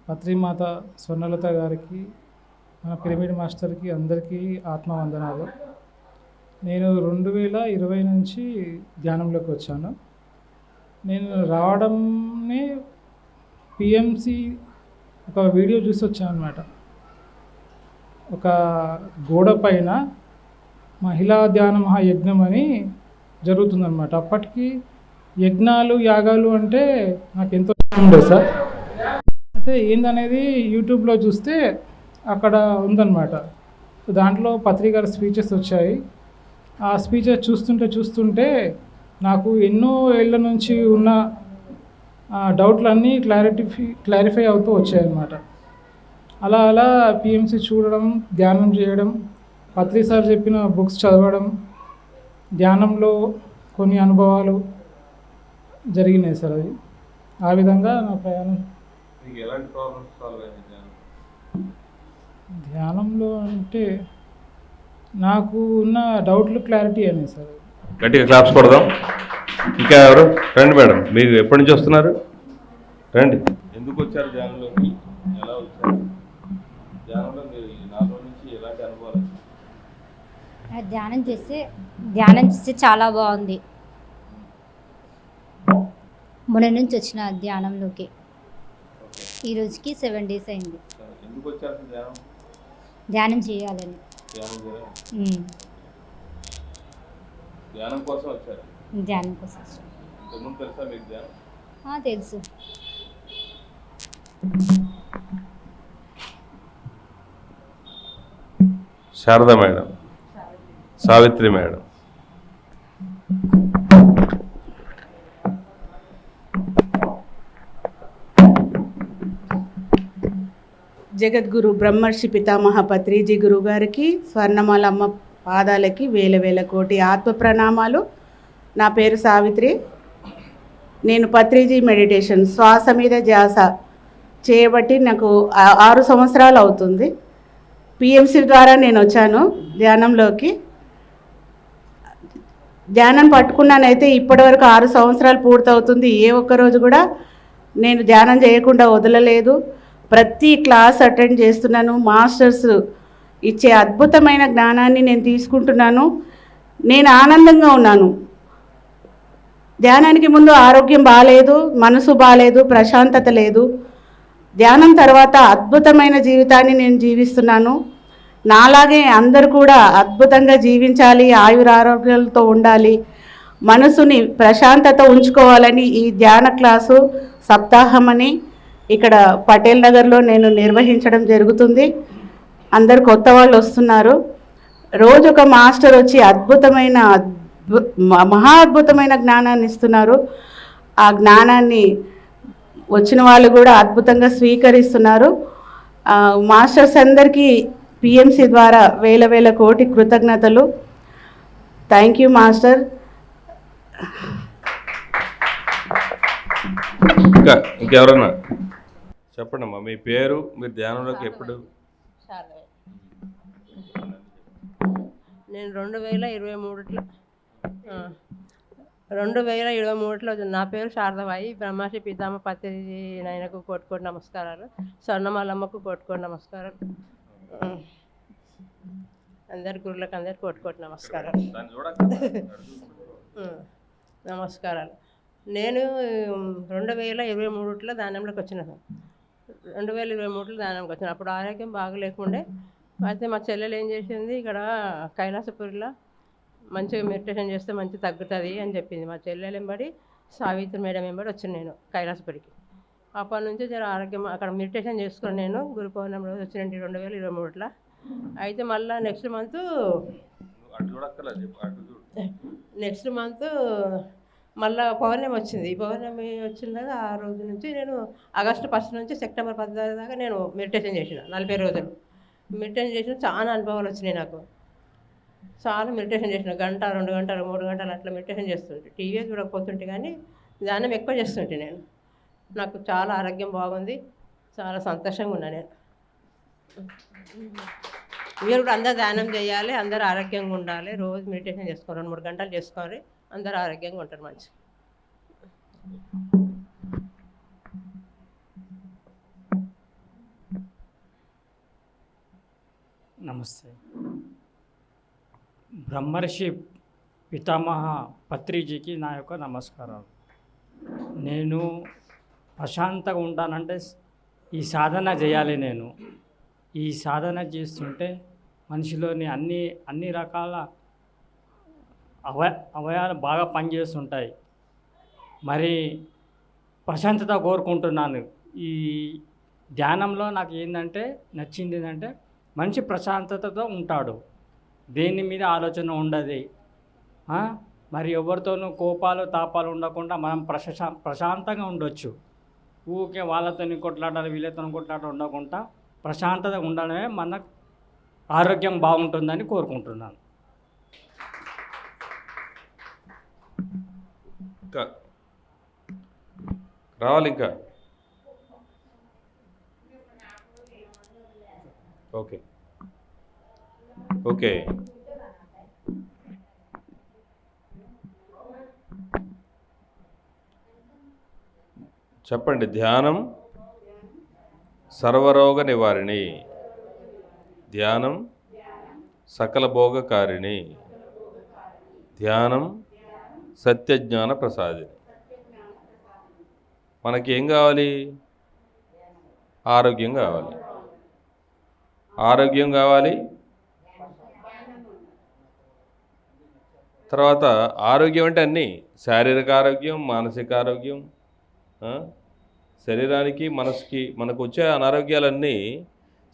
పత్రిమాత స్వర్ణలత గారికి, మన పిరమిడ్ మాస్టర్కి అందరికీ ఆత్మవందనాలు. నేను 2020 నుంచి ధ్యానంలోకి వచ్చాను. నేను రావడంనే పిఎంసి ఒక వీడియో చూసి వచ్చాను అనమాట. ఒక గోడ పైన మహిళా ధ్యాన మహాయజ్ఞం అని జరుగుతుందన్నమాట. అప్పటికి యజ్ఞాలు యాగాలు అంటే నాకు ఎంతో ఉండేది సార్. అయితే ఏందనేది యూట్యూబ్లో చూస్తే అక్కడ ఉందన్నమాట. దాంట్లో పత్రిక స్పీచెస్ వచ్చాయి. ఆ స్పీచెస్ చూస్తుంటే నాకు ఎన్నో ఏళ్ళ నుంచి ఉన్న డౌట్లన్నీ క్లారిఫై అవుతూ వచ్చాయన్నమాట. అలా పిఎంసి చూడడం, ధ్యానం చేయడం, పత్రి సార్ చెప్పిన బుక్స్ చదవడం, ధ్యానంలో కొన్ని అనుభవాలు జరిగినాయి సార్. అది ఆ విధంగా నా ప్రయాణం. ఎలాంటి ప్రాబ్లమ్స్ సాల్వ్ అయ్యాయి ధ్యానంలో అంటే నాకు ఉన్న డౌట్లు క్లారిటీ అయినాయి సార్. గట్టిగా క్లాప్స్ కొడదాం. ఇంకా ఎవరు? రండి మేడం, మీరు ఎప్పటి నుంచి వస్తున్నారు? రండి. ఎందుకు వచ్చారు ధ్యానంలోకి? ఎలా వచ్చారు ధ్యానంలో? మీరు 4 రోజుల నుంచి ఎలాంటి అనుభవాలు? ధ్యానం చేస్తే చాలా బాగుంది. మొన్న నుంచి వచ్చిన ధ్యానంలోకి ఈ రోజుకి 7 days అయింది. ఎందుకు వచ్చారు ధ్యానం చేయాలని. ధ్యానం కోసం వచ్చారు. ధ్యానం కోసం వచ్చాను. ఇంతకుముందు తెలుసా మీకు ధ్యానం? తెలుసు. Sharada madam, Savitri madam. జగద్గురు బ్రహ్మర్షి పితామహ పత్రిజీ గురుగారికి, స్వర్ణమాలమ్మ పాదాలకి వేల కోటి ఆత్మ ప్రణామాలు. నా పేరు సావిత్రి. నేను పత్రిజీ మెడిటేషన్ శ్వాస మీద ధ్యాస చేయబట్టి నాకు 6 సంవత్సరాలు అవుతుంది. పిఎంసి ద్వారా నేను వచ్చాను ధ్యానంలోకి. ధ్యానం పట్టుకున్నానైతే ఇప్పటివరకు 6 సంవత్సరాలు పూర్తవుతుంది. ఏ ఒక్కరోజు కూడా నేను ధ్యానం చేయకుండా వదలలేదు. ప్రతి క్లాస్ అటెండ్ చేస్తున్నాను. మాస్టర్స్ ఇచ్చే అద్భుతమైన జ్ఞానాన్ని నేను తీసుకుంటున్నాను. నేను ఆనందంగా ఉన్నాను. ధ్యానానికి ముందు ఆరోగ్యం బాగాలేదు, మనసు బాగాలేదు, ప్రశాంతత లేదు. ధ్యానం తర్వాత అద్భుతమైన జీవితాన్ని నేను జీవిస్తున్నాను. నాలాగే అందరూ కూడా అద్భుతంగా జీవించాలి, ఆయురారోగ్యాలతో ఉండాలి, మనసుని ప్రశాంతత ఉంచుకోవాలని ఈ ధ్యాన క్లాసు సప్తాహమని ఇక్కడ పటేల్ నగర్లో నేను నిర్వహించడం జరుగుతుంది. అందరు కొత్త వాళ్ళు వస్తున్నారు. రోజు ఒక మాస్టర్ వచ్చి మహా అద్భుతమైన జ్ఞానాన్ని ఇస్తున్నారు. ఆ జ్ఞానాన్ని వచ్చిన వాళ్ళు కూడా అద్భుతంగా స్వీకరిస్తున్నారు. మాస్టర్స్ అందరికీ పిఎంసి ద్వారా వేల కోటి కృతజ్ఞతలు. Thank you master. ఇంకెవరన్నా చెప్పండి అమ్మా, మీ పేరు, మీరు ధ్యానంలోకి ఎప్పుడు? నేను 2023లో నా పేరు శారదబాయి. బ్రహ్మర్షి పితామహ పత్రిజీ నాయనకు కోటి నమస్కారాలు. స్వర్ణమాలమ్మకు కోటి నమస్కారాలు. అందరి గురులకు అందరికి కోటి నమస్కారాలు. నమస్కారాలు. నేను 2023లో ధ్యానంలోకి వచ్చినాను. 2023లో ధ్యానంలోకి వచ్చాను. అప్పుడు ఆరోగ్యం బాగలేకుండే. అయితే మా చెల్లెలు ఏం చేసింది, ఇక్కడ కైలాసపురిలో మంచిగా మెడిటేషన్ చేస్తే మంచి తగ్గుతుంది అని చెప్పింది. మా చెల్లెలు వెంబడి సావిత్రి మేడం వెంబడి వచ్చాను నేను కైలాసపురికి. అప్పటి నుంచి జర ఆరోగ్యం అక్కడ మెడిటేషన్ చేసుకుని నేను గురు పౌర్ణమి రోజు వచ్చినండి 2023లో. అయితే మళ్ళీ నెక్స్ట్ మంత్ మళ్ళీ పౌర్ణమి వచ్చింది. పౌర్ణమి వచ్చిందాక ఆ రోజు నుంచి నేను ఆగస్టు 1 నుంచి సెప్టెంబర్ 10 దాకా నేను మెడిటేషన్ చేసిన 40 రోజులు మెడిటేషన్ చేసిన. చాలా అనుభవాలు వచ్చినాయి నాకు. చాలా మెడిటేషన్ చేసిన, 1 గంట 2 గంటలు 3 గంటలు అట్లా మెడిటేషన్ చేస్తుంటే, టీవీ చూడకపోతుంటే కానీ ధ్యానం ఎక్కువ చేస్తుంటే నేను. నాకు చాలా ఆరోగ్యం బాగుంది, చాలా సంతోషంగా ఉన్నా నేను. మీరు కూడా అందరూ ధ్యానం చేయాలి, అందరూ ఆరోగ్యంగా ఉండాలి. రోజు మెడిటేషన్ చేసుకోవాలి, 2-3 గంటలు చేసుకోవాలి. అందరూ ఆరోగ్యంగా ఉంటారు మంచి. నమస్తే. బ్రహ్మర్షి పితామహ పత్రిజీకి నా యొక్క నమస్కారాలు. నేను ప్రశాంతంగా ఉంటానంటే ఈ సాధన చేయాలి. నేను ఈ సాధన చేస్తుంటే మనిషిలోని అన్ని రకాల అవయవాలు బాగా పనిచేస్తుంటాయి. మరి ప్రశాంతత కోరుకుంటున్నాను. ఈ ధ్యానంలో నాకు ఏంటంటే నచ్చింది ఏంటంటే మనిషి ప్రశాంతతతో ఉంటాడు, దేని మీద ఆలోచన ఉండదు. మరి ఎవరితోనూ కోపాలు తాపాలు ఉండకుండా మనం ప్రశాంతంగా ఉండొచ్చు. ఊరికే వాళ్ళతో కొట్లాడాలి వీళ్ళతో కొట్లాడాలి ఉండకుండా ప్రశాంతత ఉండడమే మన ఆరోగ్యం బాగుంటుందని కోరుకుంటున్నాను. ఇంకా రావాలి ఇంకా. ఓకే ఓకే చెప్పండి. ధ్యానం సర్వరోగ నివారిణి, ధ్యానం సకల భోగకారిణి, ధ్యానం సత్యజ్ఞాన ప్రసాదిని. మనకి ఏం కావాలి? ఆరోగ్యం కావాలి. ఆరోగ్యం కావాలి. తర్వాత ఆరోగ్యం అంటే అన్నీ, శారీరక ఆరోగ్యం, మానసిక ఆరోగ్యం, శరీరానికి మనసుకి మనకు వచ్చే అనారోగ్యాలన్నీ,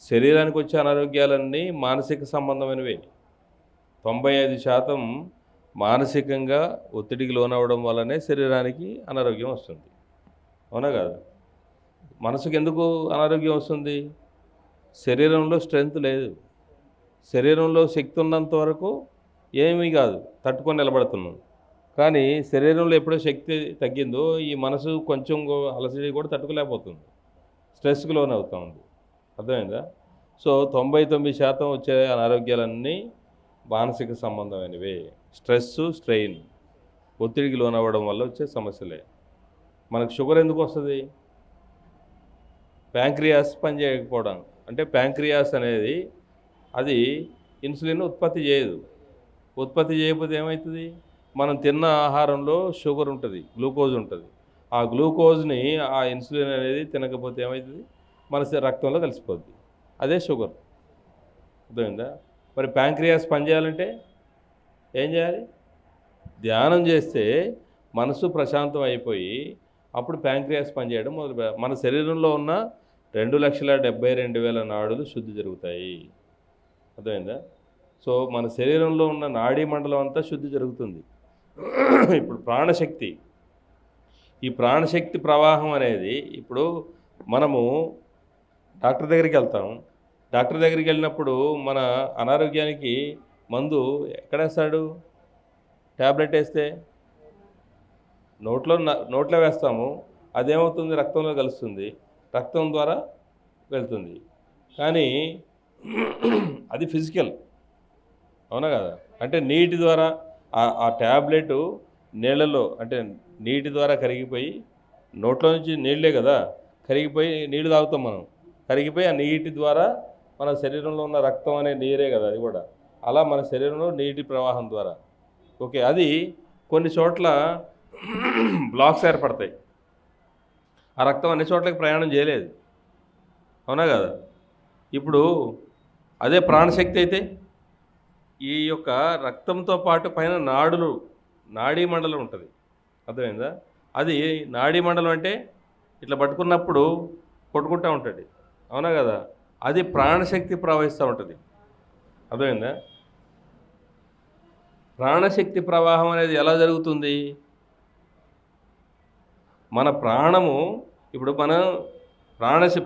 శరీరానికి వచ్చే అనారోగ్యాలన్నీ మానసిక సంబంధమైనవే. 95% మానసికంగా ఒత్తిడికి లోనవడం వల్లనే శరీరానికి అనారోగ్యం వస్తుంది. అవునా కాదు? మనసుకు ఎందుకు అనారోగ్యం వస్తుంది? శరీరంలో స్ట్రెంగ్త్ లేదు. శరీరంలో శక్తి ఉన్నంత వరకు ఏమీ కాదు, తట్టుకొని నిలబడుతున్నాం. కానీ శరీరంలో ఎప్పుడో శక్తి తగ్గిందో ఈ మనసు కొంచెం అలసడి కూడా తట్టుకోలేకపోతుంది, స్ట్రెస్కి లోన్ అవుతూ ఉంది. అర్థమైందా? సో 99% వచ్చే అనారోగ్యాలన్నీ మానసిక సంబంధమైనవే. స్ట్రెస్సు, స్ట్రెయిన్, ఒత్తిడికి లోనవ్వడం వల్ల వచ్చే సమస్యలే. మనకు షుగర్ ఎందుకు వస్తుంది? ప్యాంక్రియాస్ పనిచేయకపోవడం. అంటే ప్యాంక్రియాస్ అనేది అది ఇన్సులిన్ ఉత్పత్తి చేయదు. ఉత్పత్తి చేయకపోతే ఏమవుతుంది? మనం తిన్న ఆహారంలో షుగర్ ఉంటుంది, గ్లూకోజ్ ఉంటుంది. ఆ గ్లూకోజ్ని ఆ ఇన్సులిన్ అనేది తినకపోతే ఏమవుతుంది? మన రక్తంలో కలిసిపోద్ది. అదే షుగర్. అర్థమైందా? మరి ప్యాంక్రియాస్ పనిచేయాలంటే ఏం చేయాలి? ధ్యానం చేస్తే మనసు ప్రశాంతం అయిపోయి అప్పుడు ప్యాంక్రియాస్ పనిచేయడం మొదలు. మన శరీరంలో ఉన్న 2,72,000 నాడులు శుద్ధి జరుగుతాయి. అర్థమైందా? సో మన శరీరంలో ఉన్న నాడీ మండలం అంతా శుద్ధి జరుగుతుంది. ఇప్పుడు ప్రాణశక్తి, ఈ ప్రాణశక్తి ప్రవాహం అనేది, ఇప్పుడు మనము డాక్టర్ దగ్గరికి వెళ్తాం. డాక్టర్ దగ్గరికి వెళ్ళినప్పుడు మన అనారోగ్యానికి మందు ఎక్కడేస్తాడు? ట్యాబ్లెట్ వేస్తే నోట్లో వేస్తాము. అదేమవుతుంది? రక్తంలో కలుస్తుంది, రక్తం ద్వారా వెళ్తుంది. కానీ అది ఫిజికల్. అవునా కదా? అంటే నీటి ద్వారా ఆ ట్యాబ్లెట్ నీళ్ళలో, అంటే నీటి ద్వారా కరిగిపోయి, నోట్లో నుంచి నీళ్ళే కదా కరిగిపోయి, నీళ్ళు తాగుతాం మనం, కరిగిపోయి ఆ నీటి ద్వారా మన శరీరంలో ఉన్న రక్తం అనే నీరే కదా అది కూడా. అలా మన శరీరంలో నీటి ప్రవాహం ద్వారా. ఓకే, అది కొన్ని చోట్ల బ్లాక్స్ ఏర్పడతాయి. ఆ రక్తం అన్ని చోట్లకి ప్రయాణం చేయలేదు. అవునా కదా? ఇప్పుడు అదే ప్రాణశక్తి అయితే ఈ యొక్క రక్తంతో పాటు పైన నాడీ మండలం ఉంటుంది. అర్థమైందా? అది నాడీ మండలం అంటే ఇట్లా పట్టుకున్నప్పుడు కొట్టుకుంటూ ఉంటుంది. అవునా కదా? అది ప్రాణశక్తి ప్రవహిస్తూ ఉంటుంది. అర్థమైందా? ప్రాణశక్తి ప్రవాహం అనేది ఎలా జరుగుతుంది? మన ప్రాణము, ఇప్పుడు మన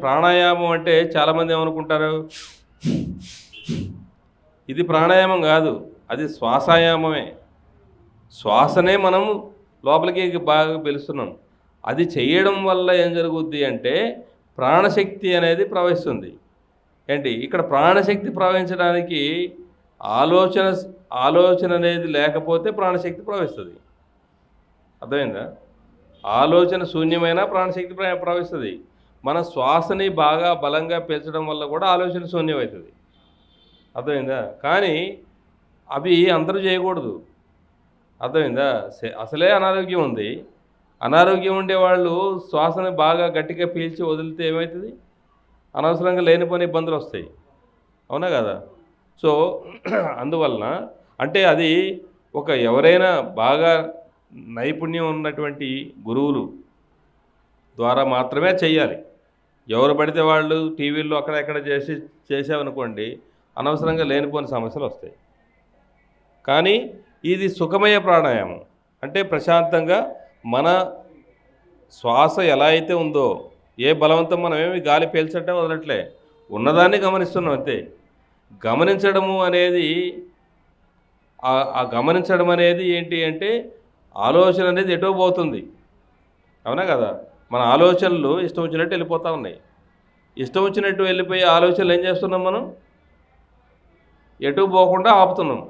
ప్రాణాయామం అంటే చాలామంది ఏమనుకుంటారు, ఇది ప్రాణాయామం కాదు, అది శ్వాసాయామమే. శ్వాసనే మనం లోపలికి బాగా పిలుస్తున్నాం. అది చేయడం వల్ల ఏం జరుగుద్ది అంటే ప్రాణశక్తి అనేది ప్రవహిస్తుంది. ఏంటి ఇక్కడ ప్రాణశక్తి ప్రవహించడానికి ఆలోచన అనేది లేకపోతే ప్రాణశక్తి ప్రవహిస్తుంది. అర్థమైందా? ఆలోచన శూన్యమైన ప్రాణశక్తి ప్రవహిస్తుంది. మన శ్వాసని బాగా బలంగా పీల్చడం వల్ల కూడా ఆలోచన శూన్యమవుతుంది. అర్థమైందా? కానీ అవి అందరూ చేయకూడదు. అర్థమైందా? అసలే అనారోగ్యం ఉంది. అనారోగ్యం ఉండేవాళ్ళు శ్వాసని బాగా గట్టిగా పీల్చి వదిలితే ఏమవుతుంది? అనవసరంగా లేనిపోని ఇబ్బందులు వస్తాయి. అవునా కదా? సో అందువలన అంటే అది ఎవరైనా బాగా నైపుణ్యం ఉన్నటువంటి గురువులు ద్వారా మాత్రమే చెయ్యాలి. ఎవరు పడితే వాళ్ళు టీవీల్లో అక్కడ చేసామనుకోండి, అనవసరంగా లేనిపోని సమస్యలు వస్తాయి. కానీ ఇది సుఖమయ ప్రాణాయామం. అంటే ప్రశాంతంగా మన శ్వాస ఎలా అయితే ఉందో, ఏ బలవంతం మనమేమి గాలి పీల్చటం వదలట్లే, ఉన్నదాన్ని గమనిస్తున్నాం అంతే. గమనించడము అనేది ఆ గమనించడం అనేది ఏంటి అంటే ఆలోచన అనేది ఎటో పోతుంది. అవునా కదా? మన ఆలోచనలు ఇష్టం వచ్చినట్టు వెళ్ళిపోతూ ఉన్నాయి. ఇష్టం వచ్చినట్టు వెళ్ళిపోయి ఆలోచనలు ఏం చేస్తున్నాం మనం? ఎటు పోకుండా ఆపుతున్నాం.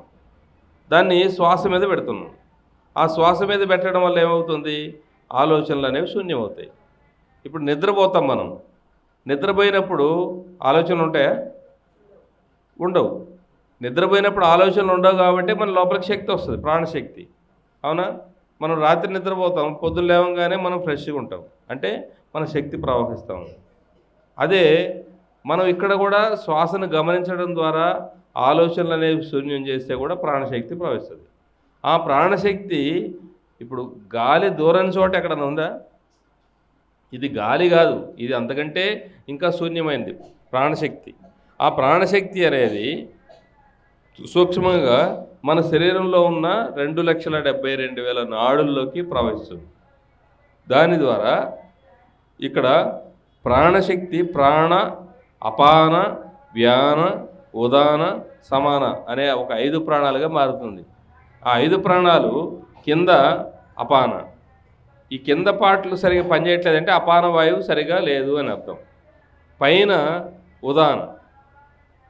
దాన్ని శ్వాస మీద పెడుతున్నాం. ఆ శ్వాస మీద పెట్టడం వల్ల ఏమవుతుంది? ఆలోచనలు అనేవి శూన్యమవుతాయి. ఇప్పుడు నిద్రపోతాం మనం. నిద్రపోయినప్పుడు ఆలోచనలు ఉంటాయా? ఉండవు. నిద్రపోయినప్పుడు ఆలోచనలు ఉండవు కాబట్టి మన లోపలికి శక్తి వస్తుంది, ప్రాణశక్తి. అవునా? మనం రాత్రి నిద్రపోతాం, పొద్దున్న లేవగానే మనం ఫ్రెష్గా ఉంటాం. అంటే మన శక్తి ప్రవహిస్తాం. అదే మనం ఇక్కడ కూడా శ్వాసను గమనించడం ద్వారా ఆలోచనలు అనేవి శూన్యం చేస్తే కూడా ప్రాణశక్తి ప్రవహిస్తుంది. ఆ ప్రాణశక్తి ఇప్పుడు గాలి దూరం చోట ఎక్కడన్నా ఉందా? ఇది గాలి కాదు, ఇది అంతకంటే ఇంకా శూన్యమైంది ప్రాణశక్తి. ఆ ప్రాణశక్తి అనేది సూక్ష్మంగా మన శరీరంలో ఉన్న 2,72,000 నాడుల్లోకి ప్రవహిస్తుంది. దాని ద్వారా ఇక్కడ ప్రాణశక్తి ప్రాణ, అపాన, వ్యాన, ఉదాన, సమాన అనే ఒక 5 ప్రాణాలుగా మారుతుంది. ఆ 5 ప్రాణాలు కింద అపాన. ఈ కింద పాటలు సరిగా పనిచేయట్లేదంటే అపాన వాయువు సరిగా లేదు అని అర్థం. పైన ఉదాన.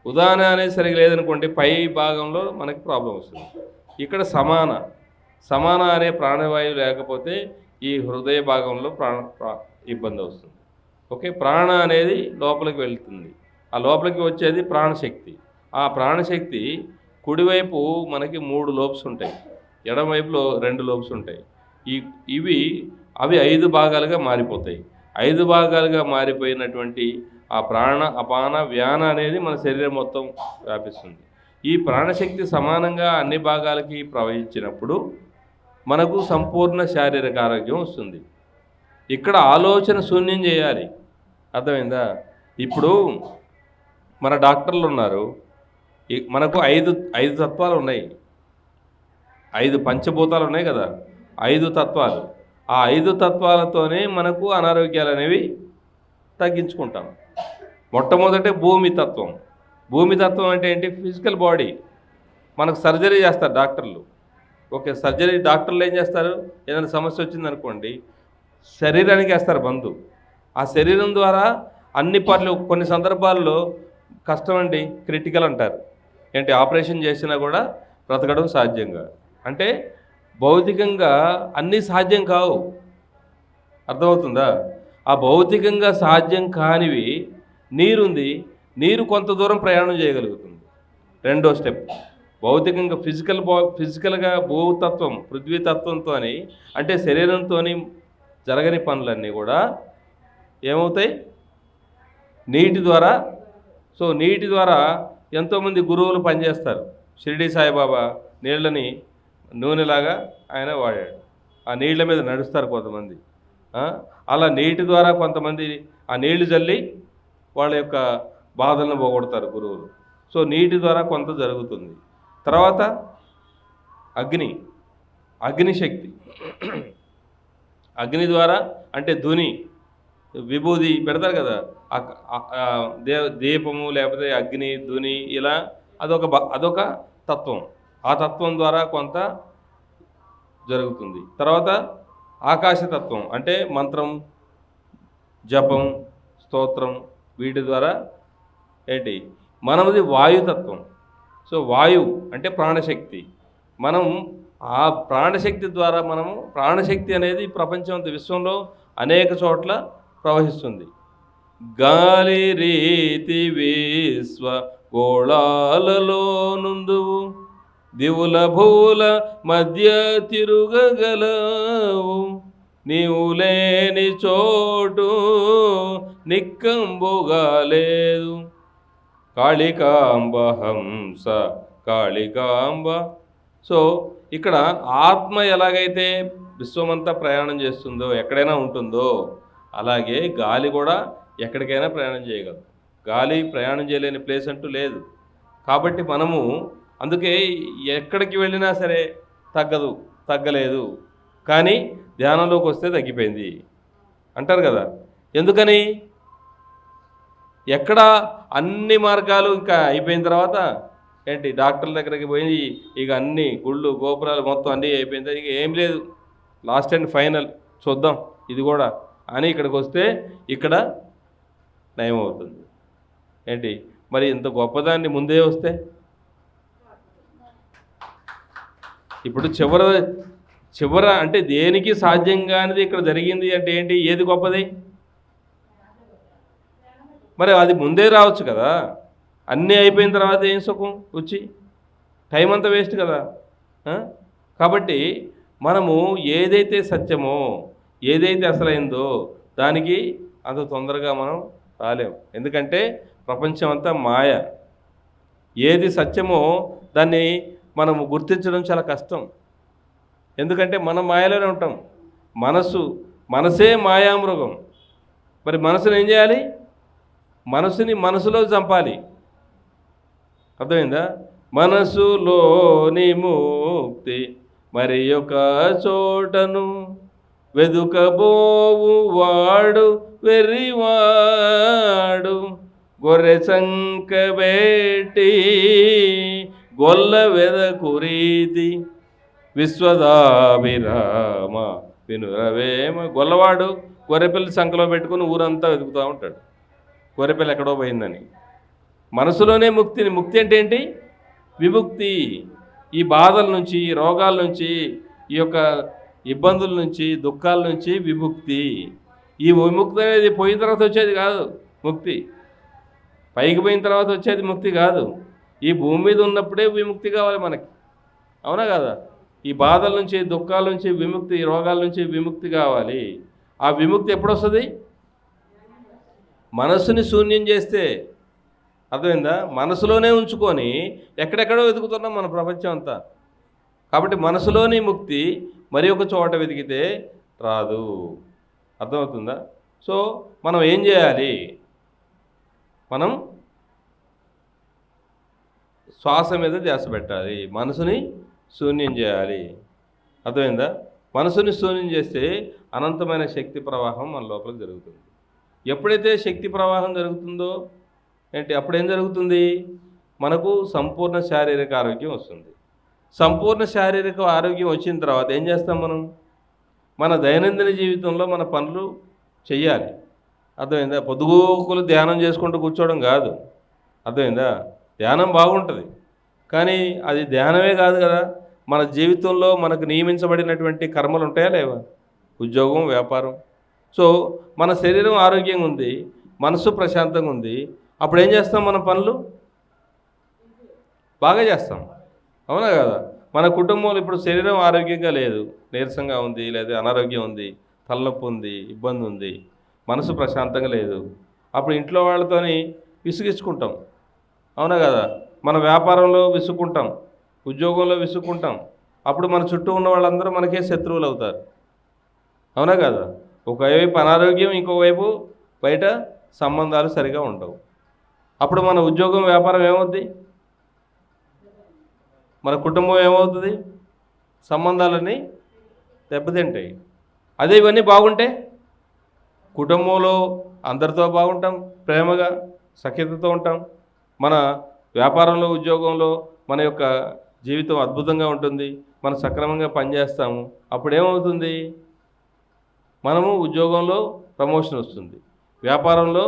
ఉదాన అనేది సరిగా లేదనుకోండి, పై భాగంలో మనకి ప్రాబ్లం వస్తుంది. ఇక్కడ సమాన. సమాన అనే ప్రాణవాయువు లేకపోతే ఈ హృదయ భాగంలో ఇబ్బంది వస్తుంది. ఓకే, ప్రాణ అనేది లోపలికి వెళ్తుంది. ఆ లోపలికి వచ్చేది ప్రాణశక్తి. ఆ ప్రాణశక్తి కుడివైపు మనకి 3 లోబ్స్ ఉంటాయి, ఎడమవైపులో 2 లోబ్స్ ఉంటాయి. అవి 5 భాగాలుగా మారిపోతాయి. 5 భాగాలుగా మారిపోయినటువంటి ఆ ప్రాణ, అపాన, వ్యాన అనేది మన శరీరం మొత్తం వ్యాపిస్తుంది. ఈ ప్రాణశక్తి సమానంగా అన్ని భాగాలకి ప్రవహించినప్పుడు మనకు సంపూర్ణ శారీరక ఆరోగ్యం వస్తుంది. ఇక్కడ ఆలోచన శూన్యం చేయాలి. అర్థమైందా? ఇప్పుడు మన డాక్టర్లు ఉన్నారు, మనకు 5 తత్వాలు ఉన్నాయి, 5 పంచభూతాలు ఉన్నాయి కదా, 5 తత్వాలు. ఆ 5 తత్వాలతోనే మనకు అనారోగ్యాలు అనేవి తగ్గించుకుంటాం. మొట్టమొదటి భూమి తత్వం. భూమి తత్వం అంటే ఏంటి? Physical body. మనకు సర్జరీ చేస్తారు డాక్టర్లు. ఓకే, సర్జరీ డాక్టర్లు ఏం చేస్తారు? ఏదైనా సమస్య వచ్చిందనుకోండి, శరీరానికి వేస్తారు మందు. ఆ శరీరం ద్వారా అన్ని పనులు, కొన్ని సందర్భాల్లో కష్టం అండి, క్రిటికల్ అంటారు. ఏంటి? ఆపరేషన్ చేసినా కూడా బ్రతకడం సాధ్యంగా. అంటే భౌతికంగా అన్నీ సాధ్యం కావు. అర్థమవుతుందా? ఆ భౌతికంగా సాధ్యం కానివి నీరుంది, నీరు కొంత దూరం ప్రయాణం చేయగలుగుతుంది. రెండో స్టెప్ భౌతికంగా ఫిజికల్గా భూతత్వం, పృథ్వీతత్వంతో అంటే శరీరంతో జరగని పనులన్నీ కూడా ఏమవుతాయి? నీటి ద్వారా. సో నీటి ద్వారా ఎంతోమంది గురువులు పనిచేస్తారు. షిరిడి సాయిబాబా నీళ్ళని నూనెలాగా ఆయన వాడాడు. ఆ నీళ్ళ మీద నడుస్తారు కొంతమంది. అలా నీటి ద్వారా కొంతమంది ఆ నీళ్లు జల్లి వాళ్ళ యొక్క బాధలను పోగొడతారు గురువులు. సో నీటి ద్వారా కొంత జరుగుతుంది. తర్వాత అగ్నిశక్తి. అగ్ని ద్వారా అంటే ధుని, విభూది పెడతారు కదా, దీపము లేకపోతే అగ్ని, ధుని, ఇలా అదొక తత్వం. ఆ తత్వం ద్వారా కొంత జరుగుతుంది. తర్వాత ఆకాశతత్వం అంటే మంత్రం, జపం, స్తోత్రం, వీటి ద్వారా ఏంటి? మనది వాయుతత్వం. సో వాయువు అంటే ప్రాణశక్తి. మనం ఆ ప్రాణశక్తి ద్వారా ప్రాణశక్తి అనేది ప్రపంచం విశ్వంలో అనేక చోట్ల ప్రవహిస్తుంది. గాలి రీతి విశ్వ గోళాలలో నుందువు దివుల భూల మధ్య తిరుగగలవు నీవు లేని చోటు నిక్కంబుగా లేదు కాళికాంబ హంస కాళికాంబ. సో ఇక్కడ ఆత్మ ఎలాగైతే విశ్వమంతా ప్రయాణం చేస్తుందో ఎక్కడైనా ఉంటుందో అలాగే గాలి కూడా ఎక్కడికైనా ప్రయాణం చేయగలదు. గాలి ప్రయాణం చేయలేని ప్లేస్ అంటూ లేదు. కాబట్టి మనము అందుకే ఎక్కడికి వెళ్ళినా సరే తగ్గలేదు, కానీ ధ్యానంలోకి వస్తే తగ్గిపోయింది అంటారు కదా. ఎందుకని? ఎక్కడ అన్ని మార్గాలు ఇంకా అయిపోయిన తర్వాత ఏంటి డాక్టర్ల దగ్గరికి పోయి ఇక అన్ని గుళ్ళు గోపురాలు మొత్తం అన్నీ అయిపోయిన తర్వాత ఇక ఏం లేదు, లాస్ట్ అండ్ ఫైనల్ చూద్దాం ఇది కూడా అని ఇక్కడికి వస్తే ఇక్కడ నయం అవుతుంది. ఏంటి మరి ఇంత గొప్పదాన్ని ముందే వస్తే ఇప్పుడు చివర అంటే దేనికి సాధ్యం కానిది ఇక్కడ జరిగింది అంటే ఏంటి? ఏది గొప్పది? మరి అది ముందే రావచ్చు కదా. అన్నీ అయిపోయిన తర్వాత ఏం సుఖం వచ్చి టైం అంతా వేస్ట్ కదా. కాబట్టి మనము ఏదైతే సత్యమో ఏదైతే అసలైందో దానికి అంత తొందరగా మనం రాలేము. ఎందుకంటే ప్రపంచం అంతా మాయ. ఏది సత్యమో దాన్ని మనము గుర్తించడం చాలా కష్టం. ఎందుకంటే మనం మాయలోనే ఉంటాం. మనసే మాయామృగం. మరి మనసుని ఏం చేయాలి? మనసుని మనసులో చంపాలి. అర్థమైందా? మనసులోని ముక్తి మరి ఒక చోటను వెదుకబోవు వాడు వెర్రివాడు గొర్రె సంకబెట్టి గొల్ల వెదకురీతి విశ్వదాభిరామ వినురవేమ. గొల్లవాడు గొర్రెపిల్లి సంకలో పెట్టుకుని ఊరంతా వెతుకుతూ ఉంటాడు గొర్రెపిల్ల ఎక్కడో పోయిందని. మనసులోనే ముక్తిని. ముక్తి అంటే ఏంటి? విముక్తి. ఈ బాధల నుంచి, ఈ రోగాల నుంచి, ఈ యొక్క ఇబ్బందుల నుంచి, దుఃఖాల నుంచి విముక్తి. ఈ విముక్తి అనేది పోయిన తర్వాత వచ్చేది కాదు ముక్తి. పైకి పోయిన తర్వాత వచ్చేది ముక్తి కాదు. ఈ భూమి మీద ఉన్నప్పుడే విముక్తి కావాలి మనకి. అవునా కదా? ఈ బాధల నుంచి, దుఃఖాల నుంచి విముక్తి, రోగాల నుంచి విముక్తి కావాలి. ఆ విముక్తి ఎప్పుడు వస్తుంది? మనసుని శూన్యం చేస్తే. అర్థమైందా? మనసులోనే ఉంచుకొని ఎక్కడెక్కడో వెతుకుతున్నాం మన ప్రపంచం అంతా. కాబట్టి మనసులోని ముక్తి మరి ఒక చోట వెతికితే రాదు. అర్థమవుతుందా? సో మనం ఏం చేయాలి? మనం శ్వాస మీద ధ్యాస పెట్టాలి. మనసుని శూన్యం చేయాలి. అర్థమైందా? మనసుని శూన్యం చేస్తే అనంతమైన శక్తి ప్రవాహం మన లోపలికి జరుగుతుంది. ఎప్పుడైతే శక్తి ప్రవాహం జరుగుతుందో ఏంటి అప్పుడు ఏం జరుగుతుంది? మనకు సంపూర్ణ శారీరక ఆరోగ్యం వస్తుంది. సంపూర్ణ శారీరక ఆరోగ్యం వచ్చిన తర్వాత ఏం చేస్తాం? మనం మన దైనందిన జీవితంలో మన పనులు చెయ్యాలి. అర్థమైందా? పొద్దుగోకులు ధ్యానం చేసుకుంటూ కూర్చోవడం కాదు. అర్థమైందా? ధ్యానం బాగుంటుంది, కానీ అది ధ్యానమే కాదు కదా. మన జీవితంలో మనకు నియమించబడినటువంటి కర్మలు ఉంటాయా లేవా? ఉద్యోగం, వ్యాపారం. సో మన శరీరం ఆరోగ్యంగా ఉంది, మనసు ప్రశాంతంగా ఉంది. అప్పుడు ఏం చేస్తాం? మన పనులు బాగా చేస్తాం. అవునా కదా? మన కుటుంబంలో ఇప్పుడు శరీరం ఆరోగ్యంగా లేదు, నీరసంగా ఉంది, లేదా అనారోగ్యం ఉంది, తలనొప్పి ఉంది, ఇబ్బంది ఉంది, మనసు ప్రశాంతంగా లేదు. అప్పుడు ఇంట్లో వాళ్ళతోని విసుగించుకుంటాం. అవునా కదా? మన వ్యాపారంలో విసుక్కుంటాం, ఉద్యోగంలో విసుక్కుంటాం. అప్పుడు మన చుట్టూ ఉన్న వాళ్ళందరూ మనకే శత్రువులు అవుతారు. అవునా కదా? ఒకవైపు అనారోగ్యం, ఇంకోవైపు బయట సంబంధాలు సరిగా ఉండవు. అప్పుడు మన ఉద్యోగం, వ్యాపారం ఏమవుద్ది? మన కుటుంబం ఏమవుతుంది? సంబంధాలన్నీ దెబ్బతింటాయి. అదే ఇవన్నీ బాగుంటే కుటుంబంలో అందరితో బాగుంటాం, ప్రేమగా సఖ్యతతో ఉంటాం. మన వ్యాపారంలో, ఉద్యోగంలో మన యొక్క జీవితం అద్భుతంగా ఉంటుంది. మనం సక్రమంగా పనిచేస్తాము. అప్పుడేమవుతుంది? మనము ఉద్యోగంలో ప్రమోషన్ వస్తుంది, వ్యాపారంలో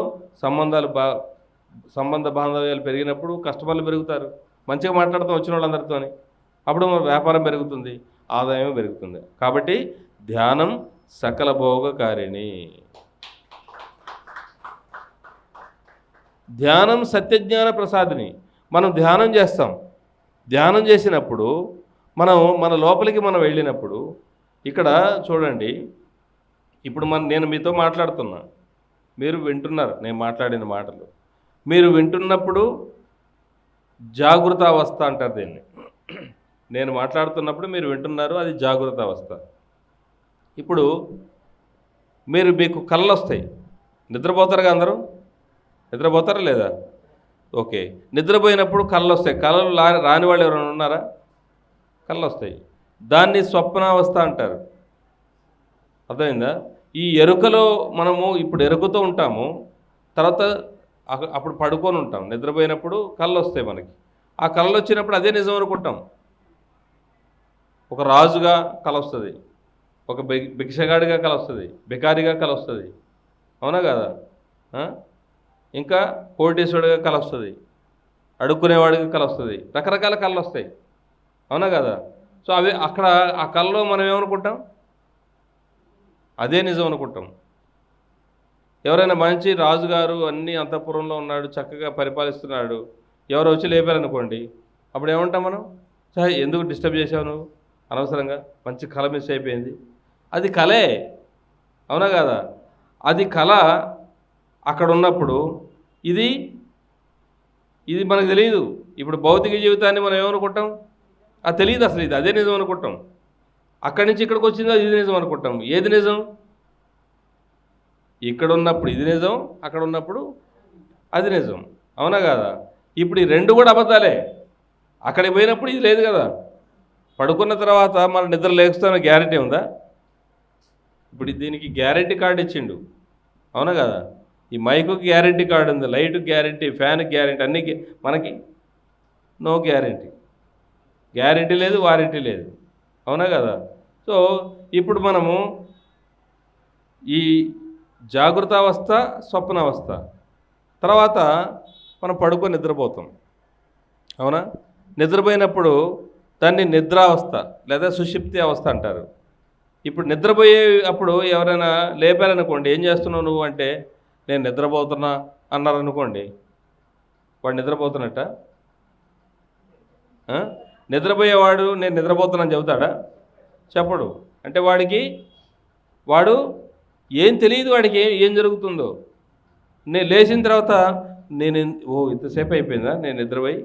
సంబంధ బాంధవ్యాలు పెరిగినప్పుడు కస్టమర్లు పెరుగుతారు, మంచిగా మాట్లాడుతూ వచ్చిన వాళ్ళందరితో. అప్పుడు మన వ్యాపారం పెరుగుతుంది, ఆదాయం పెరుగుతుంది. కాబట్టి ధ్యానం సకల భోగకారిణి. ధ్యానం సత్యజ్ఞాన ప్రసాదిని. మనం ధ్యానం చేస్తాం. ధ్యానం చేసినప్పుడు మన లోపలికి మనం వెళ్ళినప్పుడు ఇక్కడ చూడండి, ఇప్పుడు నేను మీతో మాట్లాడుతున్నా, మీరు వింటున్నారు నేను మాట్లాడిన మాటలు. మీరు వింటున్నప్పుడు జాగృత అవస్థ అంటారు దీన్ని. నేను మాట్లాడుతున్నప్పుడు మీరు వింటున్నారు, అది జాగృత అవస్థ. ఇప్పుడు మీకు కళ్ళు వస్తాయి, నిద్రపోతారుగా అందరూ, నిద్రపోతారా లేదా? ఓకే, నిద్రపోయినప్పుడు కళ్ళు వస్తాయి. కళ్ళు రాని వాళ్ళు ఎవరైనా ఉన్నారా? కళ్ళు వస్తాయి. దాన్ని స్వప్నావస్థ అంటారు. అర్థమైందా? ఈ ఎరుకలో మనము ఇప్పుడు ఎరుకతో ఉంటాము, తర్వాత అప్పుడు పడుకొని ఉంటాం. నిద్రపోయినప్పుడు కళ్ళు వస్తాయి మనకి. ఆ కళ్ళు వచ్చినప్పుడు అదే నిజం అనుకుంటాం. ఒక రాజుగా కల వస్తుంది, ఒక భిక్షగాడిగా కల వస్తుంది, బికారిగా కల వస్తుంది, అవునా కదా? ఇంకా కోటేశ్వరుడిగా కల వస్తుంది, అడుక్కునేవాడిగా కల వస్తుంది, రకరకాల కళ్ళు వస్తాయి, అవునా కదా? సో అవి అక్కడ ఆ కళ్ళలో మనం ఏమనుకుంటాం? అదే నిజం అనుకుంటాం. ఎవరైనా మంచి రాజుగారు అన్ని అంతఃపురంలో ఉన్నాడు, చక్కగా పరిపాలిస్తున్నాడు, ఎవరు వచ్చి లేపారనుకోండి, అప్పుడు ఏమంటాం మనం? సరే, ఎందుకు డిస్టర్బ్ చేసావు నువ్వు అనవసరంగా, మంచి కళ మిస్ అయిపోయింది. అది కళే, అవునా కదా? అది కళ అక్కడ ఉన్నప్పుడు ఇది మనకు తెలియదు. ఇప్పుడు భౌతిక జీవితాన్ని మనం ఏమనుకుంటాం? అది తెలియదు అసలు, ఇది అదే నిజం అనుకుంటాం. అక్కడి నుంచి ఇక్కడికి వచ్చిందో ఇది నిజం అనుకుంటాం. ఏది నిజం? ఇక్కడ ఉన్నప్పుడు ఇది నిజం, అక్కడ ఉన్నప్పుడు అది నిజం, అవునా కదా? ఇప్పుడు ఈ రెండు కూడా అబద్ధాలే. అక్కడికి పోయినప్పుడు ఇది లేదు కదా. పడుకున్న తర్వాత మన నిద్ర లేస్తామని గ్యారెంటీ ఉందా? ఇప్పుడు దీనికి గ్యారెంటీ కార్డు ఇచ్చిండు, అవునా కదా? ఈ మైకుకి గ్యారెంటీ కార్డు ఉంది, లైట్కి గ్యారెంటీ, ఫ్యాన్కి గ్యారెంటీ, అన్నీ మనకి నో గ్యారెంటీ లేదు, వారంటీ లేదు, అవునా కదా? సో ఇప్పుడు మనము ఈ జాగృతావస్థ, స్వప్నావస్థ, తర్వాత మనం పడుకొని నిద్రపోతాం, అవునా? నిద్రపోయినప్పుడు దాన్ని నిద్రావస్థ లేదా సుషుప్తి అవస్థ అంటారు. ఇప్పుడు నిద్రపోయే అప్పుడు ఎవరైనా లేపారనుకోండి, ఏం చేస్తున్నావు నువ్వు అంటే, నేను నిద్రపోతున్నా అన్నారనుకోండి, వాడు నిద్రపోతున్నట్ట? నిద్రపోయేవాడు నేను నిద్రపోతున్నాను చెబుతాడా? చెప్పడు. అంటే వాడు ఏం తెలియదు, వాడికి ఏం జరుగుతుందో. నేను లేచిన తర్వాత ఇంతసేపు అయిపోయిందా నేను నిద్రపోయి,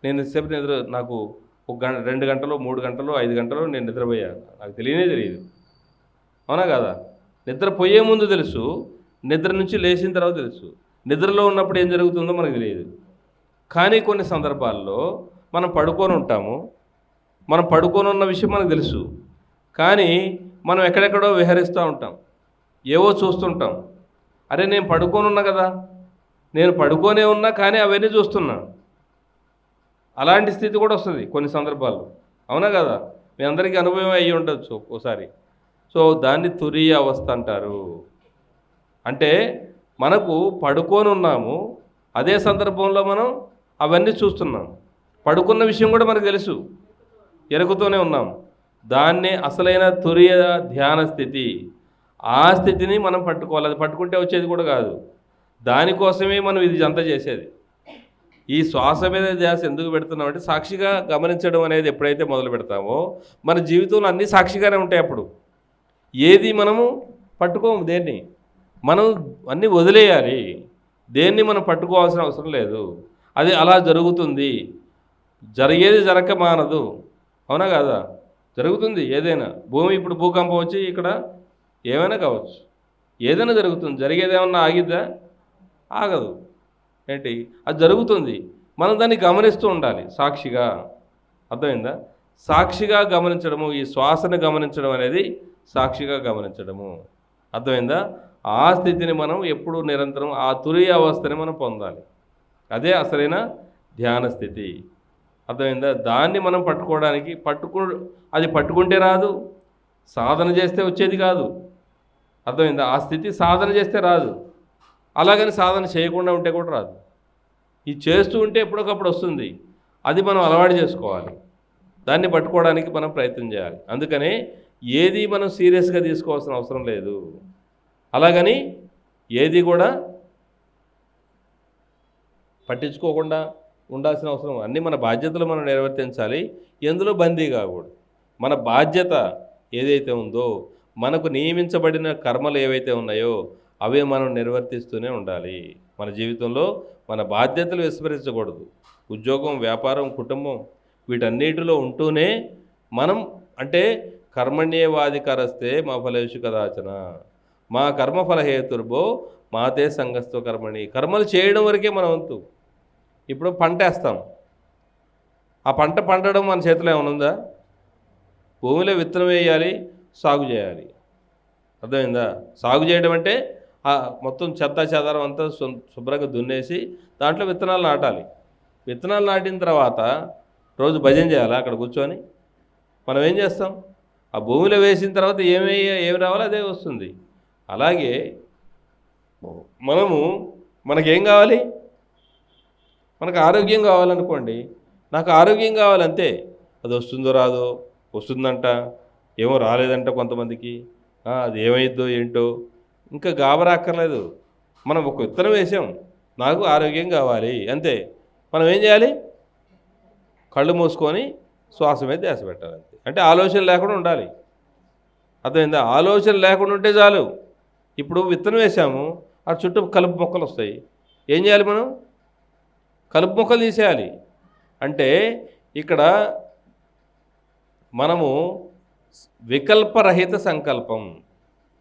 నేను ఇంతసేపు నాకు 2 గంటలు, 3 గంటలు, 5 గంటలు నేను నిద్రపోయాను, నాకు తెలియదు, అవునా కదా? నిద్రపోయే ముందు తెలుసు, నిద్ర నుంచి లేచిన తర్వాత తెలుసు. నిద్రలో ఉన్నప్పుడు ఏం జరుగుతుందో మనకు తెలియదు. కానీ కొన్ని సందర్భాల్లో మనం పడుకొని ఉంటాము, మనం పడుకొని ఉన్న విషయం మనకు తెలుసు, కానీ మనం ఎక్కడెక్కడో విహరిస్తూ ఉంటాం, ఏవో చూస్తుంటాం. అరే నేను పడుకొని ఉన్నా కదా, నేను పడుకొనే ఉన్నా కానీ అవన్నీ చూస్తున్నా. అలాంటి స్థితి కూడా వస్తుంది కొన్ని సందర్భాల్లో, అవునా కదా? మీ అందరికీ అనుభవం అయ్యి ఉండొచ్చు ఒక్కోసారి. సో దాన్ని తురీయ అవస్థ అంటారు. అంటే మనకు పడుకొని ఉన్నాము, అదే సందర్భంలో మనం అవన్నీ చూస్తున్నాం. పడుకున్న విషయం కూడా మనకు తెలుసు, ఎరుకుతూనే ఉన్నాం. దాన్నే అసలైన తురీయ ధ్యాన స్థితి. ఆ స్థితిని మనం పట్టుకోవాలి. అది పట్టుకుంటే వచ్చేది కూడా కాదు. దానికోసమే మనం ఇది అంతా చేసేది. ఈ శ్వాస మీద ధ్యాస ఎందుకు పెడుతున్నామంటే, సాక్షిగా గమనించడం అనేది ఎప్పుడైతే మొదలు పెడతామో మన జీవితంలో అన్నీ సాక్షిగానే ఉంటాయి. అప్పుడు ఏది మనము పట్టుకోము, దేన్ని మనం అన్నీ వదిలేయాలి. దేన్ని మనం పట్టుకోవాల్సిన అవసరం లేదు. అది అలా జరుగుతుంది. జరిగేది జరగక మానదు, అవునా కదా? జరుగుతుంది ఏదైనా. భూమి ఇప్పుడు భూకంపం వచ్చి ఇక్కడ ఏమైనా కావచ్చు, ఏదైనా జరుగుతుంది. జరిగేది ఏమన్నా ఆగిద్దా? ఆగదు. ఏంటి? అది జరుగుతుంది. మనం దాన్ని గమనిస్తూ ఉండాలి సాక్షిగా. అర్థమైందా? సాక్షిగా గమనించడము, ఈ శ్వాసను గమనించడం అనేది సాక్షిగా గమనించడము. అర్థమైందా? ఆ స్థితిని మనం ఎప్పుడు నిరంతరం ఆ తురీయ అవస్థని మనం పొందాలి. అదే అసలైన ధ్యాన స్థితి. అర్థమైందా? దాన్ని మనం పట్టుకోవడానికి అది పట్టుకుంటే రాదు, సాధన చేస్తే వచ్చేది కాదు. అర్థమైందా? ఆ స్థితి సాధన చేస్తే రాదు, అలాగని సాధన చేయకుండా ఉంటే కూడా రాదు. ఇది చేస్తూ ఉంటే ఎప్పటికప్పుడు వస్తుంది. అది మనం అలవాటు చేసుకోవాలి. దాన్ని పట్టుకోవడానికి మనం ప్రయత్నం చేయాలి. అందుకనే ఏది మనం సీరియస్గా తీసుకోవాల్సిన అవసరం లేదు. అలాగని ఏది కూడా పట్టించుకోకుండా ఉండాల్సిన అవసరం, అన్నీ మన బాధ్యతలు మనం నిర్వర్తించాలి. ఎందులో బందీ కాకూడదు. మన బాధ్యత ఏదైతే ఉందో, మనకు నియమించబడిన కర్మలు ఏవైతే ఉన్నాయో అవే మనం నిర్వర్తిస్తూనే ఉండాలి. మన జీవితంలో మన బాధ్యతలు విస్మరించకూడదు. ఉద్యోగం, వ్యాపారం, కుటుంబం వీటన్నిటిలో ఉంటూనే మనం అంటే కర్మణ్యేవాధికారస్తే మా ఫలేషు కదాచన మా కర్మఫల హేతుర్భో మాతే సంగస్తో కర్మణి. కర్మలు చేయడం వరకే మన వంతు. ఇప్పుడు పంట వేస్తాం, ఆ పంట పండడం మన చేతిలో ఏమైనా ఉందా? భూమిలో విత్తనం వేయాలి, సాగు చేయాలి. అర్థమైందా? సాగు చేయడం అంటే మొత్తం చెత్త చెదారం అంతా శుభ్రంగా దున్నేసి దాంట్లో విత్తనాలు నాటాలి. విత్తనాలు నాటిన తర్వాత రోజు భజన చేయాలి. అక్కడ కూర్చొని మనం ఏం చేస్తాం? ఆ భూమిలో వేసిన తర్వాత ఏమి రావాలో అదే వస్తుంది. అలాగే మనకేం కావాలి? మనకు ఆరోగ్యం కావాలనుకోండి. నాకు ఆరోగ్యం కావాలంతే. అది వస్తుందో రాదో, వస్తుందంట, ఏమో రాలేదంట కొంతమందికి, అది ఏమైద్దో ఏంటో, ఇంకా గాబరాక్కర్లేదు. మనం ఒక విత్తనం వేసాం, నాకు ఆరోగ్యం కావాలి అంతే. మనం ఏం చేయాలి? కళ్ళు మూసుకొని శ్వాస మీద ధ్యాస పెట్టాలి అంతే. అంటే ఆలోచన లేకుండా ఉండాలి. అర్థమైందా? ఆలోచన లేకుండా ఉంటే చాలు. ఇప్పుడు విత్తనం వేసాము, ఆ చుట్టూ కలుపు మొక్కలు వస్తాయి. ఏం చేయాలి? మనం కలుపు మొక్కలు తీసేయాలి. అంటే ఇక్కడ మనము వికల్పరహిత సంకల్పం,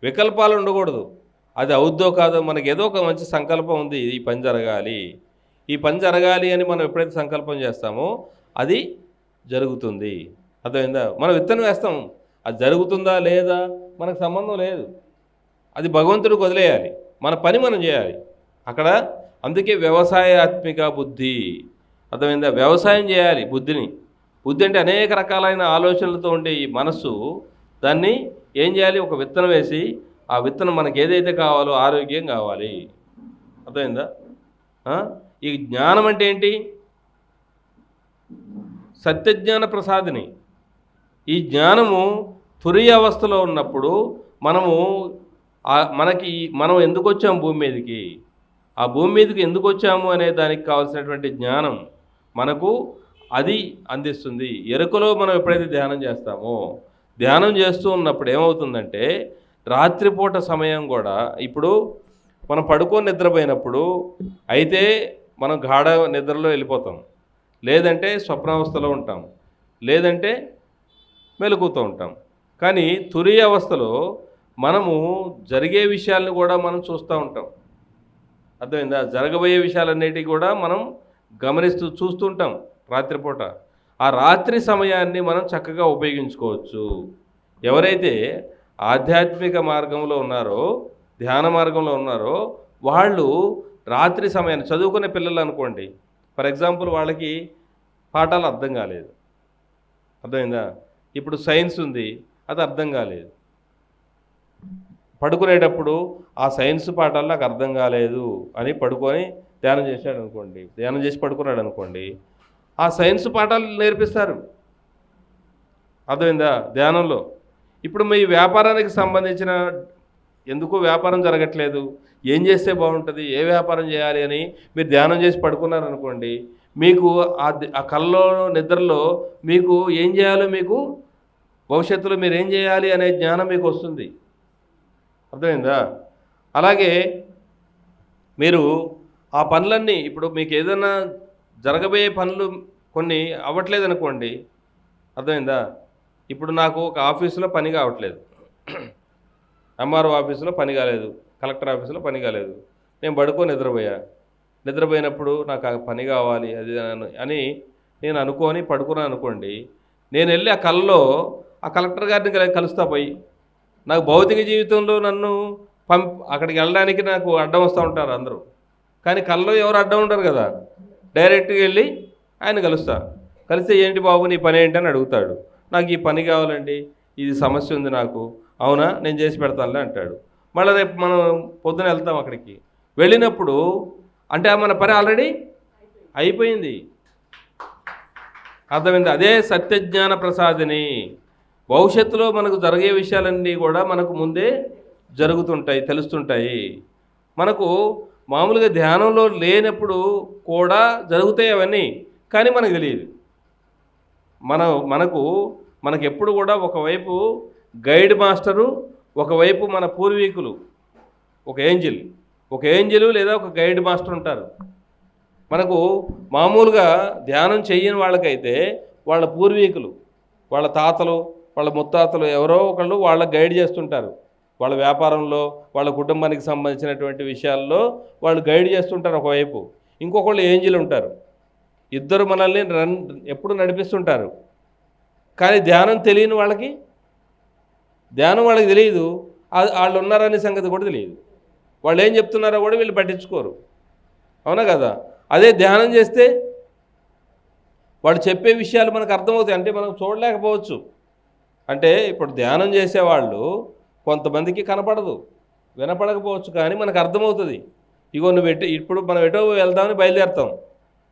వికల్పాలు ఉండకూడదు. అది అవుద్దో కాదో మనకి ఏదో ఒక మంచి సంకల్పం ఉంది, ఈ పని జరగాలి, ఈ పని జరగాలి అని మనం ఎప్పుడైతే సంకల్పం చేస్తామో అది జరుగుతుంది. అర్థమైందా? మనం విత్తనం వేస్తాం, అది జరుగుతుందా లేదా మనకు సంబంధం లేదు. అది భగవంతుడికి వదిలేయాలి. మన పని మనం చేయాలి అక్కడ. అందుకే వ్యవసాయాత్మిక బుద్ధి. అర్థమైందా? వ్యవసాయం చేయాలి బుద్ధిని. బుద్ధి అంటే అనేక రకాలైన ఆలోచనలతో ఉండే ఈ మనస్సు, దాన్ని ఏం చేయాలి? ఒక విత్తనం వేసి ఆ విత్తనం మనకి ఏదైతే కావాలో, ఆరోగ్యం కావాలి. అర్థమైందా? ఈ జ్ఞానం అంటే ఏంటి? సత్యజ్ఞాన ప్రసాదిని. ఈ జ్ఞానము తురియ అవస్థలో ఉన్నప్పుడు మనం ఎందుకు వచ్చాము భూమి మీదకి, ఆ భూమి మీదకి ఎందుకు వచ్చాము అనే దానికి కావాల్సినటువంటి జ్ఞానం మనకు అది అందిస్తుంది. ఎరుకలో మనం ఎప్పుడైతే ధ్యానం చేస్తామో, ధ్యానం చేస్తూ ఉన్నప్పుడు ఏమవుతుందంటే రాత్రిపూట సమయం కూడా, ఇప్పుడు మనం పడుకొని నిద్రపోయినప్పుడు అయితే మనం గాఢ నిద్రలో వెళ్ళిపోతాం, లేదంటే స్వప్నావస్థలో ఉంటాం, లేదంటే మెలకుతూ ఉంటాం. కానీ తురియ అవస్థలో మనము జరిగే విషయాలను కూడా మనం చూస్తూ ఉంటాం. అర్థమైందా? జరగబోయే విషయాలన్నిటికీ కూడా మనం గమనిస్తూ చూస్తుంటాం రాత్రిపూట. ఆ రాత్రి సమయాన్ని మనం చక్కగా ఉపయోగించుకోవచ్చు. ఎవరైతే ఆధ్యాత్మిక మార్గంలో ఉన్నారో, ధ్యాన మార్గంలో ఉన్నారో, వాళ్ళు రాత్రి సమయాన్ని, చదువుకునే పిల్లలు అనుకోండి, ఫర్ ఎగ్జాంపుల్ వాళ్ళకి పాఠాలు అర్థం కాలేదు. అర్థమైందా? ఇప్పుడు సైన్స్ ఉంది, అది అర్థం కాలేదు. పడుకునేటప్పుడు ఆ సైన్స్ పాఠాలు నాకు అర్థం కాలేదు అని పడుకొని ధ్యానం చేశాడు అనుకోండి, ధ్యానం చేసి పడుకున్నాడు అనుకోండి, ఆ సైన్స్ పాఠాలు నేర్పిస్తారు. అర్థమైందా? ధ్యానంలో. ఇప్పుడు మీ వ్యాపారానికి సంబంధించిన ఎందుకు వ్యాపారం జరగట్లేదు, ఏం చేస్తే బాగుంటుంది, ఏ వ్యాపారం చేయాలి అని మీరు ధ్యానం చేసి పడుకున్నారనుకోండి, మీకు ఆ కల్లో నిద్రలో మీకు ఏం చేయాలో, మీకు భవిష్యత్తులో మీరు ఏం చేయాలి అనే జ్ఞానం మీకు వస్తుంది. అర్థమైందా? అలాగే మీరు ఆ పనులన్నీ, ఇప్పుడు మీకు ఏదైనా జరగబోయే పనులు కొన్ని అవ్వట్లేదు అనుకోండి, అర్థమైందా? ఇప్పుడు నాకు ఒక ఆఫీసులో పని కావట్లేదు, ఎంఆర్ఓ ఆఫీసులో పని కాలేదు, కలెక్టర్ ఆఫీసులో పని కాలేదు, నేను పడుకొని నిద్రపోయినప్పుడు నాకు ఆ పని కావాలి అది అని నేను అనుకొని పడుకున్నాను అనుకోండి, నేను వెళ్ళి ఆ కల్లో ఆ కలెక్టర్ గారిని కలుస్తా పోయి, నాకు భౌతిక జీవితంలో నన్ను అక్కడికి వెళ్ళడానికి నాకు అడ్డం వస్తూ ఉంటారు అందరూ, కానీ కల్లో ఎవరు అడ్డం ఉంటారు కదా, డైరెక్ట్గా వెళ్ళి ఆయన కలుస్తా. కలిస్తే ఏంటి బాబు నీ పని ఏంటి అని అడుగుతాడు. నాకు ఈ పని కావాలండి, ఇది సమస్య ఉంది నాకు. అవునా, నేను చేసి పెడతానులే అంటాడు. మళ్ళీ రేపు మనం పొద్దున వెళ్తాం అక్కడికి. వెళ్ళినప్పుడు అంటే మన పని ఆల్రెడీ అయిపోయింది. అర్థమైంది? అదే సత్యజ్ఞాన ప్రసాదిని. భవిష్యత్తులో మనకు జరిగే విషయాలన్నీ కూడా మనకు ముందే జరుగుతుంటాయి, తెలుస్తుంటాయి. మనకు మామూలుగా ధ్యానంలో లేనప్పుడు కూడా జరుగుతాయి అవన్నీ, కానీ మనకు తెలియదు. మనకు ఎప్పుడు కూడా ఒకవైపు గైడ్ మాస్టరు, ఒకవైపు మన పూర్వీకులు, ఒక ఏంజిల్ లేదా ఒక గైడ్ మాస్టర్ ఉంటారు. మనకు మామూలుగా ధ్యానం చెయ్యని వాళ్ళకైతే వాళ్ళ పూర్వీకులు, వాళ్ళ తాతలు, వాళ్ళ ముత్తాతలు ఎవరో ఒకళ్ళు వాళ్ళ గైడ్ చేస్తుంటారు. వాళ్ళ వ్యాపారంలో, వాళ్ళ కుటుంబానికి సంబంధించినటువంటి విషయాల్లో వాళ్ళు గైడ్ చేస్తుంటారు ఒకవైపు. ఇంకొకళ్ళు ఏంజిల్ ఉంటారు. ఇద్దరు మనల్ని ఎప్పుడు నడిపిస్తుంటారు. కానీ ధ్యానం వాళ్ళకి తెలియదు. వాళ్ళు ఉన్నారనే సంగతి కూడా తెలియదు. వాళ్ళు ఏం చెప్తున్నారో కూడా వీళ్ళు పట్టించుకోరు. అవునా కదా? అదే ధ్యానం చేస్తే వాడు చెప్పే విషయాలు మనకు అర్థమవుతాయి. అంటే మనం చూడలేకపోవచ్చు. అంటే ఇప్పుడు ధ్యానం చేసేవాళ్ళు కొంతమందికి కనపడదు, వినపడకపోవచ్చు, కానీ మనకు అర్థమవుతుంది. ఇగో నువ్వు ఇప్పుడు మనం ఎటో వెళ్దామని బయలుదేరుతాం,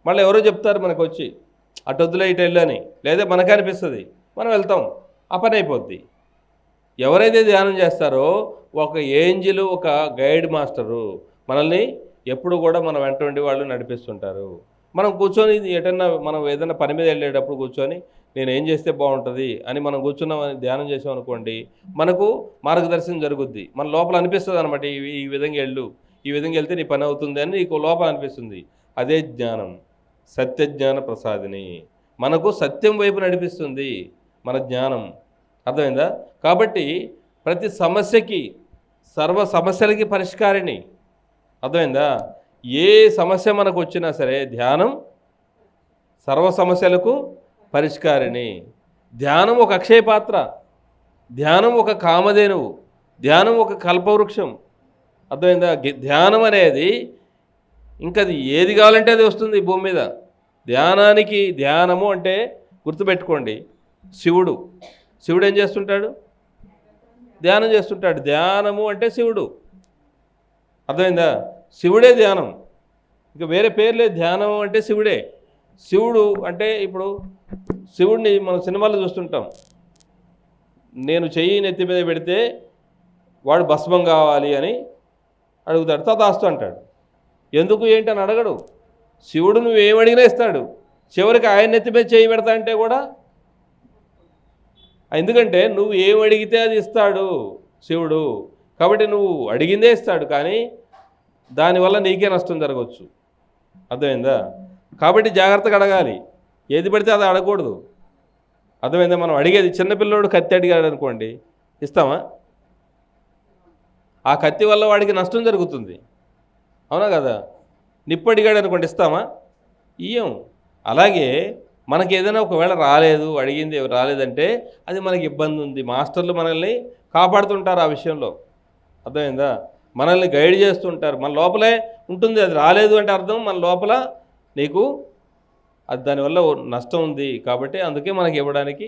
మళ్ళీ ఎవరో చెప్తారు మనకు వచ్చి అటు వద్దులే ఇటు వెళ్ళని, లేదా మనకు అనిపిస్తుంది, మనం వెళ్తాం, ఆ పని అయిపోద్ది. ఎవరైతే ధ్యానం చేస్తారో ఒక ఏంజిల్, ఒక గైడ్ మాస్టరు మనల్ని ఎప్పుడు కూడా మన వెంట ఉండి వాళ్ళు నడిపిస్తుంటారు. మనం కూర్చొని ఎటన్నా మనం ఏదైనా పని మీద వెళ్ళేటప్పుడు కూర్చొని నేను ఏం చేస్తే బాగుంటుంది అని మనం కూర్చున్నామని ధ్యానం చేసాం అనుకోండి, మనకు మార్గదర్శనం జరుగుద్ది. మన లోపల అనిపిస్తుంది అనమాట, ఈ విధంగా ఈ విధంగా వెళ్తే నీ పని అవుతుంది అని నీకు లోపల అనిపిస్తుంది. అదే జ్ఞానం, సత్యజ్ఞాన ప్రసాదిని. మనకు సత్యం వైపు నడిపిస్తుంది మన జ్ఞానం. అర్థమైందా? కాబట్టి ప్రతి సమస్యకి, సర్వ సమస్యలకి పరిష్కారిణి. అర్థమైందా? ఏ సమస్య మనకు వచ్చినా సరే ధ్యానం సర్వ సమస్యలకు పరిష్కారిణి. ధ్యానం ఒక అక్షయ పాత్ర, ధ్యానం ఒక కామధేనువు, ధ్యానం ఒక కల్పవృక్షం. అర్థమైందా? ధ్యానం అనేది ఇంకా అది ఏది కావాలంటే అది వస్తుంది ఈ భూమి మీద. ధ్యానము అంటే గుర్తుపెట్టుకోండి, శివుడు ఏం చేస్తుంటాడు? ధ్యానం చేస్తుంటాడు. ధ్యానము అంటే శివుడు. అర్థమైందా? శివుడే ధ్యానం, ఇంకా వేరే పేరు లేదు. ధ్యానం అంటే శివుడే. శివుడు అంటే ఇప్పుడు శివుడిని మనం సినిమాల్లో చూస్తుంటాం. నేను చెయ్యి నెత్తి మీద పెడితే వాడు భస్మం కావాలి అని అడుగుతాడు, తదాస్తు అంటాడు. ఎందుకు ఏంటి అని అడగడు. శివుడు నువ్వేమడిగినా ఇస్తాడు. చివరికి ఆయన నెత్తి మీద చేయి పెడతా అంటే కూడా, ఎందుకంటే నువ్వు ఏమడిగితే అది ఇస్తాడు శివుడు. కాబట్టి నువ్వు అడిగిందే ఇస్తాడు, కానీ దానివల్ల నీకే నష్టం జరగవచ్చు. అర్థమైందా? కాబట్టి జాగ్రత్తగా అడగాలి. ఏది పడితే అది అడగకూడదు. అర్థమైందా? మనం అడిగేది, చిన్నపిల్లోడు కత్తి అడిగాడు అనుకోండి, ఇస్తామా? ఆ కత్తి వల్ల వాడికి నష్టం జరుగుతుంది. అవునా కదా? నిప్పు అడిగాడు అనుకోండి, ఇస్తామా? ఇయ్యం. అలాగే మనకి ఏదైనా ఒకవేళ అడిగింది రాలేదంటే అది మనకి ఇబ్బంది ఉంది. మాస్టర్లు మనల్ని కాపాడుతుంటారు ఆ విషయంలో. అర్థమైందా? మనల్ని గైడ్ చేస్తుంటారు. మన లోపలే ఉంటుంది. అది రాలేదు అంటే అర్థం మన లోపల నీకు అది దానివల్ల నష్టం ఉంది, కాబట్టి అందుకే మనకి ఇవ్వడానికి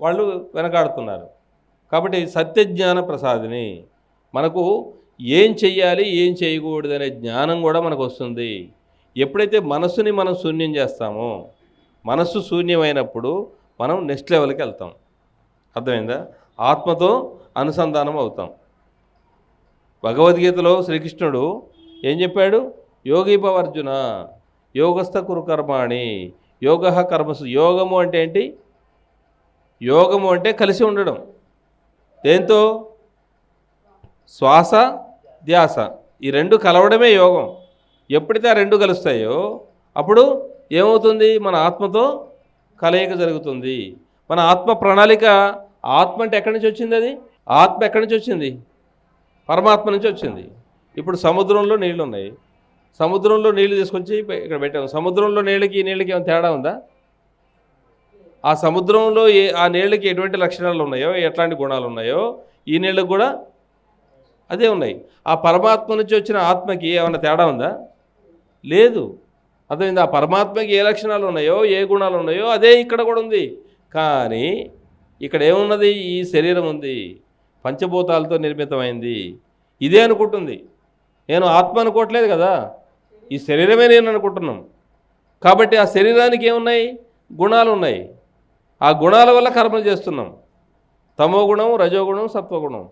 వాళ్ళు వెనకాడుతున్నారు. కాబట్టి సత్యజ్ఞాన ప్రసాదిని. మనకు ఏం చెయ్యాలి, ఏం చేయకూడదు అనే జ్ఞానం కూడా మనకు వస్తుంది. ఎప్పుడైతే మనస్సుని మనం శూన్యం చేస్తామో, మనస్సు శూన్యమైనప్పుడు మనం నెక్స్ట్ లెవెల్కి వెళ్తాం. అర్థమైందా? ఆత్మతో అనుసంధానం అవుతాం. భగవద్గీతలో శ్రీకృష్ణుడు ఏం చెప్పాడు? యోగీభవర్జున యోగస్థ కురు కర్మాణి యోగ కర్మసు. యోగము అంటే ఏంటి? యోగము అంటే కలిసి ఉండడం. దేంతో? శ్వాస, ధ్యాస, ఈ రెండు కలవడమే యోగం. ఎప్పుడైతే ఆ రెండు కలుస్తాయో అప్పుడు ఏమవుతుంది? మన ఆత్మతో కలయిక జరుగుతుంది. మన ఆత్మ ప్రణాళిక. ఆత్మ అంటే ఎక్కడి నుంచి వచ్చింది? అది ఆత్మ ఎక్కడి నుంచి వచ్చింది? పరమాత్మ నుంచి వచ్చింది. ఇప్పుడు సముద్రంలో నీళ్ళు ఉన్నాయి. సముద్రంలో నీళ్లు తీసుకొచ్చి ఇక్కడ పెట్టాము. సముద్రంలో నీళ్ళకి ఈ నీళ్ళకి ఏమైనా తేడా ఉందా? ఆ సముద్రంలో ఆ నీళ్ళకి ఎటువంటి లక్షణాలు ఉన్నాయో, ఎట్లాంటి గుణాలు ఉన్నాయో ఈ నీళ్ళకి కూడా అదే ఉన్నాయి. ఆ పరమాత్మ నుంచి వచ్చిన ఆత్మకి ఏమైనా తేడా ఉందా? లేదు. అర్థమైంది? ఆ పరమాత్మకి ఏ లక్షణాలు ఉన్నాయో, ఏ గుణాలు ఉన్నాయో అదే ఇక్కడ కూడా ఉంది. కానీ ఇక్కడ ఏమున్నది? ఈ శరీరం ఉంది, పంచభూతాలతో నిర్మితమైంది. ఇదే అనుకుంటుంది. నేను ఆత్మ అనుకోవట్లేదు కదా, ఈ శరీరమే నేను అనుకుంటున్నాం. కాబట్టి ఆ శరీరానికి ఏమున్నాయి? గుణాలు ఉన్నాయి. ఆ గుణాల వల్ల కర్మలు చేస్తున్నాం. తమోగుణం, రజోగుణం, సత్వగుణం.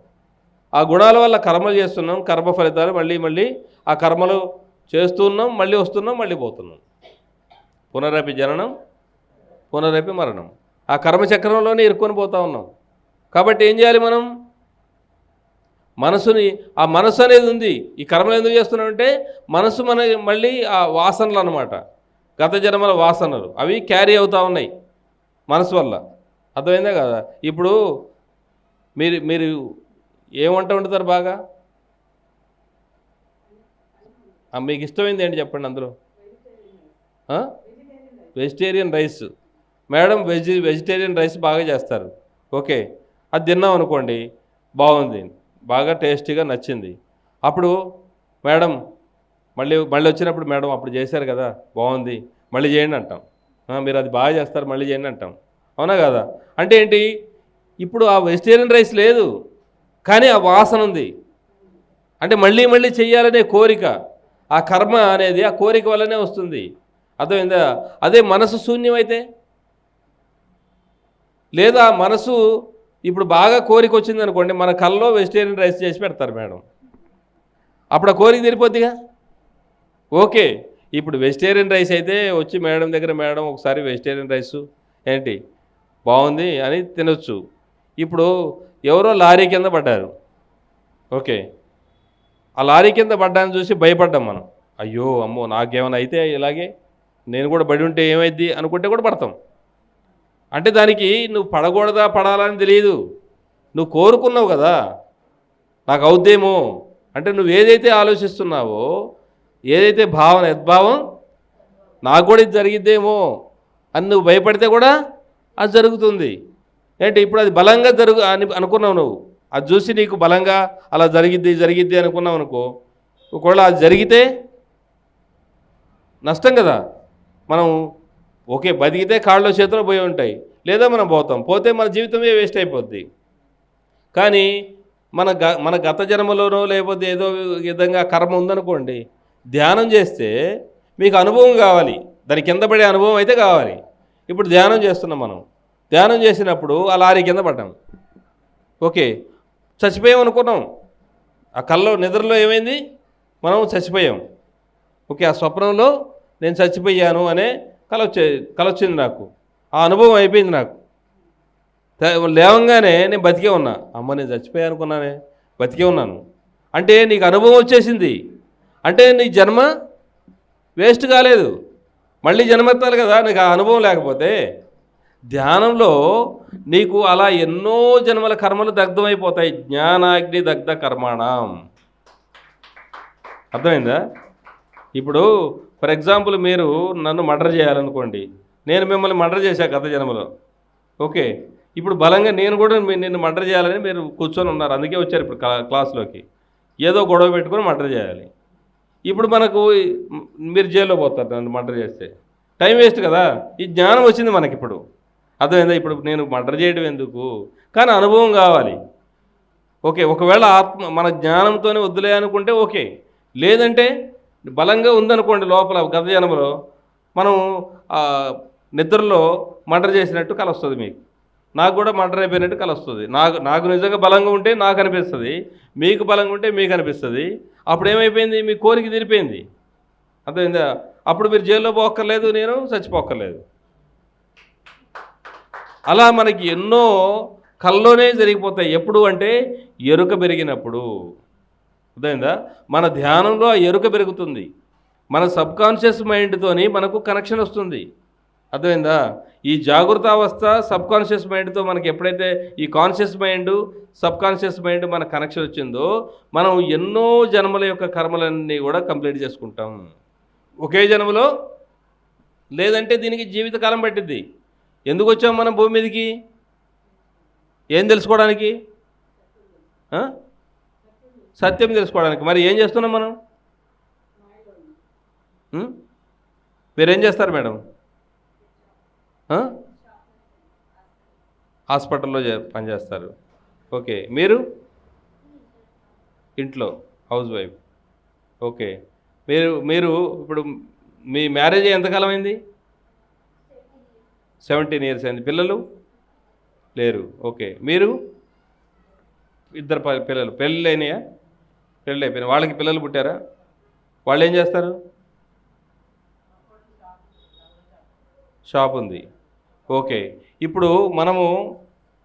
ఆ గుణాల వల్ల కర్మలు చేస్తున్నాం, కర్మ ఫలితాలు మళ్ళీ మళ్ళీ ఆ కర్మలు చేస్తున్నాం, మళ్ళీ వస్తున్నాం, మళ్ళీ పోతున్నాం. పునరపి జననం పునరపి మరణం. ఆ కర్మచక్రంలోనే ఇరుక్కొని పోతూ ఉన్నాం. కాబట్టి ఏం చేయాలి మనం? మనసుని, ఆ మనసు అనేది ఉంది. ఈ కర్మలు ఎందుకు చేస్తున్నామంటే మనసు మళ్ళీ ఆ వాసనలు అన్నమాట, గత జన్మల వాసనలు అవి క్యారీ అవుతూ ఉన్నాయి మనసు వల్ల. అర్థమైందా కదా? ఇప్పుడు మీరు ఏం వంట వండుతారు బాగా? మీకు ఇష్టమైంది ఏంటి చెప్పండి అందులో? Vegetarian rice. Madam vegetarian rice బాగా చేస్తారు. ఓకే, అది తిన్నాం అనుకోండి, బాగుంది, బాగా టేస్టీగా నచ్చింది. అప్పుడు మేడం మళ్ళీ వచ్చినప్పుడు మేడం అప్పుడు చేశారు కదా బాగుంది, మళ్ళీ చేయండి అంటాం. మీరు అది బాగా చేస్తారు, మళ్ళీ చేయండి అంటాం. అవునా కదా? అంటే ఏంటి? ఇప్పుడు ఆ వెజిటేరియన్ రైస్ లేదు, కానీ ఆ వాసన ఉంది. అంటే మళ్ళీ మళ్ళీ చెయ్యాలనే కోరిక, ఆ కర్మ అనేది ఆ కోరిక వల్లనే వస్తుంది. అర్థమైందా? అదే మనసు శూన్యమైతే, లేదా మనసు ఇప్పుడు బాగా కోరిక వచ్చింది అనుకోండి, మన కల్లో వెజిటేరియన్ రైస్ చేసి పెడతారు మేడం, అప్పుడు ఆ కోరిక తీరిపోద్దిగా. ఓకే, ఇప్పుడు వెజిటేరియన్ రైస్ అయితే వచ్చి మేడం దగ్గర, మేడం ఒకసారి వెజిటేరియన్ రైస్ ఏంటి బాగుంది అని తినొచ్చు. ఇప్పుడు ఎవరో లారీ కింద పడ్డారు. ఓకే, ఆ లారీ కింద పడ్డాన్ని చూసి భయపడ్డాం మనం. అయ్యో అమ్మో నాకేమైనా అయితే ఇలాగే నేను కూడా పడి ఉంటే ఏమైద్ది అనుకుంటే కూడా పడతాం. అంటే దానికి నువ్వు పడకూడదా పడాలని తెలియదు, నువ్వు కోరుకున్నావు కదా నాకు అవుద్దేమో. అంటే నువ్వు ఏదైతే ఆలోచిస్తున్నావో, ఏదైతే భావన, యద్భావం నాకు కూడా ఇది జరిగిద్దేమో అని నువ్వు భయపడితే కూడా అది జరుగుతుంది. ఏంటి ఇప్పుడు అది బలంగా అనుకున్నావు నువ్వు, అది చూసి నీకు బలంగా అలా జరిగిద్ది అనుకున్నావు అనుకో, ఒకవేళ అది జరిగితే నష్టం కదా. మనం ఓకే బతికితే కాళ్ళలో చేతిలో పోయి ఉంటాయి, లేదా మనం పోతే మన జీవితమే వేస్ట్ అయిపోద్ది. కానీ మన గత జన్మలోనో లేకపోతే ఏదో విధంగా కర్మ ఉందనుకోండి, ధ్యానం చేస్తే మీకు అనుభవం కావాలి, దాని కింద పడే అనుభవం అయితే కావాలి. ఇప్పుడు ధ్యానం చేస్తున్నాం మనం, ధ్యానం చేసినప్పుడు ఆ లారీ కింద పడ్డాం. ఓకే, చచ్చిపోయాం అనుకున్నాం, ఆ కల్లో నిద్రలో ఏమైంది, మనం చచ్చిపోయాం. ఓకే, ఆ స్వప్నంలో నేను చచ్చిపోయాను అనే కల వచ్చింది నాకు, ఆ అనుభవం అయిపోయింది నాకు. లేవంగానే నేను బతికే ఉన్నా, అమ్మ నేను చచ్చిపోయా అనుకున్నానే, బతికే ఉన్నాను. అంటే నీకు అనుభవం వచ్చేసింది, అంటే నీ జన్మ వేస్ట్ కాలేదు, మళ్ళీ జన్మెత్తాలి కదా నీకు ఆ అనుభవం లేకపోతే. ధ్యానంలో నీకు అలా ఎన్నో జన్మల కర్మలు దగ్ధమైపోతాయి. జ్ఞానాగ్ని దగ్ధ కర్మాణం. అర్థమైందా? ఇప్పుడు ఫర్ ఎగ్జాంపుల్ మీరు నన్ను మర్డర్ చేయాలనుకోండి, నేను మిమ్మల్ని మర్డర్ చేశా గత జన్మలో. ఓకే, ఇప్పుడు బలంగా నేను కూడా నిన్ను మర్డర్ చేయాలని మీరు కూర్చొని ఉన్నారు, అందుకే వచ్చారు ఇప్పుడు క్లాస్లోకి. ఏదో గొడవ పెట్టుకొని మర్డర్ చేయాలి. ఇప్పుడు మనకు మీరు జైల్లో పోతారు నన్ను మర్డర్ చేస్తే, టైం వేస్ట్ కదా. ఈ జ్ఞానం వచ్చింది మనకి ఇప్పుడు, అర్థమైందా? ఇప్పుడు నేను మర్డర్ చేయడం ఎందుకు, కానీ అనుభవం కావాలి. ఓకే, ఒకవేళ మన జ్ఞానంతోనే వద్దులే అనుకుంటే ఓకే, లేదంటే బలంగా ఉందనుకోండి లోపల గత జన్మలో, మనం నిద్రలో మర్డర్ చేసినట్టు కల వస్తుంది మీకు, నాకు కూడా మర్డర్ అయిపోయినట్టు కల వస్తుంది. నాకు నిజంగా బలంగా ఉంటే నాకు అనిపిస్తుంది, మీకు బలంగా ఉంటే మీకు అనిపిస్తుంది. అప్పుడు ఏమైపోయింది, మీ కోరిక తీరిపోయింది. అర్థమైందా? అప్పుడు మీరు జైల్లో పోక్కర్లేదు, నేను చచ్చిపోక్కర్లేదు. అలా మనకి ఎన్నో కల్లోనే జరిగిపోతాయి. ఎప్పుడు అంటే ఎరుక పెరిగినప్పుడు. అర్థమైందా? మన ధ్యానంలో ఆ ఎరుక పెరుగుతుంది, మన సబ్కాన్షియస్ మైండ్తోని మనకు కనెక్షన్ వస్తుంది. అర్థమైందా? ఈ జాగృత అవస్థ సబ్కాన్షియస్ మైండ్తో మనకి ఎప్పుడైతే ఈ కాన్షియస్ మైండ్ సబ్కాన్షియస్ మైండ్ మన కనెక్షన్ వచ్చిందో, మనం ఎన్నో జన్మల యొక్క కర్మలన్నీ కూడా కంప్లీట్ చేసుకుంటాం ఒకే జన్మలో. లేదంటే దీనికి జీవితకాలం పట్టిద్ది. ఎందుకు వచ్చాం మనం భూమి మీదకి? ఏం తెలుసుకోవడానికి? సత్యం తెలుసుకోవడానికి. మరి ఏం చేస్తున్నాం మనం? మీరేం చేస్తారు మేడం? హాస్పిటల్లో పనిచేస్తారు. ఓకే, ఇంట్లో హౌస్ వైఫ్. ఓకే, మీరు ఇప్పుడు మీ మ్యారేజ్ ఎంతకాలం అయింది? 17 years అయింది. పిల్లలు లేరు. ఓకే, మీరు ఇద్దరు పిల్లలు పెళ్ళి అయినాయా? పెళ్ళి అయిపోయినాయి. వాళ్ళకి పిల్లలు పుట్టారా? వాళ్ళు ఏం చేస్తారు? షాప్ ఉంది. ఓకే. ఇప్పుడు మనము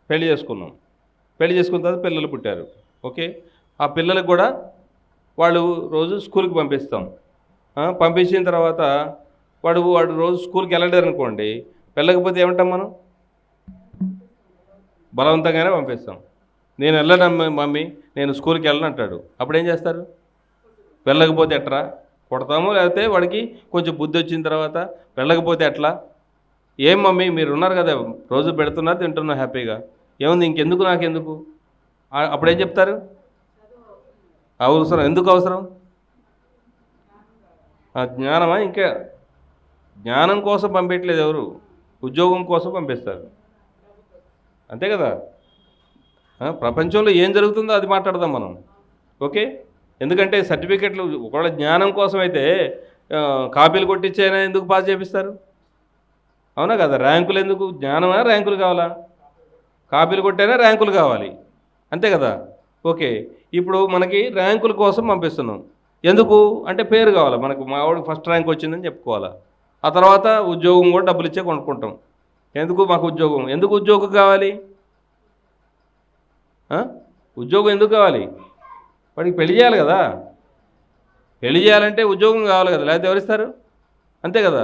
పెళ్లి చేసుకున్నాం. పెళ్లి చేసుకున్న తర్వాత పిల్లలు పుట్టారు. ఓకే. ఆ పిల్లలకు కూడా వాళ్ళు రోజు స్కూల్కి పంపిస్తాం. పంపించిన తర్వాత వాడు రోజు స్కూల్కి వెళ్ళలేరు అనుకోండి, వెళ్ళకపోతే ఏమంటాం మనం? బలవంతంగానే పంపిస్తాం. నేను వెళ్ళను మమ్మీ, నేను స్కూల్కి వెళ్ళను అంటాడు. అప్పుడు ఏం చేస్తారు? వెళ్ళకపోతే ఎట్రా కొడతాము, లేకపోతే వాడికి కొంచెం బుద్ధి వచ్చిన తర్వాత వెళ్ళకపోతే ఎట్లా? ఏం మమ్మీ మీరు ఉన్నారు కదా, రోజు పెడుతున్నారు, తింటున్నారు హ్యాపీగా, ఏముంది ఇంకెందుకు నాకెందుకు? అప్పుడేం చెప్తారు? అవసరం. ఎందుకు అవసరం? జ్ఞానమా? ఇంకా జ్ఞానం కోసం పంపించట్లేదు ఎవరు, ఉద్యోగం కోసం పంపిస్తారు. అంతే కదా. ప్రపంచంలో ఏం జరుగుతుందో అది మాట్లాడదాం మనం. ఓకే. ఎందుకంటే సర్టిఫికెట్లు ఒకవేళ జ్ఞానం కోసం అయితే కాపీలు కొట్టించైనా ఎందుకు పాస్ చేపిస్తారు? అవునా కదా. ర్యాంకులు ఎందుకు? జ్ఞానమా ర్యాంకులు కావాలా? కాపీలు కొట్టైనా ర్యాంకులు కావాలి. అంతే కదా. ఓకే. ఇప్పుడు మనకి ర్యాంకుల కోసం పంపిస్తున్నాం. ఎందుకు అంటే పేరు కావాలి మనకు, మా వాడికి ఫస్ట్ ర్యాంక్ వచ్చిందని చెప్పుకోవాలా. ఆ తర్వాత ఉద్యోగం కూడా డబ్బులు ఇచ్చే కొనుక్కుంటాం. ఎందుకు మాకు ఉద్యోగం? ఎందుకు ఉద్యోగం కావాలి? ఉద్యోగం ఎందుకు కావాలి? వాడికి పెళ్లి చేయాలి కదా. పెళ్లి చేయాలంటే ఉద్యోగం కావాలి కదా, లేకపోతే ఎవరిస్తారు? అంతే కదా.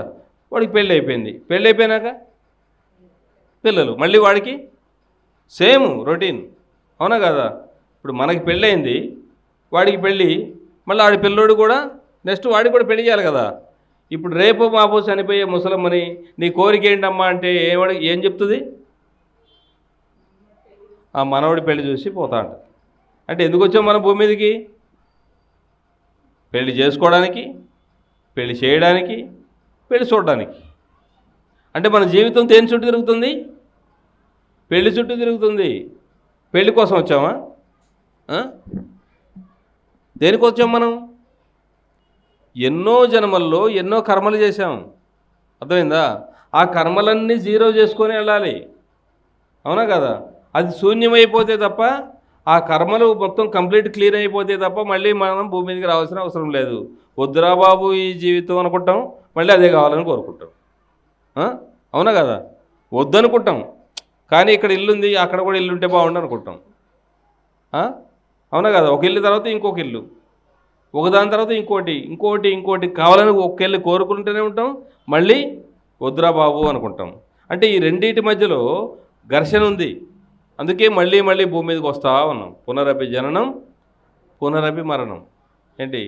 వాడికి పెళ్ళి అయిపోయింది. పెళ్ళి అయిపోయినాక పిల్లలు, మళ్ళీ వాడికి సేమ్ రొటీన్. అవునా కదా. ఇప్పుడు మనకి పెళ్ళి అయింది, వాడికి పెళ్ళి, మళ్ళీ వాడి పిల్లోడు కూడా నెక్స్ట్ వాడికి కూడా పెళ్లి చేయాలి కదా. ఇప్పుడు రేపు మాపు చనిపోయే ముసలమ్మని నీ కోరిక ఏంటమ్మా అంటే ఏం చెప్తుంది? ఆ మనవడి పెళ్లి చూసి పోతా అంట. అంటే ఎందుకు వచ్చాం మనం భూమి మీదకి? పెళ్లి చేసుకోవడానికి, పెళ్లి చేయడానికి, పెళ్లి చూడడానికి. అంటే మన జీవితం దేని చుట్టూ తిరుగుతుంది? పెళ్లి చుట్టూ తిరుగుతుంది. పెళ్లి కోసం వచ్చామా? దేనికి వచ్చాం మనం? ఎన్నో జన్మల్లో ఎన్నో కర్మలు చేశాం. అర్థమైందా? ఆ కర్మలన్నీ జీరో చేసుకొని వెళ్ళాలి. అవునా కదా. అది శూన్యమైపోతే తప్ప, ఆ కర్మలు మొత్తం కంప్లీట్ క్లియర్ అయిపోతే తప్ప మళ్ళీ మనం భూమి మీదకి రావాల్సిన అవసరం లేదు. వద్దురా బాబు ఈ జీవితం అనుకుంటాం, మళ్ళీ అదే కావాలని కోరుకుంటాం. అవునా కదా. వద్దనుకుంటాం, కానీ ఇక్కడ ఇల్లుంది, అక్కడ కూడా ఇల్లు ఉంటే బాగుండు అనుకుంటాం. అవునా కదా. ఒక ఇల్లు తర్వాత ఇంకొక ఇల్లు, ఒకదాని తర్వాత ఇంకోటి ఇంకోటి ఇంకోటి కావాలని ఒక్కెళ్ళి కోరుకుంటూనే ఉంటాం, మళ్ళీ వద్దురా బాబు అనుకుంటాం. అంటే ఈ రెండింటి మధ్యలో ఘర్షణ ఉంది. అందుకే మళ్ళీ మళ్ళీ భూమి మీదకి వస్తూ ఉన్నాం. పునరపి జననం పునరపి మరణం. ఏంటి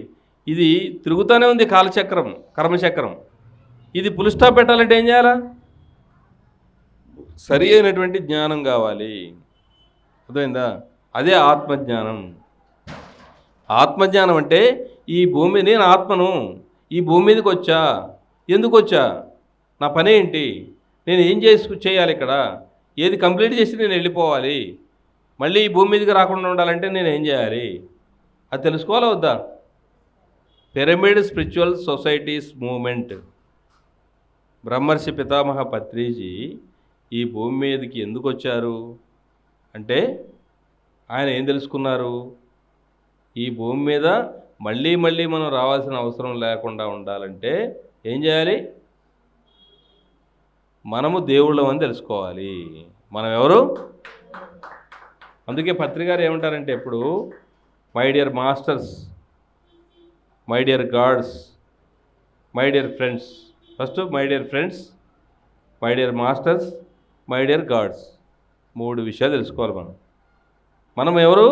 ఇది తిరుగుతూనే ఉంది కాలచక్రం, కర్మచక్రం. ఇది పుల్ స్టాప్ పెట్టాలంటే ఏం చేయాలా? సరి అయినటువంటి జ్ఞానం కావాలి. అర్థమైందా? అదే ఆత్మజ్ఞానం. ఆత్మజ్ఞానం అంటే ఈ భూమి, నేను ఆత్మను, ఈ భూమి మీదకి వచ్చా, ఎందుకు వచ్చా, నా పని ఏంటి, నేను ఏం చేయాలి, ఇక్కడ ఏది కంప్లీట్ చేసి నేను వెళ్ళిపోవాలి, మళ్ళీ ఈ భూమి మీదకి రాకుండా ఉండాలంటే నేను ఏం చేయాలి, అది తెలుసుకోవాలా వద్దా? Pyramid spiritual societies moment. బ్రహ్మర్షి పితామహ పత్రిజీ ఈ భూమి మీదకి ఎందుకు వచ్చారు అంటే ఆయన ఏం తెలుసుకున్నారు? ఈ భూమి మీద మళ్ళీ మళ్ళీ మనం రావాల్సిన అవసరం లేకుండా ఉండాలంటే ఏం చేయాలి? మనము దేవుళ్ళం అని తెలుసుకోవాలి. మనం ఎవరు? అందుకే పత్రికారు ఏమంటారంటే ఎప్పుడు, my dear masters, my dear God's, my dear friends. First my dear friends, my dear masters, my dear God's. 3 విషయాలు తెలుసుకోవాలి మనం. మనం ఎవరు?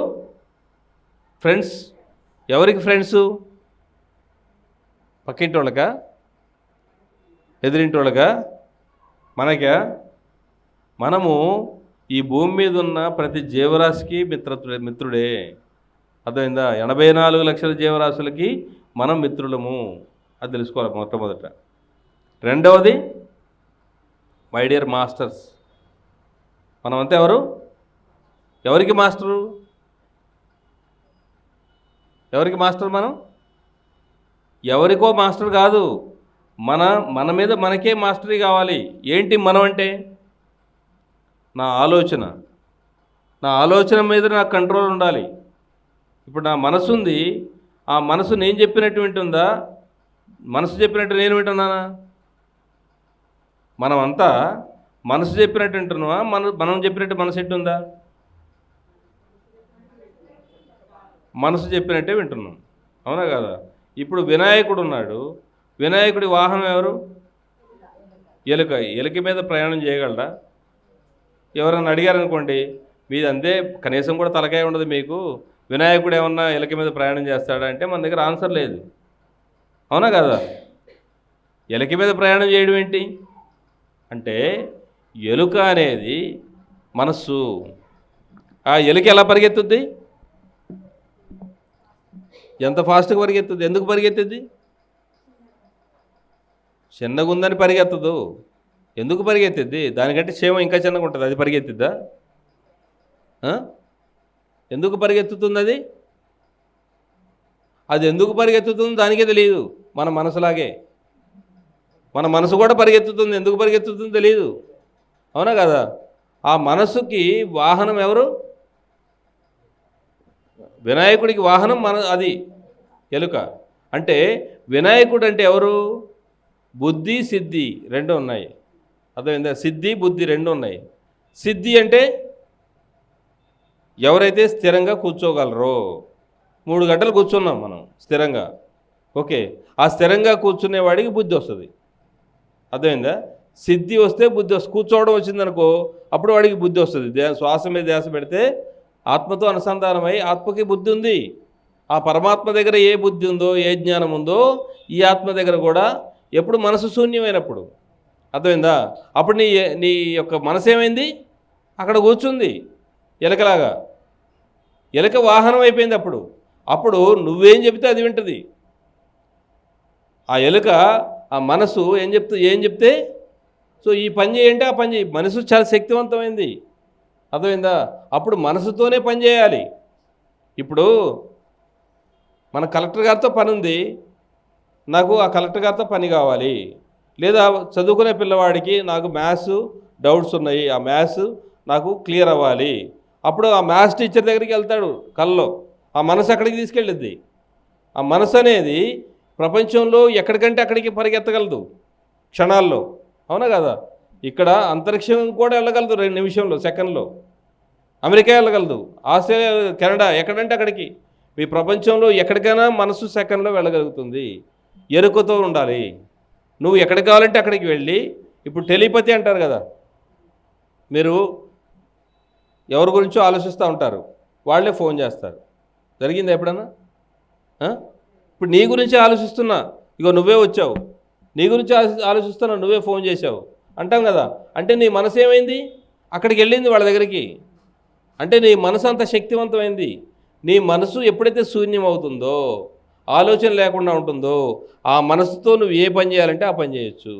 ఫ్రెండ్స్. ఎవరికి ఫ్రెండ్సు? పక్కింటి వాళ్ళకా, ఎదురింటి వాళ్ళకా, మనకా? మనము ఈ భూమి మీద ఉన్న ప్రతి జీవరాశికి మిత్రుడే. అర్థమైందా? 84 లక్షల జీవరాశులకి మనం మిత్రులము. అది తెలుసుకోవాలి మొట్టమొదట. రెండవది మై డియర్ మాస్టర్స్. మనమంతా ఎవరు? ఎవరికి మాస్టరు? ఎవరికి మాస్టర్? మనం ఎవరికో మాస్టర్ కాదు, మన మీద మనకే మాస్టరీ కావాలి. ఏంటి మనం అంటే? నా ఆలోచన, నా ఆలోచన మీద నాకు కంట్రోల్ ఉండాలి. ఇప్పుడు నా మనసు ఉంది, ఆ మనసు నేను చెప్పినట్టు వింటుందా, మనసు చెప్పినట్టు నేను వింటున్నానా? మనమంతా మనసు చెప్పినట్టు వింటున్నావా, మనం చెప్పినట్టు మనసు ఎట్టుందా? మనసు చెప్పినట్టే వింటున్నాం, అవునా కదా? ఇప్పుడు వినాయకుడు ఉన్నాడు, వినాయకుడి వాహనం ఎవరు? ఎలుక. ఎలుక మీద ప్రయాణం చేయగలరా? ఎవరైనా అడిగారనుకోండి, మీది అంతే, కనీసం కూడా తలకాయ ఉండదు మీకు, వినాయకుడు ఏమన్నా ఎలుక మీద ప్రయాణం చేస్తాడా అంటే మన దగ్గర ఆన్సర్ లేదు, అవునా కదా? ఎలుక మీద ప్రయాణం చేయడం ఏంటి అంటే, ఎలుక అనేది మనస్సు. ఆ ఎలుక ఎలా పరిగెత్తుద్ది? ఎంత ఫాస్ట్గా పరిగెత్తుద్ది? ఎందుకు పరిగెత్తుద్ది? చిన్నగా ఉందని పరిగెత్తదు. ఎందుకు పరిగెత్తిద్ది? దానికంటే క్షేమం ఇంకా చిన్నగా ఉంటుంది, అది పరిగెత్తిద్దా? ఎందుకు పరిగెత్తుతుంది అది? అది ఎందుకు పరిగెత్తుతుందో దానికే తెలియదు. మన మనసులాగే మన మనసు కూడా పరిగెత్తుతుంది, ఎందుకు పరిగెత్తుతుందో తెలియదు, అవునా కదా? ఆ మనసుకి వాహనం ఎవరు? వినాయకుడికి వాహనం అది ఎలుక. అంటే వినాయకుడు అంటే ఎవరు? బుద్ధి సిద్ధి రెండు ఉన్నాయి, అర్థమైందా? సిద్ధి బుద్ధి రెండు ఉన్నాయి. సిద్ధి అంటే ఎవరైతే స్థిరంగా కూర్చోగలరో, 3 గంటలు కూర్చున్నాం మనం స్థిరంగా, ఓకే, ఆ స్థిరంగా కూర్చునేవాడికి బుద్ధి వస్తుంది, అర్థమైందా? సిద్ధి వస్తే బుద్ధి వస్తుంది. కూర్చోవడం వచ్చిందనుకో, అప్పుడు వాడికి బుద్ధి వస్తుంది. శ్వాస మీద ధ్యాస పెడితే ఆత్మతో అనుసంధానమై ఆత్మకి బుద్ధి ఉంది. ఆ పరమాత్మ దగ్గర ఏ బుద్ధి ఉందో, ఏ జ్ఞానం ఉందో, ఈ ఆత్మ దగ్గర కూడా ఎప్పుడు మనసు శూన్యమైనప్పుడు, అర్థమైందా? అప్పుడు నీ యొక్క మనసు ఏమైంది? అక్కడ కూర్చుంది ఎలకలాగా. ఎలక వాహనం అయిపోయింది. అప్పుడు నువ్వేం చెబితే అది వింటుంది. ఆ ఎలుక, ఆ మనసు ఏం చెప్తే సో ఈ పని చేయంటే ఆ పని చేయి. మనసు చాలా శక్తివంతమైంది, అర్థమైందా? అప్పుడు మనసుతోనే పని చేయాలి. ఇప్పుడు మన కలెక్టర్ గారితో పని ఉంది, నాకు ఆ కలెక్టర్ గారితో పని కావాలి. లేదా చదువుకునే పిల్లవాడికి నాకు మ్యాథ్స్ డౌట్స్ ఉన్నాయి, ఆ మ్యాథ్స్ నాకు క్లియర్ అవ్వాలి. అప్పుడు ఆ మ్యాథ్స్ టీచర్ దగ్గరికి వెళ్తాడు కల్లో. ఆ మనసు అక్కడికి తీసుకెళ్ళిద్ది. ఆ మనసు అనేది ప్రపంచంలో ఎక్కడికంటే అక్కడికి పరిగెత్తగలదు క్షణాల్లో, అవునా కదా? ఇక్కడ అంతరిక్షం కూడా వెళ్ళగలదు 2 నిమిషంలో, సెకండ్లో. అమెరికా వెళ్ళగలదు, ఆస్ట్రేలియా, కెనడా, ఎక్కడంటే అక్కడికి. మీ ప్రపంచంలో ఎక్కడికైనా మనసు సెకండ్లో వెళ్ళగలుగుతుంది. ఎరుకతో ఉండాలి. నువ్వు ఎక్కడికి కావాలంటే అక్కడికి వెళ్ళి, ఇప్పుడు టెలిపతి అంటారు కదా, మీరు ఎవరి గురించో ఆలోచిస్తూ ఉంటారు, వాళ్ళే ఫోన్ చేస్తారు. జరిగిందా ఎప్పుడన్నా? ఇప్పుడు నీ గురించి ఆలోచిస్తున్నా, ఇగో నువ్వే వచ్చావు, నీ గురించి ఆలోచిస్తున్నా, నువ్వే ఫోన్ చేసావు అంటాం కదా. అంటే నీ మనసు ఏమైంది? అక్కడికి వెళ్ళింది వాళ్ళ దగ్గరికి. అంటే నీ మనసు అంత శక్తివంతమైంది. నీ మనసు ఎప్పుడైతే శూన్యం అవుతుందో, ఆలోచన లేకుండా ఉంటుందో, ఆ మనసుతో నువ్వు ఏ పని చేయాలంటే ఆ పని చేయొచ్చు,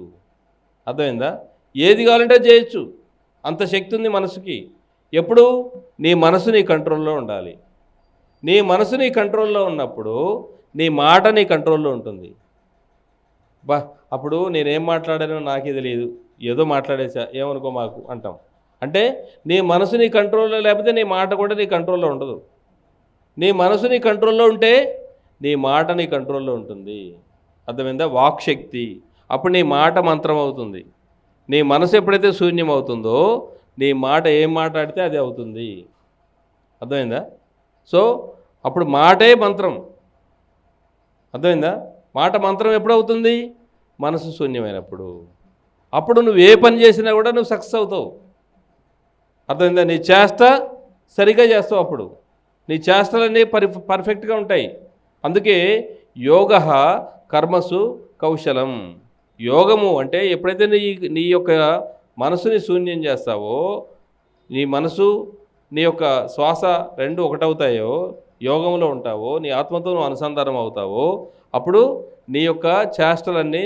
అర్థమైందా? ఏది కావాలంటే చేయొచ్చు, అంత శక్తి ఉంది మనసుకి. ఎప్పుడు? నీ మనసు నీ కంట్రోల్లో ఉండాలి. నీ మనసు నీ కంట్రోల్లో ఉన్నప్పుడు నీ మాట నీ కంట్రోల్లో ఉంటుంది. అప్పుడు నేనేం మాట్లాడానో నాకే తెలియదు, ఏదో మాట్లాడేసా, ఏమనుకో మాకు అంటాం. అంటే నీ మనసు నీ కంట్రోల్లో లేకపోతే నీ మాట కూడా నీ కంట్రోల్లో ఉండదు. నీ మనసు నీ కంట్రోల్లో ఉంటే నీ మాట నీ కంట్రోల్లో ఉంటుంది, అర్థమైందా? వాక్శక్తి. అప్పుడు నీ మాట మంత్రం అవుతుంది. నీ మనసు ఎప్పుడైతే శూన్యం అవుతుందో నీ మాట ఏం మాట్లాడితే అది అవుతుంది, అర్థమైందా? సో అప్పుడు మాటే మంత్రం, అర్థమైందా? మాట మంత్రం ఎప్పుడు అవుతుంది? మనసు శూన్యమైనప్పుడు. అప్పుడు నువ్వు ఏ పని చేసినా కూడా నువ్వు సక్సెస్ అవుతావు, అర్థమైందా? నీ చేష్ట సరిగ్గా చేస్తావు, అప్పుడు నీ చేష్టలన్నీ పర్ఫెక్ట్గా ఉంటాయి. అందుకే యోగ కర్మసు కౌశలం. యోగము అంటే ఎప్పుడైతే నీ యొక్క మనసుని శూన్యం చేస్తావో, నీ మనసు నీ యొక్క శ్వాస రెండు ఒకటవుతాయో, యోగంలో ఉంటావో, నీ ఆత్మతో నువ్వు అనుసంధానం అవుతావో, అప్పుడు నీ యొక్క చేష్టలన్నీ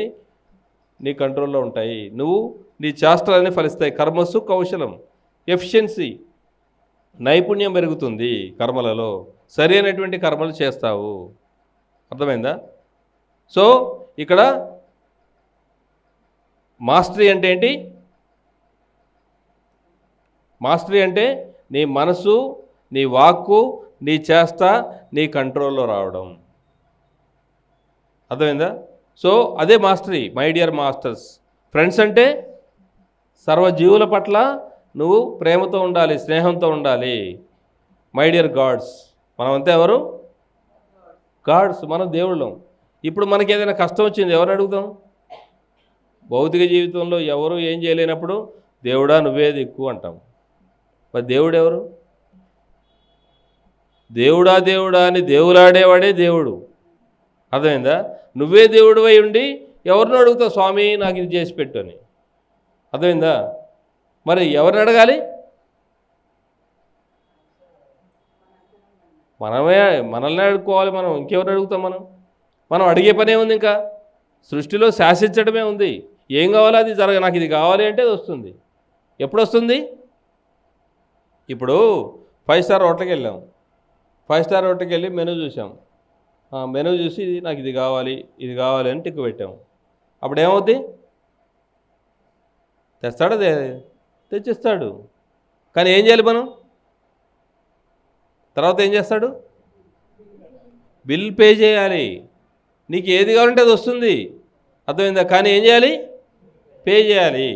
నీ కంట్రోల్లో ఉంటాయి. నీ చేష్టలన్నీ ఫలిస్తాయి. కర్మసు కౌశలం, ఎఫిషియన్సీ, నైపుణ్యం పెరుగుతుంది కర్మలలో, సరైనటువంటి కర్మలు చేస్తావు, అర్థమైందా? సో ఇక్కడ మాస్టరీ అంటే ఏంటి? మాస్టరీ అంటే నీ మనసు, నీ వాక్కు, నీ చేష్ట నీ కంట్రోల్లో రావడం. అర్థమైందా? సో అదే mastery. My dear masters, friends అంటే సర్వజీవుల పట్ల నువ్వు ప్రేమతో ఉండాలి, స్నేహంతో ఉండాలి. మై డియర్ గాడ్స్, మనమంతా ఎవరు? గాడ్స్. మనం దేవుళ్ళం. ఇప్పుడు మనకి ఏదైనా కష్టం వచ్చింది, ఎవరు అడుగుతాం? భౌతిక జీవితంలో ఎవరు ఏం చేయలేనప్పుడు దేవుడా నువ్వే దిక్కు అంటాం. మరి దేవుడు ఎవరు? దేవుడా దేవుడా అని దేవులాడేవాడే దేవుడు. అర్థమైందా? నువ్వే దేవుడు అయి ఉండి ఎవరిని అడుగుతావు, స్వామి నాకు ఇది చేసి పెట్టు అని. అర్థమైందా? మరి ఎవరిని అడగాలి? మనల్ని అడుక్కోవాలి. మనం ఇంకెవరిని అడుగుతాం? మనం అడిగే పనే ఉంది. ఇంకా సృష్టిలో శాసించడమే ఉంది. ఏం కావాలో అది నాకు ఇది కావాలి అంటే అది వస్తుంది. ఎప్పుడు వస్తుంది? ఇప్పుడు 5 స్టార్ హోటల్కి వెళ్ళాం. 5 స్టార్ హోటల్కి వెళ్ళి మెనూ చూసాం. మెనూ చూసి నాకు ఇది కావాలి అని టిక్కు పెట్టాము. అప్పుడు ఏమవుద్ది? తెస్తాడు, తెచ్చిస్తాడు. కానీ ఏం చేయాలి మనం? తర్వాత ఏం చేస్తాడు? బిల్ పే చేయాలి. నీకు ఏది కావాలంటే అది వస్తుంది. అర్థమైందా? కానీ ఏం చేయాలి? పే చేయాలి.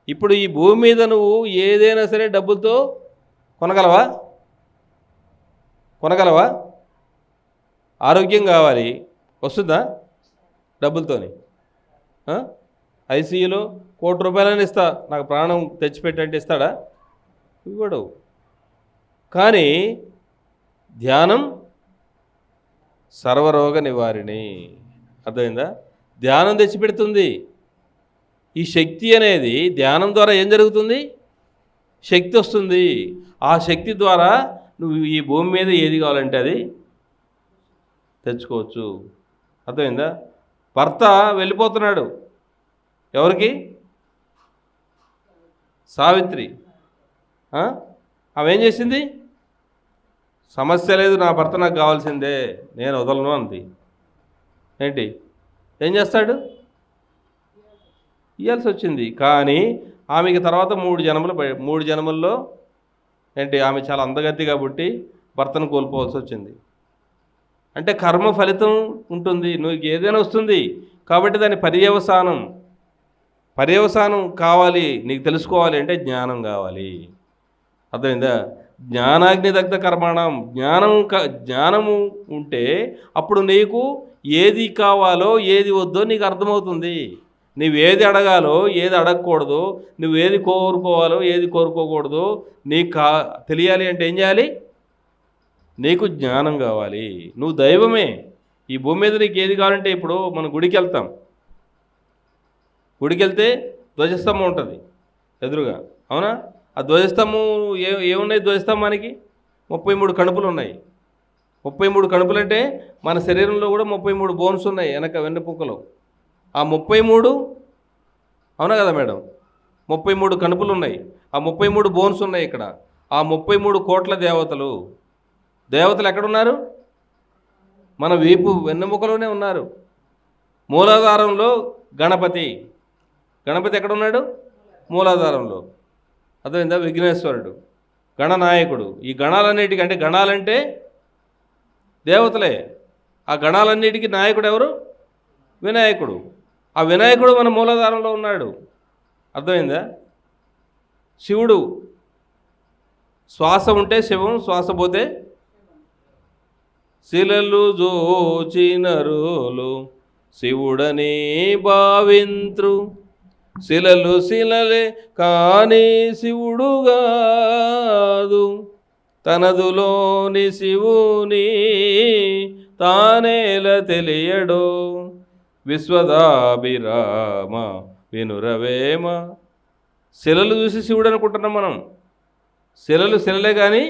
ఇప్పుడు ఈ భూమి మీద నువ్వు ఏదైనా సరే డబ్బులతో కొనగలవా? ఆరోగ్యం కావాలి, వస్తుందా డబ్బులతోని? ఐసీయూలో ₹1,00,00,000 ఇస్తా, నాకు ప్రాణం తెచ్చిపెట్టంటే ఇస్తాడా? ఇవ్వడు. కానీ ధ్యానం సర్వరోగ నివారిణి. అర్థమైందా? ధ్యానం తెచ్చిపెడుతుంది. ఈ శక్తి అనేది ధ్యానం ద్వారా ఏం జరుగుతుంది? శక్తి వస్తుంది. ఆ శక్తి ద్వారా నువ్వు ఈ భూమి మీద ఏది కావాలంటే అది తెచ్చుకోవచ్చు. అర్థమైందా? భర్త వెళ్ళిపోతున్నాడు. ఎవరికి? సావిత్రి. ఆమె ఏం చేసింది? సమస్య లేదు, నా భర్త నాకు కావాల్సిందే, నేను వదలను అంది. ఏంటి ఏం చేస్తాడు? ఇవ్వాల్సి వచ్చింది. కానీ ఆమెకి తర్వాత 3 జన్మల్లో ఏంటి ఆమె చాలా అందగత్తి కాబట్టి భర్తను కోల్పోవాల్సి వచ్చింది. అంటే కర్మ ఫలితం ఉంటుంది. నువ్వు ఏదైనా వస్తుంది కాబట్టి దాని పర్యవసానం కావాలి. నీకు తెలుసుకోవాలి అంటే జ్ఞానం కావాలి. అర్థమైందా? జ్ఞానాగ్నిదగ్ధ కర్మాణం. జ్ఞానము ఉంటే అప్పుడు నీకు ఏది కావాలో ఏది వద్దో నీకు అర్థమవుతుంది. నువ్వేది అడగాలో ఏది అడగకూడదు, నువ్వేది కోరుకోవాలో ఏది కోరుకోకూడదు నీకు తెలియాలి అంటే ఏం చేయాలి? నీకు జ్ఞానం కావాలి. నువ్వు దైవమే. ఈ భూమి మీద నీకు ఏది కావాలంటే ఇప్పుడు మనం గుడికి వెళ్తాం. గుడికి వెళ్తే ధ్వజస్తంభం ఉంటుంది ఎదురుగా, అవునా? ఆ ధ్వజస్తంభం ఏమున్నాయి? ధ్వజస్తంభానికి 33 కణుపులు ఉన్నాయి. 33 కణుపులు అంటే మన శరీరంలో కూడా 33 బోన్స్ ఉన్నాయి వెన్నెముకలో. ఆ 33, అవునా కదా మేడం? 33 కణుపులు ఉన్నాయి. ఆ 33 బోన్స్ ఉన్నాయి ఇక్కడ. ఆ 33 కోట్ల దేవతలు ఎక్కడున్నారు? మన వీపు వెన్నెముకలోనే ఉన్నారు. మూలాధారంలో గణపతి ఎక్కడున్నాడు? మూలాధారంలో. అర్థమైందా? విఘ్నేశ్వరుడు గణనాయకుడు. ఈ గణాలన్నిటికీ, అంటే గణాలంటే దేవతలే. ఆ గణాలన్నిటికీ నాయకుడు ఎవరు? వినాయకుడు. ఆ వినాయకుడు మన మూలాధారంలో ఉన్నాడు. అర్థమైందా? శివుడు. శ్వాస ఉంటే శివం, శ్వాస పోతే శిలలు జోచినరులు శివుడని భావింత్రు. శిలలు శిలలే కానీ శివుడు కాదు, తనదులోని శివుని తానేల తెలియడో. విశ్వదాభిరామ వినురవేమ. శిలలు చూసి శివుడు అనుకుంటున్నాం మనం. శిలలే కానీ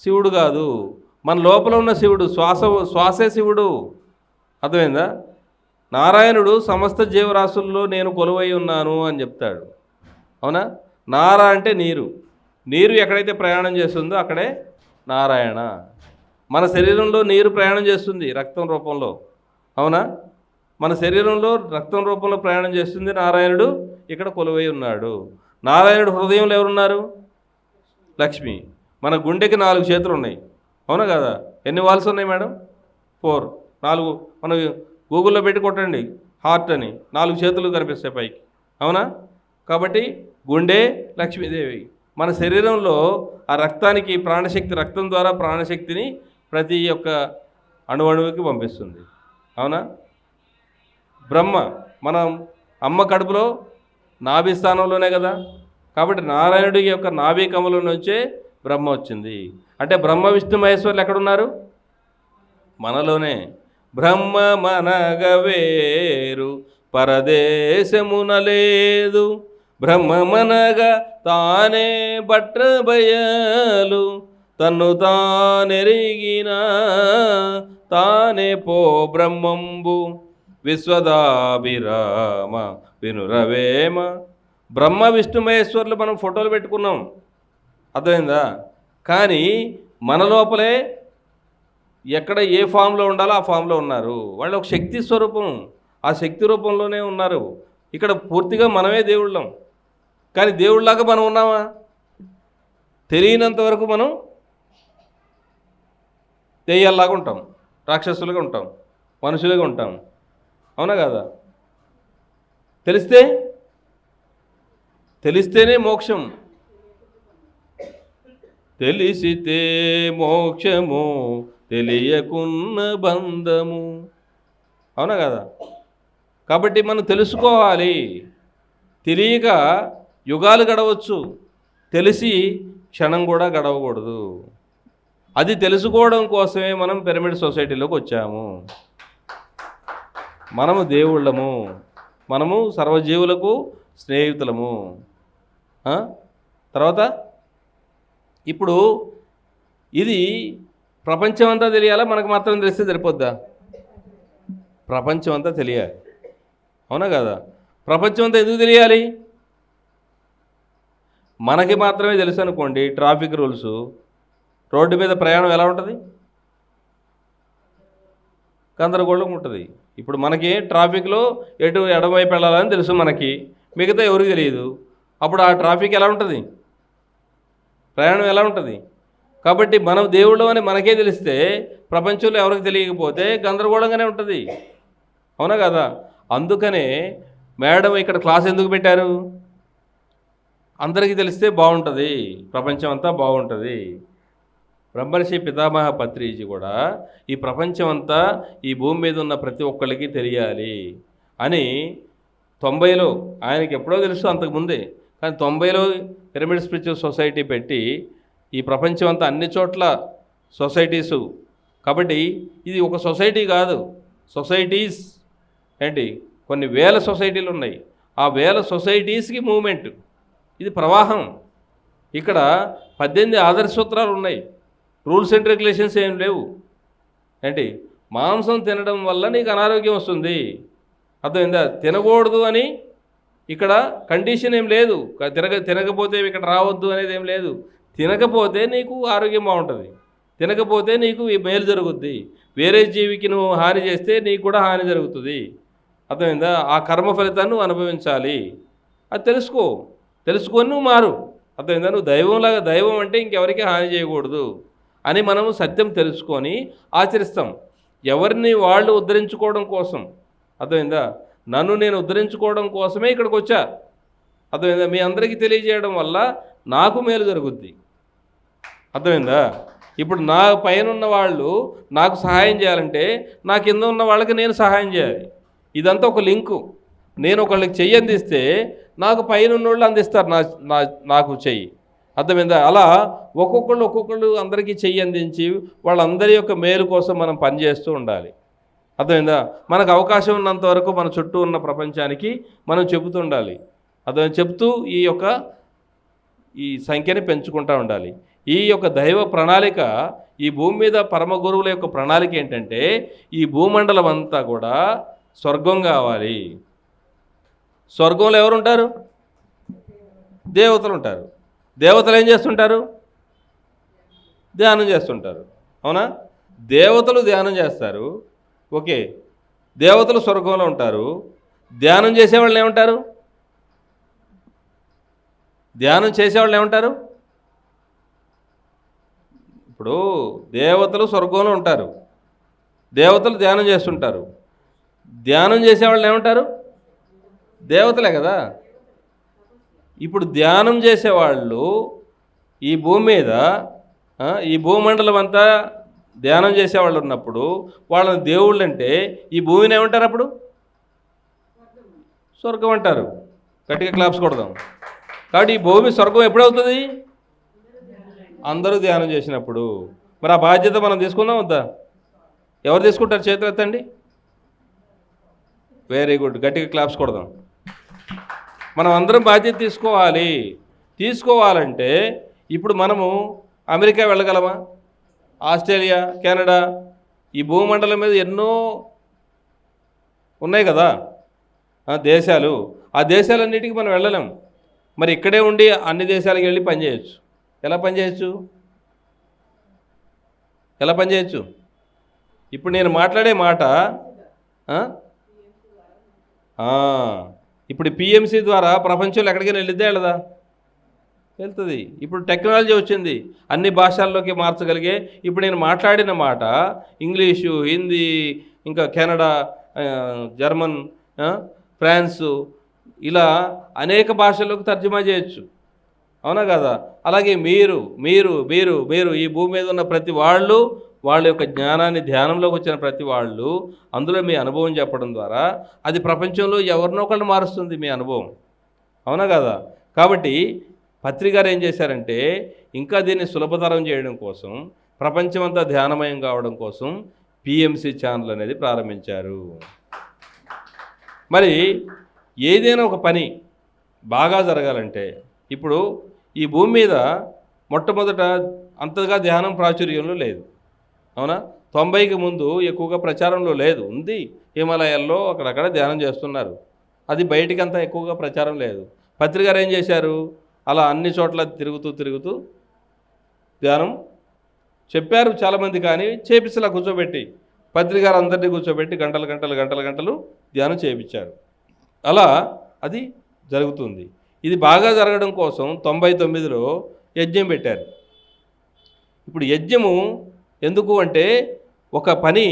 శివుడు కాదు. మన లోపల ఉన్న శివుడు, శ్వాసే శివుడు. అర్థమైందా? నారాయణుడు సమస్త జీవరాశుల్లో నేను కొలువై ఉన్నాను అని చెప్తాడు. అవునా? నార అంటే నీరు ఎక్కడైతే ప్రయాణం చేస్తుందో అక్కడే నారాయణ. మన శరీరంలో నీరు ప్రయాణం చేస్తుంది రక్తం రూపంలో. అవునా? మన శరీరంలో రక్తం రూపంలో ప్రయాణం చేస్తుంది నారాయణుడు ఇక్కడ కొలువై ఉన్నాడు. నారాయణుడు హృదయంలో ఎవరున్నారు? లక్ష్మి. మన గుండెకి 4 చేతులు ఉన్నాయి, అవునా కదా? ఎన్ని వాల్స్ ఉన్నాయి మేడం? 4. 4 మనం గూగుల్లో పెట్టి కొట్టండి హార్ట్ అని, 4 చేతులు కనిపిస్తాయి పైకి, అవునా? కాబట్టి గుండె లక్ష్మీదేవి. మన శరీరంలో ఆ రక్తానికి ప్రాణశక్తి, రక్తం ద్వారా ప్రాణశక్తిని ప్రతి ఒక్క అణువుకి పంపిస్తుంది, అవునా? బ్రహ్మ మనం అమ్మ కడుపులో నాభి స్థానంలోనే కదా, కాబట్టి నారాయణుడి యొక్క నాభి కమలం నుంచే బ్రహ్మ వచ్చింది. అంటే బ్రహ్మ విష్ణు మహేశ్వరులు ఎక్కడున్నారు? మనలోనే. బ్రహ్మ మనగవేరు పరదేశమున లేదు, బ్రహ్మమనగా తానే బట్రబయలు, తన్ను తానెరిగిన తానే పో బ్రహ్మంబు, విశ్వదాభిరామ వినురవేమ. బ్రహ్మ విష్ణు మహేశ్వరులు మనం ఫోటోలు పెట్టుకున్నాం, అర్థమైందా? కానీ మన లోపలే ఎక్కడ ఏ ఫామ్లో ఉండాలో ఆ ఫామ్లో ఉన్నారు. వాళ్ళు ఒక శక్తి స్వరూపం, ఆ శక్తి రూపంలోనే ఉన్నారు. ఇక్కడ పూర్తిగా మనమే దేవుళ్ళం, కానీ దేవుళ్ళలాగా మనం ఉన్నామా? తెలియనంత వరకు మనం దెయ్యాల్లాగా ఉంటాం, రాక్షసులుగా ఉంటాం, మనుషులుగా ఉంటాం, అవునా కదా? తెలిస్తేనే మోక్షం. తెలిసితే మోక్షము, తెలియకున్న బంధము, అవునా కదా? కాబట్టి మనం తెలుసుకోవాలి. తెలియక యుగాలు గడవచ్చు, తెలిసి క్షణం కూడా గడవకూడదు. అది తెలుసుకోవడం కోసమే మనం పిరమిడ్ సొసైటీలోకి వచ్చాము. మనము దేవుళ్ళము, మనము సర్వజీవులకు స్నేహితులము. తర్వాత ఇప్పుడు ఇది ప్రపంచం అంతా తెలియాలా, మనకు మాత్రం తెలిస్తే సరిపోద్దా? ప్రపంచం అంతా తెలియాలి, అవునా కదా? ప్రపంచం అంతా ఎందుకు తెలియాలి? మనకి మాత్రమే తెలుసు అనుకోండి ట్రాఫిక్ రూల్స్, రోడ్డు మీద ప్రయాణం ఎలా ఉంటుంది? గందరగోళం ఉంటుంది. ఇప్పుడు మనకి ట్రాఫిక్లో ఎటు ఎడమవైపు వెళ్ళాలని తెలుసు మనకి, మిగతా ఎవరికి తెలియదు. అప్పుడు ఆ ట్రాఫిక్ ఎలా ఉంటుంది? ప్రయాణం ఎలా ఉంటుంది? కాబట్టి మనం దేవుళ్ళు అని మనకే తెలిస్తే ప్రపంచంలో ఎవరికి తెలియకపోతే గందరగోళంగానే ఉంటుంది, అవునా కదా? అందుకనే మేడం ఇక్కడ క్లాస్ ఎందుకు పెట్టారు? అందరికీ తెలిస్తే బాగుంటుంది, ప్రపంచం అంతా బాగుంటుంది. బ్రహ్మర్షి పితామహ పత్రిజీ కూడా ఈ ప్రపంచం అంతా ఈ భూమి మీద ఉన్న ప్రతి ఒక్కరికి తెలియాలి అని 90లో, ఆయనకి ఎప్పుడో తెలుసు అంతకుముందే, కానీ 90లో పిరమిడ్ స్పిరిచువల్ సొసైటీ పెట్టి ఈ ప్రపంచం అంతా అన్ని చోట్ల సొసైటీసు. కాబట్టి ఇది ఒక సొసైటీ కాదు, సొసైటీస్ ఏంటి, కొన్ని వేల సొసైటీలు ఉన్నాయి. ఆ వేల సొసైటీస్కి మూమెంట్, ఇది ప్రవాహం. ఇక్కడ 18 ఆదర్శ సూత్రాలు ఉన్నాయి, రూల్స్ అండ్ రెగ్యులేషన్స్ ఏం లేవు. ఏంటి, మాంసం తినడం వల్ల నీకు అనారోగ్యం వస్తుంది, అర్థమైందా? తినకూడదు అని ఇక్కడ కండిషన్ ఏం లేదు, తినకపోతే ఇక్కడ రావద్దు అనేది ఏం లేదు. తినకపోతే నీకు ఆరోగ్యం బాగుంటుంది, తినకపోతే నీకు మేలు జరుగుద్ది. వేరే జీవికి నువ్వు హాని చేస్తే నీకు కూడా హాని జరుగుతుంది, అర్థమైందా? ఆ కర్మ ఫలితాన్ని నువ్వు అనుభవించాలి. అది తెలుసుకొని నువ్వు మారు, అర్థమైందా? నువ్వు దైవంలాగా, దైవం అంటే ఇంకెవరికి హాని చేయకూడదు అని మనము సత్యం తెలుసుకొని ఆచరిస్తాం. ఎవరిని వాళ్ళు ఉద్ధరించుకోవడం కోసం, అర్థమైందా? నన్ను నేను ఉద్ధరించుకోవడం కోసమే ఇక్కడికి వచ్చా, అర్థమైందా? మీ అందరికీ తెలియజేయడం వల్ల నాకు మేలు జరుగుద్ది, అర్థమైందా? ఇప్పుడు నా పైన ఉన్న వాళ్ళు నాకు సహాయం చేయాలంటే నా కింద ఉన్న వాళ్ళకి నేను సహాయం చేయాలి. ఇదంతా ఒక లింకు. నేను ఒకళ్ళకి చెయ్యి అందిస్తే నాకు పైన ఉన్నోళ్ళు అందిస్తారు నాకు చెయ్యి, అర్థమైందా? అలా ఒక్కొక్కళ్ళు అందరికీ చెయ్యి అందించి వాళ్ళందరి యొక్క మేలు కోసం మనం పనిచేస్తూ ఉండాలి, అర్థమైందా? మనకు అవకాశం ఉన్నంత వరకు మన చుట్టూ ఉన్న ప్రపంచానికి మనం చెబుతూ ఉండాలి, అర్థమైందా? చెప్తూ ఈ సంఖ్యని పెంచుకుంటూ ఉండాలి. ఈ యొక్క దైవ ప్రణాళిక, ఈ భూమి మీద పరమ గురువుల యొక్క ప్రణాళిక ఏంటంటే ఈ భూమండలం అంతా కూడా స్వర్గం కావాలి. స్వర్గంలో ఎవరుంటారు? దేవతలు ఉంటారు. దేవతలు ఏం చేస్తుంటారు? ధ్యానం చేస్తుంటారు, అవునా? దేవతలు ధ్యానం చేస్తారు, ఓకే. దేవతలు స్వర్గంలో ఉంటారు. ధ్యానం చేసేవాళ్ళు ఏమంటారు? ధ్యానం చేసేవాళ్ళు ఏమంటారు? ఇప్పుడు దేవతలు స్వర్గంలో ఉంటారు, దేవతలు ధ్యానం చేస్తుంటారు. ధ్యానం చేసేవాళ్ళు ఏమంటారు? దేవతలే కదా. ఇప్పుడు ధ్యానం చేసేవాళ్ళు ఈ భూమి మీద ఈ భూమండలం అంతా ధ్యానం చేసేవాళ్ళు ఉన్నప్పుడు వాళ్ళని దేవుళ్ళు అంటే ఈ భూమిని ఏమంటారు? అప్పుడు స్వర్గం అంటారు. గట్టిగా క్లాప్స్ కొడదాం. కాబట్టి ఈ భూమి స్వర్గం ఎప్పుడవుతుంది? అందరూ ధ్యానం చేసినప్పుడు. మరి ఆ బాధ్యత మనం తీసుకుందాం వద్దా? ఎవరు తీసుకుంటారు? చేతులు ఎత్తండి. వెరీ గుడ్, గట్టిగా క్లాప్స్ కొడదాం. మనం అందరం బాధ్యత తీసుకోవాలంటే ఇప్పుడు మనము అమెరికా వెళ్ళగలమా? ఆస్ట్రేలియా, కెనడా, ఈ భూమండలం మీద ఎన్నో ఉన్నాయి కదా దేశాలు. ఆ దేశాలన్నిటికీ మనం వెళ్ళలేం. మరి ఇక్కడే ఉండి అన్ని దేశాలకు వెళ్ళి పనిచేయచ్చు. ఎలా పనిచేయచ్చు? ఇప్పుడు నేను మాట్లాడే మాట ఇప్పుడు పిఎంసి ద్వారా ప్రపంచంలో ఎక్కడికైనా వెళ్ళదా? వెళ్తుంది. ఇప్పుడు టెక్నాలజీ వచ్చింది, అన్ని భాషల్లోకి మార్చగలిగే. ఇప్పుడు నేను మాట్లాడిన మాట ఇంగ్లీషు, హిందీ, ఇంకా కెనడా, జర్మన్, ఫ్రాన్సు, ఇలా అనేక భాషల్లోకి తర్జుమా చేయొచ్చు. అవునా కదా? అలాగే మీరు మీరు మీరు మీరు ఈ భూమి మీద ఉన్న ప్రతి వాళ్ళు, వాళ్ళ యొక్క జ్ఞానాన్ని, ధ్యానంలోకి వచ్చిన ప్రతి వాళ్ళు అందులో మీ అనుభవం చెప్పడం ద్వారా అది ప్రపంచంలో ఎవరినో ఒకళ్ళు మారుస్తుంది మీ అనుభవం. అవునా కదా? కాబట్టి పత్రి గారు ఏం చేశారంటే ఇంకా దీన్ని సులభతరం చేయడం కోసం, ప్రపంచమంతా ధ్యానమయం కావడం కోసం పిఎంసి ఛానల్ అనేది ప్రారంభించారు. మరి ఏదైనా ఒక పని బాగా జరగాలంటే ఇప్పుడు ఈ భూమి మీద మొట్టమొదట అంతగా ధ్యానం ప్రాచుర్యంలో లేదు. అవునా? 90కి ముందు ఎక్కువగా ప్రచారంలో లేదు. ఉంది, హిమాలయాల్లో అక్కడక్కడ ధ్యానం చేస్తున్నారు. అది బయటికి అంతా ఎక్కువగా ప్రచారం లేదు. పత్రి గారు ఏం చేశారు? అలా అన్ని చోట్ల తిరుగుతూ ధ్యానం చెప్పారు చాలామంది, కానీ చేపిస్తలా కూర్చోబెట్టి పత్రి గారు అందరినీ కూర్చోబెట్టి గంటలు ధ్యానం చేయించారు. అలా అది జరుగుతుంది. ఇది బాగా జరగడం కోసం 99లో యజ్ఞం పెట్టారు. ఇప్పుడు యజ్ఞము ఎందుకు అంటే ఒక పని,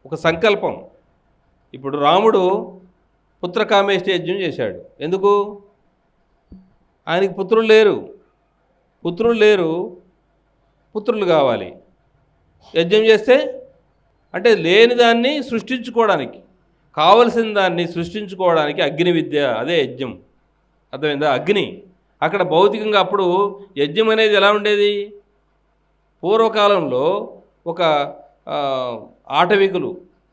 ఒక సంకల్పం. ఇప్పుడు రాముడు పుత్రకామేష్టి యజ్ఞం చేశాడు. ఎందుకు? ఆయనకి పుత్రులు లేరు, పుత్రులు కావాలి. యజ్ఞం చేస్తే అంటే లేని దాన్ని సృష్టించుకోవడానికి, కావలసిన దాన్ని సృష్టించుకోవడానికి అగ్ని విద్య, అదే యజ్ఞం. అర్థమైందా? అగ్ని. అక్కడ భౌతికంగా అప్పుడు యజ్ఞం అనేది ఎలా ఉండేది? పూర్వకాలంలో ఒక ఆటవికులు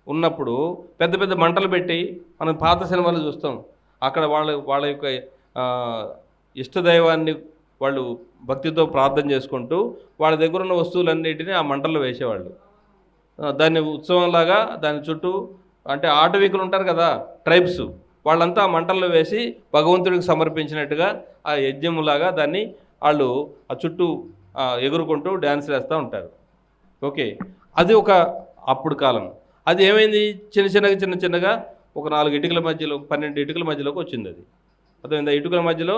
ఉన్నప్పుడు పెద్ద పెద్ద మంటలు పెట్టి, మనం పాత సినిమాలు చూస్తాం, అక్కడ వాళ్ళ యొక్క ఇష్టదైవాన్ని వాళ్ళు భక్తితో ప్రార్థన చేసుకుంటూ వాళ్ళ దగ్గర ఉన్న వస్తువులన్నిటినీ ఆ మంటల్లో వేసేవాళ్ళు. దాన్ని ఉత్సవంలాగా దాని చుట్టూ, అంటే ఆటవికులు ఉంటారు కదా, ట్రైబ్స్, వాళ్ళంతా ఆ మంటల్లో వేసి భగవంతుడికి సమర్పించినట్టుగా ఆ యజ్ఞములాగా దాన్ని వాళ్ళు ఆ చుట్టూ ఎగురుకుంటూ డ్యాన్స్ వేస్తూ ఉంటారు. ఓకే, అది ఒక అప్పుడు కాలం. అది ఏమైంది? చిన్నగా ఒక 4 ఇటుకల మధ్యలో, 12 ఇటుకల మధ్యలోకి వచ్చింది అది. అదేవిధంగా ఇటుకల మధ్యలో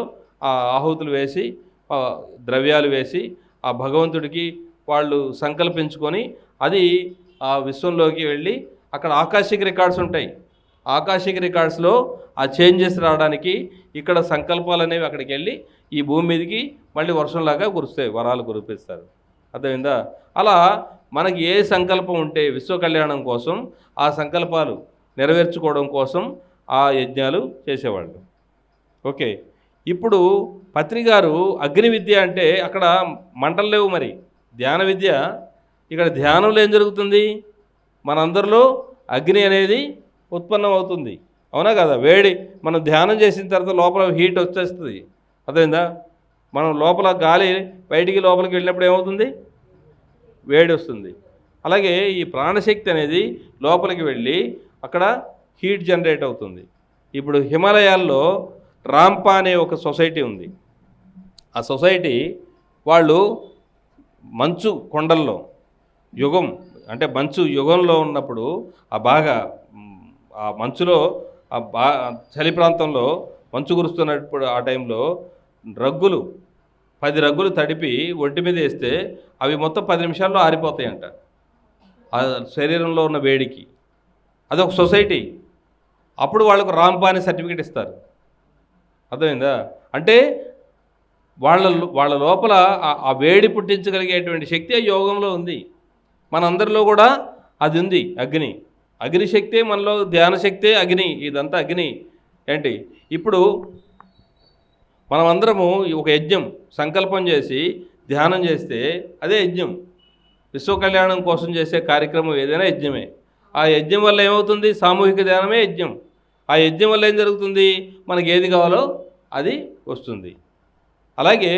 ఆ ఆహుతులు వేసి, ద్రవ్యాలు వేసి, ఆ భగవంతుడికి వాళ్ళు సంకల్పించుకొని అది ఆ విశ్వంలోకి వెళ్ళి అక్కడ ఆకాశిక రికార్డ్స్ ఉంటాయి. ఆకాశిక రికార్డ్స్లో ఆ చేంజెస్ రావడానికి ఇక్కడ సంకల్పాలు అనేవి అక్కడికి వెళ్ళి ఈ భూమి మీదకి మళ్ళీ వర్షంలాగా కురుస్తాయి, వరాలు కురిపిస్తారు. అర్థమైందా? అలా మనకి ఏ సంకల్పం ఉంటే విశ్వ కళ్యాణం కోసం, ఆ సంకల్పాలు నెరవేర్చుకోవడం కోసం ఆ యజ్ఞాలు చేసేవాళ్ళు. ఓకే, ఇప్పుడు పత్రి గారు అగ్ని విద్య అంటే అక్కడ మంటలు లేవు. మరి ధ్యాన విద్య, ఇక్కడ ధ్యానంలో ఏం జరుగుతుంది? మనందరిలో అగ్ని అనేది ఉత్పన్నం అవుతుంది. అవునా కదా? వేడి, మనం ధ్యానం చేసిన తర్వాత లోపల హీట్ వచ్చేస్తుంది. అర్థమైందా? మనం లోపల గాలి బయటికి లోపలికి వెళ్ళినప్పుడు ఏమవుతుంది? వేడి వస్తుంది. అలాగే ఈ ప్రాణశక్తి అనేది లోపలికి వెళ్ళి అక్కడ హీట్ జనరేట్ అవుతుంది. ఇప్పుడు హిమాలయాల్లో రాంపా అనే ఒక సొసైటీ ఉంది. ఆ సొసైటీ వాళ్ళు మంచు కొండల్లో యుగం, అంటే మంచు యుగంలో ఉన్నప్పుడు ఆ మంచులో చలి ప్రాంతంలో మంచు కురుస్తున్నప్పుడు ఆ టైంలో రగ్గులు 10 రగ్గులు తడిపి ఒంటి మీద వేస్తే అవి మొత్తం 10 నిమిషాల్లో ఆరిపోతాయంట ఆ శరీరంలో ఉన్న వేడికి. అదొక సొసైటీ. అప్పుడు వాళ్ళకు రాంపాని సర్టిఫికేట్ ఇస్తారు. అర్థమైందా? అంటే వాళ్ళ లోపల ఆ వేడి పుట్టించగలిగేటువంటి శక్తి ఆ యోగంలో ఉంది. మనందరిలో కూడా అది ఉంది. అగ్ని శక్తే మనలో, ధ్యాన శక్తే అగ్ని. ఇదంతా అగ్ని. ఏంటి ఇప్పుడు మనమందరము ఒక యజ్ఞం సంకల్పం చేసి ధ్యానం చేస్తే అదే యజ్ఞం. విశ్వ కళ్యాణం కోసం చేసే కార్యక్రమం ఏదైనా యజ్ఞమే. ఆ యజ్ఞం వల్ల ఏమవుతుంది? సామూహిక ధ్యానమే యజ్ఞం. ఆ యజ్ఞం వల్ల ఏం జరుగుతుంది? మనకి ఏది కావాలో అది వస్తుంది. అలాగే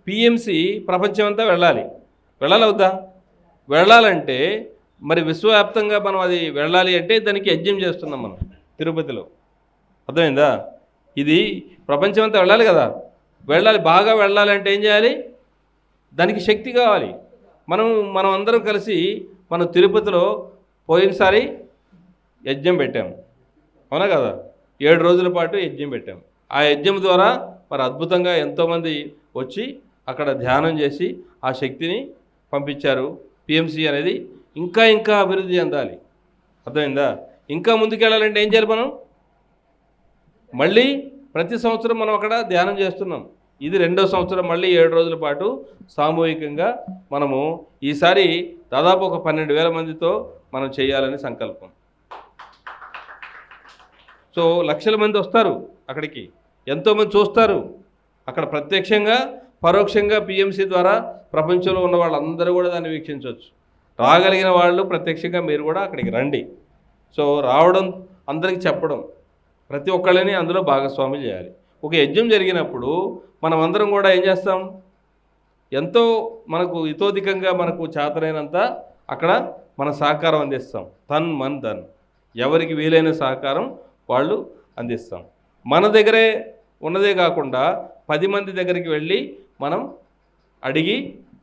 పిఎంసి ప్రపంచమంతా వెళ్ళాలి వద్దా? వెళ్ళాలంటే మరి విశ్వవ్యాప్తంగా మనం అది వెళ్ళాలి అంటే దానికి యజ్ఞం చేస్తున్నాం మనం తిరుపతిలో. అర్థమైందా? ఇది ప్రపంచమంతా వెళ్ళాలి కదా. బాగా వెళ్ళాలంటే ఏం చేయాలి? దానికి శక్తి కావాలి. మనం అందరం కలిసి మనం తిరుపతిలో పోయినసారి యజ్ఞం పెట్టాము, అవునా కదా? 7 రోజుల పాటు యజ్ఞం పెట్టాము. ఆ యజ్ఞం ద్వారా మరి అద్భుతంగా ఎంతోమంది వచ్చి అక్కడ ధ్యానం చేసి ఆ శక్తిని పంపించారు. పిఎంసి అనేది ఇంకా అభివృద్ధి చెందాలి. అర్థమైందా? ఇంకా ముందుకెళ్ళాలంటే ఏం చేయాలి? మనం మళ్ళీ ప్రతి సంవత్సరం మనం అక్కడ ధ్యానం చేస్తున్నాం. ఇది 2వ సంవత్సరం మళ్ళీ 7 రోజుల పాటు సామూహికంగా మనము ఈసారి దాదాపు ఒక 12,000 మందితో మనం చేయాలని సంకల్పం. సో లక్షల మంది వస్తారు అక్కడికి, ఎంతోమంది చూస్తారు అక్కడ ప్రత్యక్షంగా పరోక్షంగా. పిఎంసి ద్వారా ప్రపంచంలో ఉన్న వాళ్ళందరూ కూడా దాన్ని వీక్షించవచ్చు. రాగలిగిన వాళ్ళు ప్రత్యక్షంగా మీరు కూడా అక్కడికి రండి. సో రావడం, అందరికీ చెప్పడం, ప్రతి ఒక్కళ్ళని అందులో భాగస్వాములు చేయాలి. ఒక యజ్ఞం జరిగినప్పుడు మనం అందరం కూడా ఏం చేస్తాం? ఎంతో మనకు ఇతోధికంగా మనకు చేతనైనంత అక్కడ మన సహకారం అందిస్తాం. తన్ మన్ ధన్, ఎవరికి వీలైన సహకారం వాళ్ళు అందిస్తాం. మన దగ్గరే ఉన్నదే కాకుండా 10 మంది దగ్గరికి వెళ్ళి మనం అడిగి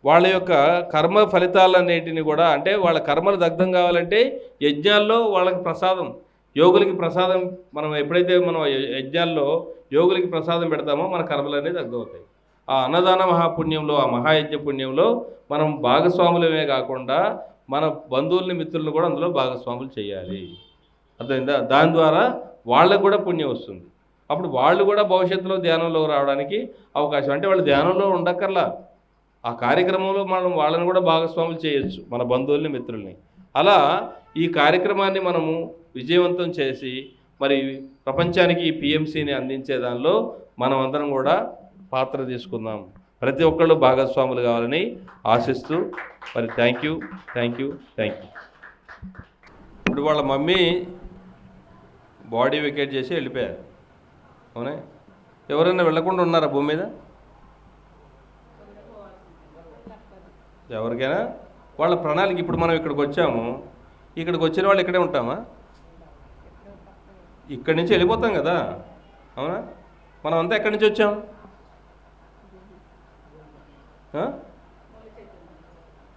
వాళ్ళ యొక్క కర్మ ఫలితాలన్నిటిని కూడా, అంటే వాళ్ళ కర్మలు దగ్ధం కావాలంటే యజ్ఞాల్లో వాళ్ళకి ప్రసాదం, యోగులకి ప్రసాదం, మనం ఎప్పుడైతే మనం యజ్ఞాల్లో యోగులకి ప్రసాదం పెడతామో మన కర్మలు అనేది దగ్ధమవుతాయి. ఆ అన్నదాన మహాపుణ్యంలో, ఆ మహాయజ్ఞ పుణ్యంలో మనం భాగస్వాములమే కాకుండా మన బంధువుల్ని మిత్రులను కూడా అందులో భాగస్వాములు చేయాలి. అర్థమైందా? దాని ద్వారా వాళ్ళకు కూడా పుణ్యం వస్తుంది. అప్పుడు వాళ్ళు కూడా భవిష్యత్తులో ధ్యానంలో రావడానికి అవకాశం. అంటే వాళ్ళు ధ్యానంలో ఉండక్కర్లా, ఆ కార్యక్రమంలో మనం వాళ్ళని కూడా భాగస్వాములు చేయొచ్చు, మన బంధువుల్ని మిత్రుల్ని. అలా ఈ కార్యక్రమాన్ని మనము విజయవంతం చేసి మరి ప్రపంచానికి ఈ పిఎంసిని అందించే దానిలో మనం అందరం కూడా పాత్ర తీసుకుందాం. ప్రతి ఒక్కళ్ళు భాగస్వాములు కావాలని ఆశిస్తూ మరి థ్యాంక్ యూ. ఇప్పుడు వాళ్ళ మమ్మీ బాడీ వెకేట్ చేసి వెళ్ళిపోయారు, అవునా? ఎవరైనా వెళ్ళకుండా ఉన్నారా భూమి మీద? ఎవరికైనా వాళ్ళ ప్రణాళిక. ఇప్పుడు మనం ఇక్కడికి వచ్చాము, ఇక్కడికి వచ్చిన వాళ్ళు ఇక్కడే ఉంటామా? ఇక్కడి నుంచి వెళ్ళిపోతాం కదా, అవునా? మనం అంతా ఎక్కడి నుంచి వచ్చాం?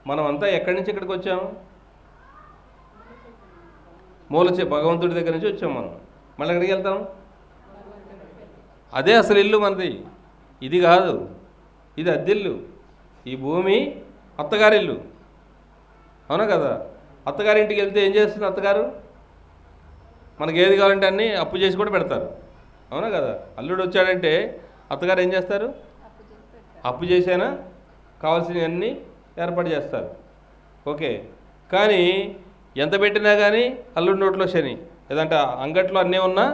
మనం అంతా ఎక్కడి నుంచి ఇక్కడికి వచ్చాము? భగవంతుడి దగ్గర నుంచి వచ్చాం మనం. మళ్ళీ ఎక్కడికి వెళ్తాం? అదే అసలు ఇల్లు మనది. ఇది కాదు, ఇది అద్దిల్లు. ఈ భూమి అత్తగారిల్లు, అవునా కదా? అత్తగారింటికి వెళ్తే ఏం చేస్తుంది అత్తగారు? మనకి ఏది కావాలంటే అన్నీ అప్పు చేసి కూడా పెడతారు, అవునా కదా? అల్లుడు వచ్చాడంటే అత్తగారు ఏం చేస్తారు? అప్పు చేసైనా కావాల్సినవన్నీ ఏర్పాటు చేస్తారు. ఓకే, కానీ ఎంత పెట్టినా కానీ అల్లుడి నోట్లో శని. ఏదంటే అంగట్లో అన్నీ ఉన్నా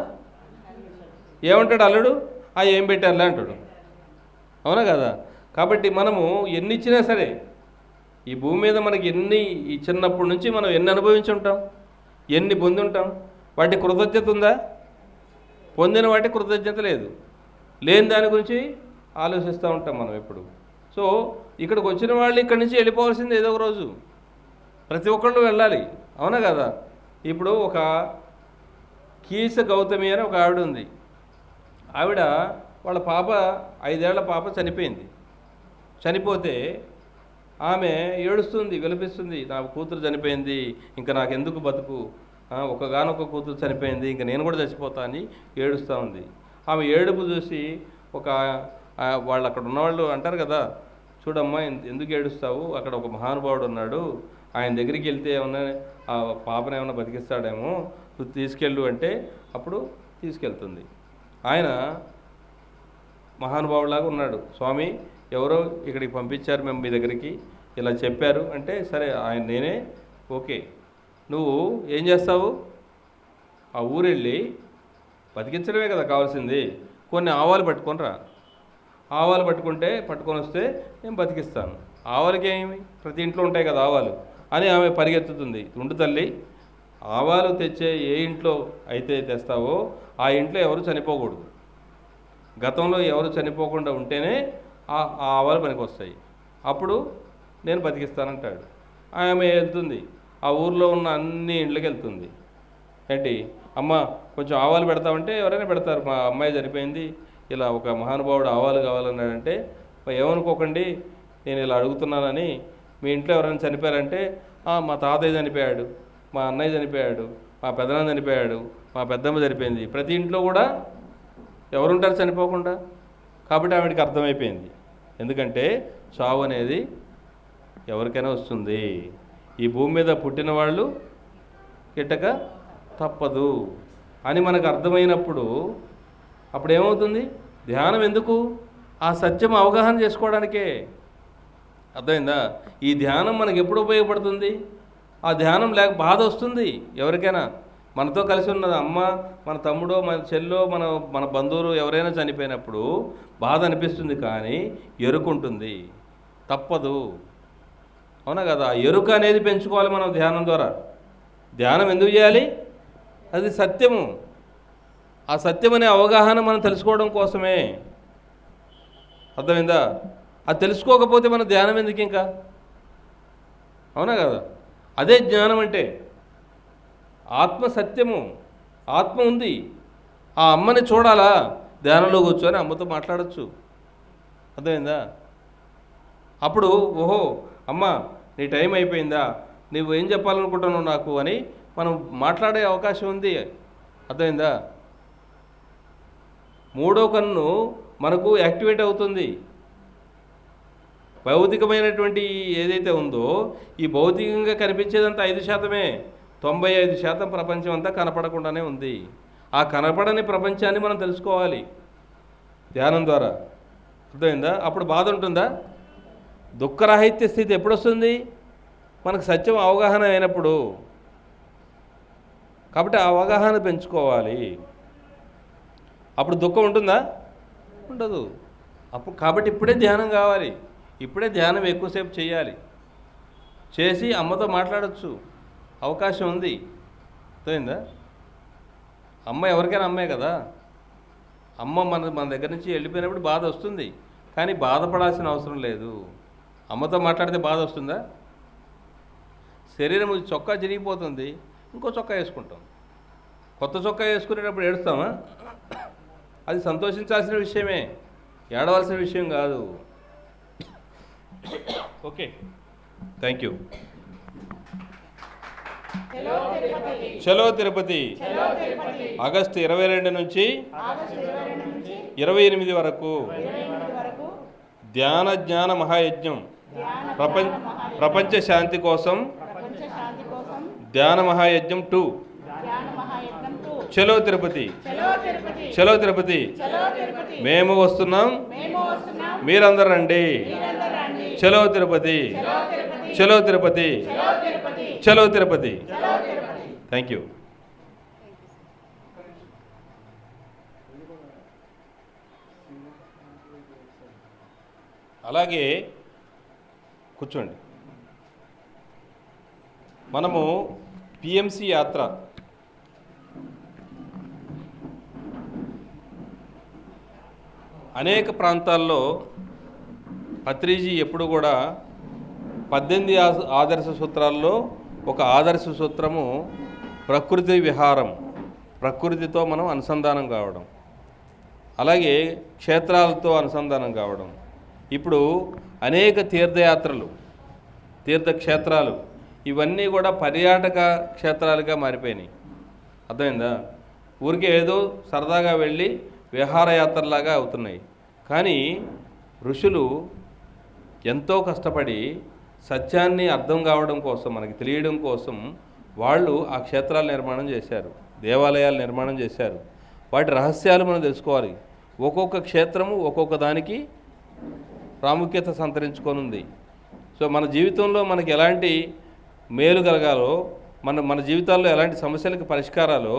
ఏమంటాడు అల్లుడు? ఏం పెట్టారులే అంటాడు, అవునా కదా? కాబట్టి మనము ఎన్ని ఇచ్చినా సరే ఈ భూమి మీద మనకి ఈ చిన్నప్పటి నుంచి మనం ఎన్ని అనుభవించి ఉంటాం, ఎన్ని పొంది ఉంటాం. వాటి కృతజ్ఞత ఉందా? పొందిన వాటి కృతజ్ఞత లేదు. లేని దాని గురించి ఆలోచిస్తూ ఉంటాం మనం ఎప్పుడు. సో ఇక్కడికి వచ్చిన వాళ్ళు ఇక్కడి నుంచి వెళ్ళిపోవాల్సింది ఏదో ఒక రోజు. ప్రతి ఒక్కళ్ళు వెళ్ళాలి, అవునా కదా? ఇప్పుడు ఒక కీస గౌతమి అని ఒక ఆవిడ ఉంది. ఆవిడ వాళ్ళ పాప 5 ఏళ్ల పాప చనిపోయింది. చనిపోతే ఆమె ఏడుస్తుంది, విలపిస్తుంది, నా కూతురు చనిపోయింది, ఇంకా నాకు ఎందుకు బతుకు, ఒకగానొక కూతురు చనిపోయింది, ఇంకా నేను కూడా చచ్చిపోతా అని ఏడుస్తూ ఉంది. ఆమె ఏడుపు చూసి ఒక వాళ్ళు అక్కడ ఉన్నవాళ్ళు అంటారు కదా, చూడమ్మా ఎందుకు ఏడుస్తావు, అక్కడ ఒక మహానుభావుడు ఉన్నాడు, ఆయన దగ్గరికి వెళ్తే ఏమన్నా ఆ పాపను ఏమన్నా బతికిస్తాడేమో, నువ్వు తీసుకెళ్ళు అంటే అప్పుడు తీసుకెళ్తుంది. ఆయన మహానుభావులాగా ఉన్నాడు. స్వామి ఎవరో ఇక్కడికి పంపించారు మేము మీ దగ్గరికి, ఇలా చెప్పారు అంటే, సరే ఆయన నేనే, ఓకే నువ్వు ఏం చేస్తావు, ఆ ఊరెళ్ళి బతికించడమే కదా కావాల్సింది, కొన్ని ఆవాలు పట్టుకొని రా, ఆవాలు పట్టుకొని వస్తే నేను బతికిస్తాను. ఆవాలకి ఏమి, ప్రతి ఇంట్లో ఉంటాయి కదా ఆవాలు అని ఆమె పరిగెత్తుతుంది. ఉండు తల్లి, ఆవాలు తెచ్చే ఏ ఇంట్లో అయితే తెస్తావో ఆ ఇంట్లో ఎవరు చనిపోకూడదు, గతంలో ఎవరు చనిపోకుండా ఉంటేనే ఆ ఆవాలు పనికి వస్తాయి, అప్పుడు నేను బతికిస్తానంటాడు. ఆమె వెళ్తుంది, ఆ ఊర్లో ఉన్న అన్ని ఇండ్లకి వెళ్తుంది. ఏంటి అమ్మ కొంచెం ఆవాలు పెడతామంటే ఎవరైనా పెడతారు, మా అమ్మాయి చనిపోయింది, ఇలా ఒక మహానుభావుడు ఆవాలు కావాలన్నాడంటే, ఏమనుకోకండి నేను ఇలా అడుగుతున్నానని, మీ ఇంట్లో ఎవరైనా చనిపోయారంటే, మా తాతయ్య చనిపోయాడు, మా అన్నయ్య చనిపోయాడు, మా పెదనాన్న చనిపోయాడు, మా పెద్దమ్మ చనిపోయింది. ప్రతి ఇంట్లో కూడా ఎవరుంటారు చనిపోకుండా. కాబట్టి ఆవిడకి అర్థమైపోయింది, ఎందుకంటే చావు అనేది ఎవరికైనా వస్తుంది, ఈ భూమి మీద పుట్టిన వాళ్ళు గిట్టక తప్పదు అని మనకు అర్థమైనప్పుడు అప్పుడు ఏమవుతుంది, ధ్యానం ఎందుకు, ఆ సత్యం అవగాహన చేసుకోవడానికే. అర్థమైందా? ఈ ధ్యానం మనకు ఎప్పుడు ఉపయోగపడుతుంది, ఆ ధ్యానం లేక బాధ వస్తుంది ఎవరికైనా. మనతో కలిసి ఉన్న అమ్మ, మన తమ్ముడో, మన చెల్లో, మన బంధువులు ఎవరైనా చనిపోయినప్పుడు బాధ అనిపిస్తుంది, కానీ ఎరుకుంటుంది, తప్పదు. అవునా కదా? ఎరుక అనేది పెంచుకోవాలి మనం ధ్యానం ద్వారా. ధ్యానం ఎందుకు చేయాలి, అది సత్యము, ఆ సత్యం అనే అవగాహన మనం తెలుసుకోవడం కోసమే. అర్థమైందా? అది తెలుసుకోకపోతే మన ధ్యానం ఎందుకు ఇంకా, అవునా కదా? అదే జ్ఞానం అంటే. ఆత్మ సత్యము, ఆత్మ ఉంది, ఆ అమ్మని చూడాలా, ధ్యానంలో కూర్చొని అమ్మతో మాట్లాడచ్చు. అర్థమైందా? అప్పుడు ఓహో అమ్మ నీ టైం అయిపోయిందా, నువ్వు ఏం చెప్పాలనుకుంటున్నావు నాకు అని మనం మాట్లాడే అవకాశం ఉంది. అర్థమైందా? మూడో కన్ను మనకు యాక్టివేట్ అవుతుంది. భౌతికమైనటువంటి ఏదైతే ఉందో, ఈ భౌతికంగా కనిపించేదంతా 5%, 95% ప్రపంచం అంతా కనపడకుండానే ఉంది. ఆ కనపడని ప్రపంచాన్ని మనం తెలుసుకోవాలి ధ్యానం ద్వారా. అర్థమైందా? అప్పుడు బాధ ఉంటుందా? దుఃఖరాహిత్య స్థితి ఎప్పుడు వస్తుంది, మనకు సత్యం అవగాహన అయినప్పుడు. కాబట్టి ఆ అవగాహన పెంచుకోవాలి. అప్పుడు దుఃఖం ఉంటుందా? ఉండదు. అప్పుడు కాబట్టి ఇప్పుడే ధ్యానం కావాలి, ఇప్పుడే ధ్యానం ఎక్కువసేపు చేయాలి, చేసి అమ్మతో మాట్లాడచ్చు, అవకాశం ఉంది. అర్థమైందా? అమ్మ ఎవరికైనా అమ్మే కదా. అమ్మ మన దగ్గర నుంచి వెళ్ళిపోయినప్పుడు బాధ వస్తుంది, కానీ బాధపడాల్సిన అవసరం లేదు. అమ్మతో మాట్లాడితే బాధ వస్తుందా? శరీరం చొక్కా చిరిగిపోతుంది, ఇంకో చొక్కా వేసుకుంటాం. కొత్త చొక్కా వేసుకునేటప్పుడు ఏడుస్తామా? అది సంతోషించాల్సిన విషయమే, ఏడవలసిన విషయం కాదు. Okay, thank you. చలో తిరుపతి ఆగస్టు 22 నుంచి 28 వరకు జ్ఞాన మహాయజ్ఞం, ప్రపంచ శాంతి కోసం ధ్యాన మహాయజ్ఞం 2. చలో తిరుపతి, చలో తిరుపతి, మేము వస్తున్నాం, మీరందరూ రండి. చలో తిరుపతి, చలో తిరుపతి, చలో తిరుపతి. Thank you. అలాగే కూర్చోండి. మనము పిఎంసి యాత్ర అనేక ప్రాంతాల్లో పత్రిజీ ఎప్పుడు కూడా 18 ఆదర్శ సూత్రాల్లో ఒక ఆదర్శ సూత్రము ప్రకృతి విహారం, ప్రకృతితో మనం అనుసంధానం కావడం, అలాగే క్షేత్రాలతో అనుసంధానం కావడం. ఇప్పుడు అనేక తీర్థయాత్రలు, తీర్థక్షేత్రాలు ఇవన్నీ కూడా పర్యాటక క్షేత్రాలుగా మారిపోయినాయి. అర్థమైందా? ఊరికే ఏదో సరదాగా వెళ్ళి విహారయాత్రలాగా అవుతున్నాయి. కానీ ఋషులు ఎంతో కష్టపడి సత్యాన్ని అర్థం కావడం కోసం, మనకి తెలియడం కోసం వాళ్ళు ఆ క్షేత్రాల నిర్మాణం చేశారు, దేవాలయాలు నిర్మాణం చేశారు. వాటి రహస్యాలు మనం తెలుసుకోవాలి. ఒక్కొక్క క్షేత్రము ఒక్కొక్క దానికి ప్రాముఖ్యత సంతరించుకొనుంది. సో మన జీవితంలో మనకి ఎలాంటి మేలు కలగాలో, మన జీవితాల్లో ఎలాంటి సమస్యలకు పరిష్కారాలు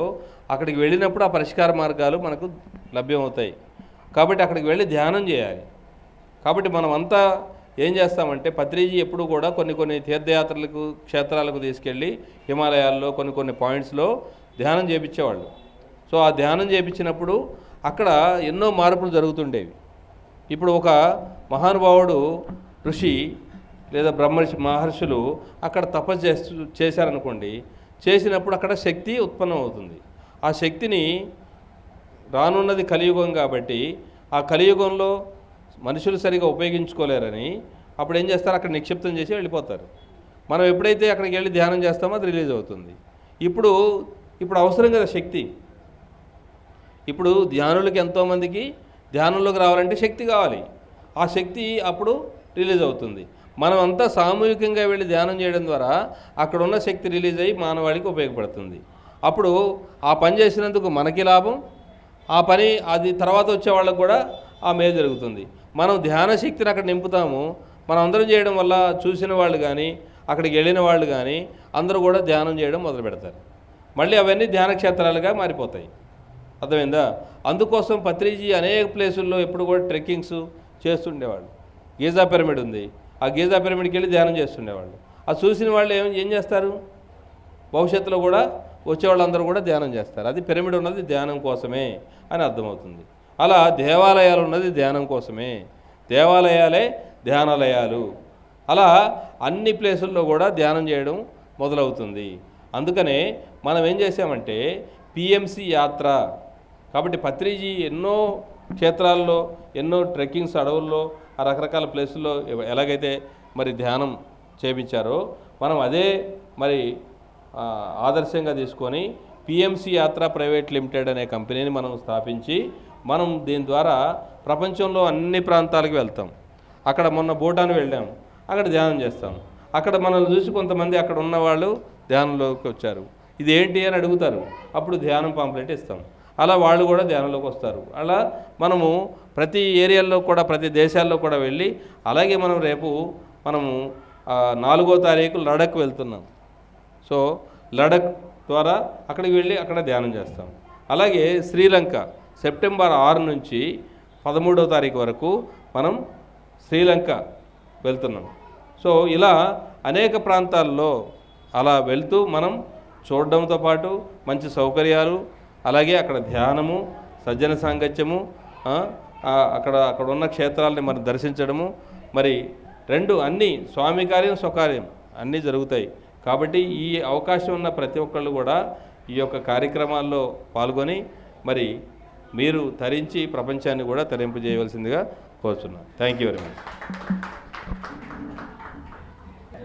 అక్కడికి వెళ్ళినప్పుడు ఆ పరిష్కార మార్గాలు మనకు లభ్యమవుతాయి. కాబట్టి అక్కడికి వెళ్ళి ధ్యానం చేయాలి. కాబట్టి మనం అంతా ఏం చేస్తామంటే, పత్రిజీ ఎప్పుడు కూడా కొన్ని తీర్థయాత్రలకు, క్షేత్రాలకు తీసుకెళ్ళి హిమాలయాల్లో కొన్ని పాయింట్స్లో ధ్యానం చేయించేవాళ్ళు. సో ఆ ధ్యానం చేయించినప్పుడు అక్కడ ఎన్నో మార్పులు జరుగుతుండేవి. ఇప్పుడు ఒక మహానుభావుడు ఋషి లేదా మహర్షులు అక్కడ తపస్సు చేశారనుకోండి, చేసినప్పుడు అక్కడ శక్తి ఉత్పన్నం అవుతుంది. ఆ శక్తిని రానున్నది కలియుగం కాబట్టి ఆ కలియుగంలో మనుషులు సరిగా ఉపయోగించుకోలేరని అప్పుడు ఏం చేస్తారు, అక్కడ నిక్షిప్తం చేసి వెళ్ళిపోతారు. మనం ఎప్పుడైతే అక్కడికి వెళ్ళి ధ్యానం చేస్తామో అది రిలీజ్ అవుతుంది. ఇప్పుడు అవసరం కదా శక్తి. ఇప్పుడు ధ్యానులకి ఎంతోమందికి ధ్యానంలోకి రావాలంటే శక్తి కావాలి. ఆ శక్తి అప్పుడు రిలీజ్ అవుతుంది. మనం అంతా సామూహికంగా వెళ్ళి ధ్యానం చేయడం ద్వారా అక్కడ ఉన్న శక్తి రిలీజ్ అయ్యి మానవాళికి ఉపయోగపడుతుంది. అప్పుడు ఆ పని చేసినందుకు మనకి లాభం, ఆ పని అది తర్వాత వచ్చే వాళ్ళకు కూడా ఆ మేలు జరుగుతుంది. మనం ధ్యాన శక్తిని అక్కడ నింపుతాము. మనం అందరం చేయడం వల్ల చూసిన వాళ్ళు కానీ, అక్కడికి వెళ్ళిన వాళ్ళు కానీ అందరూ కూడా ధ్యానం చేయడం మొదలు పెడతారు. మళ్ళీ అవన్నీ ధ్యాన క్షేత్రాలుగా మారిపోతాయి. అర్థమైందా? అందుకోసం పత్రిజీ అనేక ప్లేసుల్లో ఎప్పుడు కూడా ట్రెక్కింగ్స్ చేస్తుండేవాళ్ళు. గీజా పిరమిడ్ ఉంది, ఆ గీజా పిరమిడ్కి వెళ్ళి ధ్యానం చేస్తుండేవాళ్ళు. అది చూసిన వాళ్ళు ఏం చేస్తారు, భవిష్యత్తులో కూడా వచ్చేవాళ్ళందరూ కూడా ధ్యానం చేస్తారు. అది పిరమిడ్ ఉన్నది ధ్యానం కోసమే అని అర్థమవుతుంది. అలా దేవాలయాలు ఉన్నది ధ్యానం కోసమే, దేవాలయాలే ధ్యానాలయాలు. అలా అన్ని ప్లేసుల్లో కూడా ధ్యానం చేయడం మొదలవుతుంది. అందుకనే మనం ఏం చేసామంటే పిఎంసి యాత్ర. కాబట్టి పత్రిజీ ఎన్నో క్షేత్రాల్లో, ఎన్నో ట్రెక్కింగ్స్ అడవుల్లో, ఆ రకరకాల ప్లేసుల్లో ఎలాగైతే మరి ధ్యానం చేయించారో మనం అదే మరి ఆదర్శంగా తీసుకొని పిఎంసి యాత్ర ప్రైవేట్ లిమిటెడ్ అనే కంపెనీని మనం స్థాపించి మనం దీని ద్వారా ప్రపంచంలో అన్ని ప్రాంతాలకు వెళ్తాం. అక్కడ మొన్న భూటాన్ వెళ్ళాం, అక్కడ ధ్యానం చేస్తాం. అక్కడ మనల్ని చూసి కొంతమంది అక్కడ ఉన్నవాళ్ళు ధ్యానంలోకి వచ్చారు. ఇది ఏంటి అని అడుగుతారు, అప్పుడు ధ్యానం పాంప్లెట్ ఇస్తాం. అలా వాళ్ళు కూడా ధ్యానంలోకి వస్తారు. అలా మనము ప్రతి ఏరియాల్లో కూడా, ప్రతి దేశాల్లో కూడా వెళ్ళి, అలాగే మనం రేపు 4వ తారీఖు లడఖ్ వెళ్తున్నాం. సో లడఖ్ ద్వారా అక్కడికి వెళ్ళి అక్కడ ధ్యానం చేస్తాం. అలాగే శ్రీలంక సెప్టెంబర్ 6 నుంచి 13వ తారీఖు వరకు మనం శ్రీలంక వెళ్తున్నాం. సో ఇలా అనేక ప్రాంతాల్లో అలా వెళ్తూ మనం చూడడంతో పాటు మంచి సౌకర్యాలు, అలాగే అక్కడ ధ్యానము, సజ్జన సాంగత్యము, అక్కడ ఉన్న క్షేత్రాలని మనం దర్శించడము, మరి అన్నీ స్వామి కార్యం స్వకార్యం అన్నీ జరుగుతాయి. కాబట్టి ఈ అవకాశం ఉన్న ప్రతి ఒక్కళ్ళు కూడా ఈ యొక్క కార్యక్రమాల్లో పాల్గొని మరి మీరు తరించి ప్రపంచాన్ని కూడా తరింపజేయవలసిందిగా కోరుతున్నాను. Thank you very much.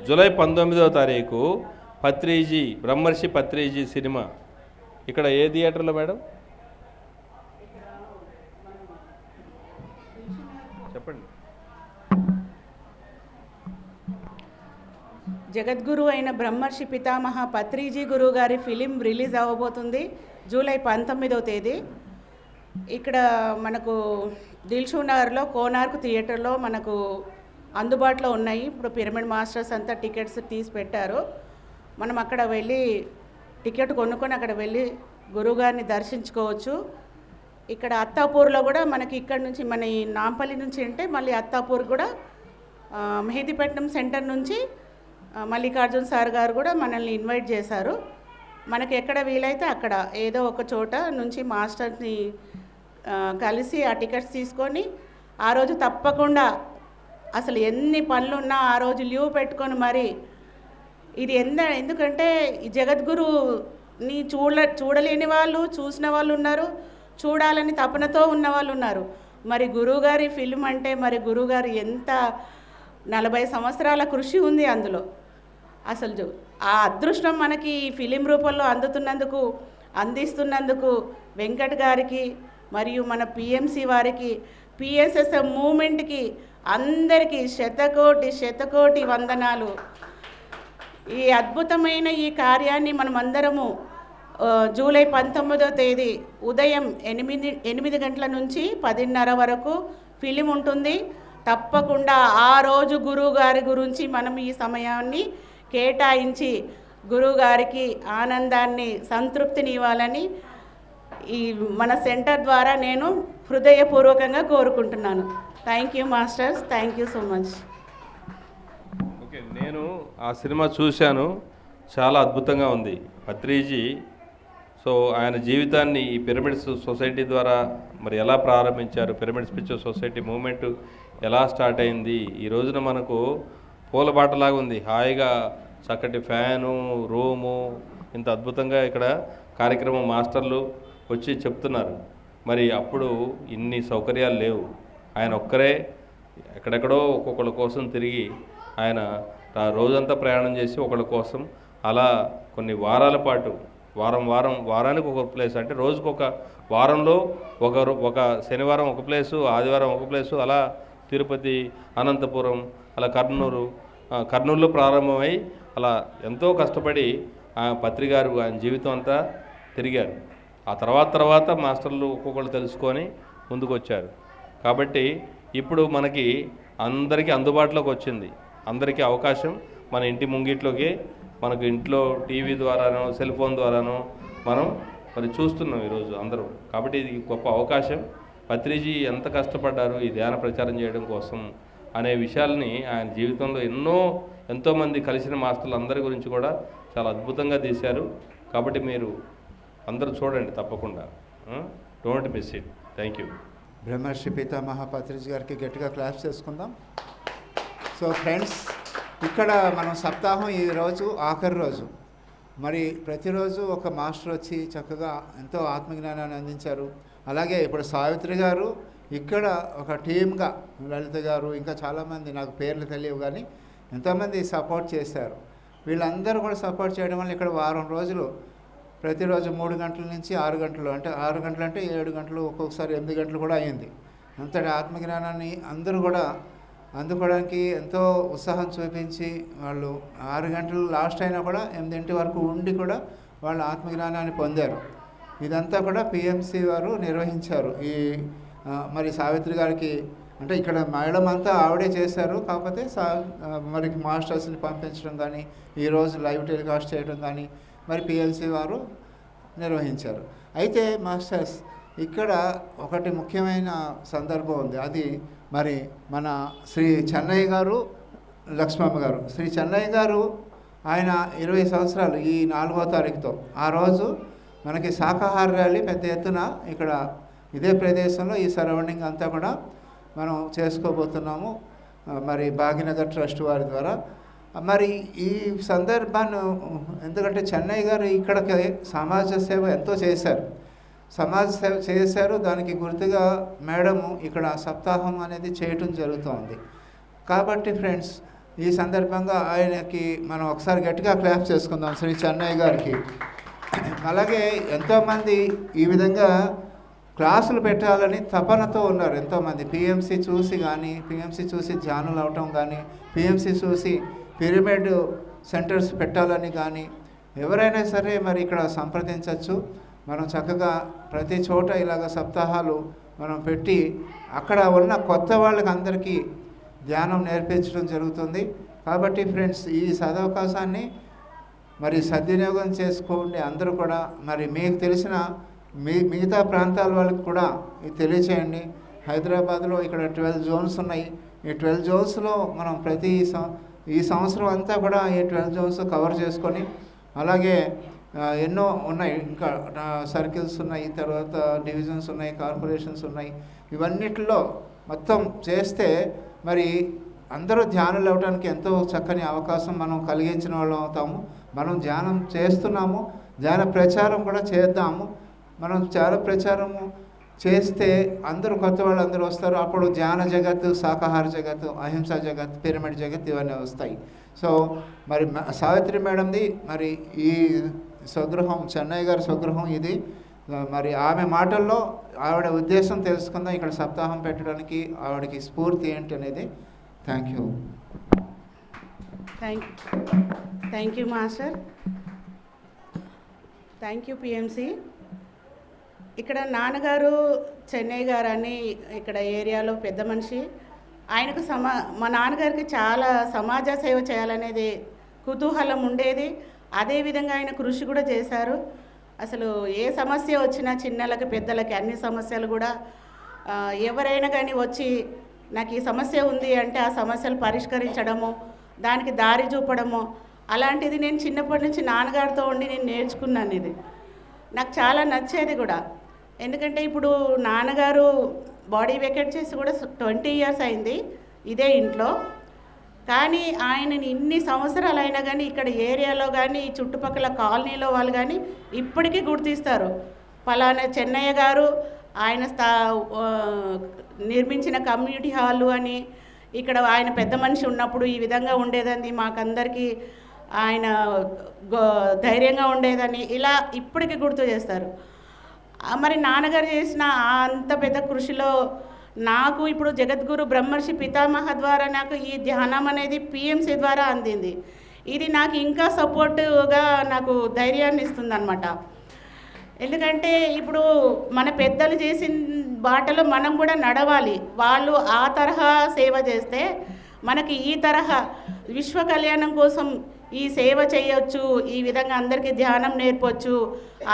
July 19వ తారీఖు పత్రిజీ, బ్రహ్మర్షి పత్రిజీ సినిమా ఇక్కడ ఏ థియేటర్లో మేడం చెప్పండి. జగద్గురు అయిన బ్రహ్మర్షి పితామహ పత్రిజీ గురువు గారి ఫిలిం రిలీజ్ అవ్వబోతుంది జూలై 19వ తేదీ. ఇక్కడ మనకు దిల్షుక్ నగర్లో కోనార్క్ థియేటర్లో మనకు అందుబాటులో ఉన్నాయి. ఇప్పుడు పిరమిడ్ మాస్టర్స్ అంతా టికెట్స్ తీసి పెట్టారు. మనం అక్కడ వెళ్ళి టికెట్ కొనుక్కొని అక్కడ వెళ్ళి గురువుగారిని దర్శించుకోవచ్చు. ఇక్కడ అత్తాపూర్లో కూడా మనకి ఇక్కడ నుంచి మన ఈ నాంపల్లి నుంచి అంటే మళ్ళీ అత్తాపూర్ కూడా మెహదీపట్నం సెంటర్ నుంచి మల్లికార్జున్ సార్ గారు కూడా మనల్ని ఇన్వైట్ చేశారు. మనకి ఎక్కడ వీలైతే అక్కడ ఏదో ఒక చోట నుంచి మాస్టర్ని కలిసి ఆ టికెట్స్ తీసుకొని ఆ రోజు తప్పకుండా అసలు ఎన్ని పనులున్నా ఆ రోజు లీవ్ పెట్టుకొని మరి ఇది ఎందుకంటే ఈ జగద్గురుని చూడలేని వాళ్ళు, చూసిన వాళ్ళు ఉన్నారు, చూడాలని తపనతో ఉన్న వాళ్ళు ఉన్నారు. మరి గురువుగారి ఫిల్మ్ అంటే మరి గురువుగారు ఎంత 40 సంవత్సరాల కృషి ఉంది అందులో. అసలు ఆ అదృష్టం మనకి ఈ ఫిలిం రూపంలో అందిస్తున్నందుకు వెంకట్ గారికి మరియు మన పిఎంసి వారికి పిఎస్ఎస్ఎం మూమెంట్కి అందరికీ శతకోటి వందనాలు. ఈ అద్భుతమైన ఈ కార్యాన్ని మనమందరము జూలై 19వ తేదీ ఉదయం 8 గంటల నుంచి 10:30 వరకు ఫిలిం ఉంటుంది. తప్పకుండా ఆ రోజు గురువుగారి గురించి మనం ఈ సమయాన్ని కేటాయించి గురువుగారికి ఆనందాన్ని, సంతృప్తిని ఇవ్వాలని ఈ మన సెంటర్ ద్వారా నేను హృదయపూర్వకంగా కోరుకుంటున్నాను. Thank you masters, thank you so much. Okay, నేను ఆ సినిమా చూశాను, చాలా అద్భుతంగా ఉంది. పత్రిజీ సో ఆయన జీవితాన్ని ఈ పిరమిడ్స్ సొసైటీ ద్వారా మరి ఎలా ప్రారంభించారు, పిరమిడ్ స్పిరిచువల్ సొసైటీ మూమెంట్ ఎలా స్టార్ట్ అయింది, ఈ రోజున మనకు పూలబాటలాగా ఉంది. హాయిగా చక్కటి ఫ్యాను, రూము, ఇంత అద్భుతంగా ఇక్కడ కార్యక్రమం మాస్టర్లు వచ్చి చెప్తున్నారు. మరి అప్పుడు ఇన్ని సౌకర్యాలు లేవు. ఆయన ఒక్కరే ఎక్కడెక్కడో ఒక్కొక్కళ్ళ కోసం తిరిగి ఆయన రోజంతా ప్రయాణం చేసి ఒకళ్ళ కోసం అలా కొన్ని వారాల పాటు వారానికి ఒక ప్లేస్, అంటే రోజుకొక వారంలో ఒక శనివారం ఒక ప్లేసు, ఆదివారం ఒక ప్లేసు, అలా తిరుపతి, అనంతపురం, అలా కర్నూలులో ప్రారంభమై అలా ఎంతో కష్టపడి పత్రిగారు ఆయన జీవితం అంతా తిరిగారు. ఆ తర్వాత మాస్టర్లు ఒక్కొక్కళ్ళు తెలుసుకొని ముందుకు వచ్చారు. కాబట్టి ఇప్పుడు మనకి అందరికీ అందుబాటులోకి వచ్చింది. అందరికీ అవకాశం మన ఇంటి ముంగిట్లోకి, మనకు ఇంట్లో టీవీ ద్వారానో సెల్ ఫోన్ ద్వారానో మనం మరి చూస్తున్నాం ఈరోజు అందరూ. కాబట్టి ఇది గొప్ప అవకాశం. పత్రిజీ ఎంత కష్టపడ్డారు ఈ ధ్యాన ప్రచారం చేయడం కోసం అనే విషయాల్ని ఆయన జీవితంలో ఎంతోమంది కలిసిన మాస్టర్లు అందరి గురించి కూడా చాలా అద్భుతంగా తీశారు. కాబట్టి మీరు అందరూ చూడండి తప్పకుండా, don't miss it. Thank you. బ్రహ్మర్షి పితామహ పత్రిజీ గారికి గట్టిగా క్లాస్ చేసుకుందాం. సో ఫ్రెండ్స్, ఇక్కడ మనం సప్తాహం ఈరోజు ఆఖరి రోజు. మరి ప్రతిరోజు ఒక మాస్టర్ వచ్చి చక్కగా ఎంతో ఆత్మజ్ఞానాన్ని అందించారు. అలాగే ఇప్పుడు సావిత్రి గారు ఇక్కడ ఒక టీమ్గా, లలిత గారు, ఇంకా చాలామంది నాకు పేర్లు తెలియవు కానీ ఎంతోమంది సపోర్ట్ చేశారు. వీళ్ళందరూ కూడా సపోర్ట్ చేయడం వల్ల ఇక్కడ వారం రోజులు ప్రతిరోజు 3 గంటల నుంచి 6 గంటలు, అంటే 6 గంటలు అంటే 7 గంటలు, ఒక్కొక్కసారి 8 గంటలు కూడా అయింది. అంతటి ఆత్మజ్ఞానాన్ని అందరూ కూడా అందుకోవడానికి ఎంతో ఉత్సాహం చూపించి వాళ్ళు 6 గంటలు లాస్ట్ అయినా కూడా 8 వరకు ఉండి కూడా వాళ్ళు ఆత్మజ్ఞానాన్ని పొందారు. ఇదంతా కూడా పిఎంసి వారు నిర్వహించారు. ఈ మరి సావిత్రి గారికి అంటే ఇక్కడ మేడం అంతా ఆవిడే చేశారు. కాకపోతే మరి మాస్టర్స్ని పంపించడం కానీ, ఈరోజు లైవ్ టెలికాస్ట్ చేయడం కానీ మరి పిఎల్సి వారు నిర్వహించారు. అయితే మాస్టర్స్, ఇక్కడ ఒకటి ముఖ్యమైన సందర్భం ఉంది. అది మరి మన శ్రీ చెన్నయ్య గారు, లక్ష్మమ్మ గారు. శ్రీ చెన్నయ్య గారు ఆయన 20 సంవత్సరాలు ఈ 4వ తారీఖుతో, ఆ రోజు మనకి శాకాహార ర్యాలీ పెద్ద ఎత్తున ఇక్కడ ఇదే ప్రదేశంలో ఈ సరౌండింగ్ అంతా కూడా మనం చేసుకోబోతున్నాము మరి భాగ్యనగర్ ట్రస్ట్ వారి ద్వారా. మరి ఈ సందర్భాన్ని, ఎందుకంటే చెన్నై గారు ఇక్కడికి సమాజ సేవ ఎంతో చేశారు, సమాజ సేవ చేశారు. దానికి గుర్తుగా మేడము ఇక్కడ సప్తాహం అనేది చేయటం జరుగుతోంది. కాబట్టి ఫ్రెండ్స్, ఈ సందర్భంగా ఆయనకి మనం ఒకసారి గట్టిగా క్లాప్ చేసుకుందాం శ్రీ చెన్నై గారికి. అలాగే ఎంతోమంది ఈ విధంగా క్లాసులు పెట్టాలని తపనతో ఉన్నారు. ఎంతోమంది పిఎంసి చూసి కానీ, పిఎంసి చూసి ధ్యానులు అవటం కానీ, పిఎంసి చూసి పిరమిడ్ సెంటర్స్ పెట్టాలని కానీ ఎవరైనా సరే మరి ఇక్కడ సంప్రదించవచ్చు. మనం చక్కగా ప్రతి చోట ఇలాగ సప్తాహాలు మనం పెట్టి అక్కడ ఉన్న కొత్త వాళ్ళకి అందరికీ ధ్యానం నేర్పించడం జరుగుతుంది. కాబట్టి ఫ్రెండ్స్, ఈ సదవకాశాన్ని మరి సద్వినియోగం చేసుకోండి అందరూ కూడా. మరి మీకు తెలిసిన మిగతా ప్రాంతాల వాళ్ళకి కూడా ఇది తెలియచేయండి. హైదరాబాద్లో ఇక్కడ 12 జోన్స్ ఉన్నాయి. ఈ 12 జోన్స్లో మనం ఈ సంవత్సరం అంతా కూడా ఈ 12 జోన్స్ కవర్ చేసుకొని, అలాగే ఎన్నో ఉన్నాయి, ఇంకా సర్కిల్స్ ఉన్నాయి, తర్వాత డివిజన్స్ ఉన్నాయి, కార్పొరేషన్స్ ఉన్నాయి. ఇవన్నిటిలో మొత్తం చేస్తే మరి అందరూ ధ్యానులు అవ్వడానికి ఎంతో చక్కని అవకాశం మనం కలిగించిన వాళ్ళం అవుతాము. మనం ధ్యానం చేస్తున్నాము, ధ్యాన ప్రచారం కూడా చేద్దాము. మనం చాలా ప్రచారము చేస్తే అందరూ కొత్త వాళ్ళు అందరూ వస్తారు. అప్పుడు ధ్యాన జగత్తు, శాకాహార జగత్తు, అహింసా జగత్, పిరమిడ్ జగత్ ఇవన్నీ వస్తాయి. సో మరి సావిత్రి మేడంది మరి ఈ స్వగృహం, చెన్నై గారి స్వగృహం ఇది. మరి ఆమె మాటల్లో ఆవిడ ఉద్దేశం తెలుసుకుందాం, ఇక్కడ సప్తాహం పెట్టడానికి ఆవిడకి స్ఫూర్తి ఏంటి అనేది. Thank you. Thank you master. Thank you PMC. ఇక్కడ నాన్నగారు చెన్నై గారు అని ఇక్కడ ఏరియాలో పెద్ద మనిషి. ఆయనకు మా నాన్నగారికి చాలా సమాజ సేవ చేయాలనేది కుతూహలం ఉండేది. అదేవిధంగా ఆయన కృషి కూడా చేశారు. అసలు ఏ సమస్య వచ్చినా చిన్నలకి పెద్దలకి అన్ని సమస్యలు కూడా ఎవరైనా కానీ వచ్చి నాకు ఈ సమస్య ఉంది అంటే ఆ సమస్యలు పరిష్కరించడము, దానికి దారి చూపడము, అలాంటిది నేను చిన్నప్పటి నుంచి నాన్నగారితో ఉండి నేను నేర్చుకున్నాను. ఇది నాకు చాలా నచ్చేది కూడా. ఎందుకంటే ఇప్పుడు నాన్నగారు బాడీ వెకేట్ చేసి కూడా 20 years అయింది ఇదే ఇంట్లో. కానీ ఆయనని ఇన్ని సంవత్సరాలు అయినా కానీ ఇక్కడ ఏరియాలో కానీ ఈ చుట్టుపక్కల కాలనీలో వాళ్ళు కానీ ఇప్పటికీ గుర్తిస్తారు. పలానా చెన్నయ్య గారు ఆయన నిర్మించిన కమ్యూనిటీ హాలు అని, ఇక్కడ ఆయన పెద్ద మనిషి ఉన్నప్పుడు ఈ విధంగా ఉండేదని, మాకందరికీ ఆయన ధైర్యంగా ఉండేదని, ఇలా ఇప్పటికీ గుర్తు చేస్తారు. మరి నాన్నగారు చేసిన అంత పెద్ద కృషిలో నాకు ఇప్పుడు జగద్గురు బ్రహ్మర్షి పితామహ ద్వారా నాకు ఈ ధ్యానం అనేది పిఎంసి ద్వారా అందింది. ఇది నాకు ఇంకా సపోర్టుగా నాకు ధైర్యాన్ని ఇస్తుంది అన్నమాట. ఎందుకంటే ఇప్పుడు మన పెద్దలు చేసిన బాటలో మనం కూడా నడవాలి. వాళ్ళు ఆ తరహా సేవ చేస్తే మనకి ఈ తరహా విశ్వ కళ్యాణం కోసం ఈ సేవ చేయొచ్చు, ఈ విధంగా అందరికీ ధ్యానం నేర్పొచ్చు,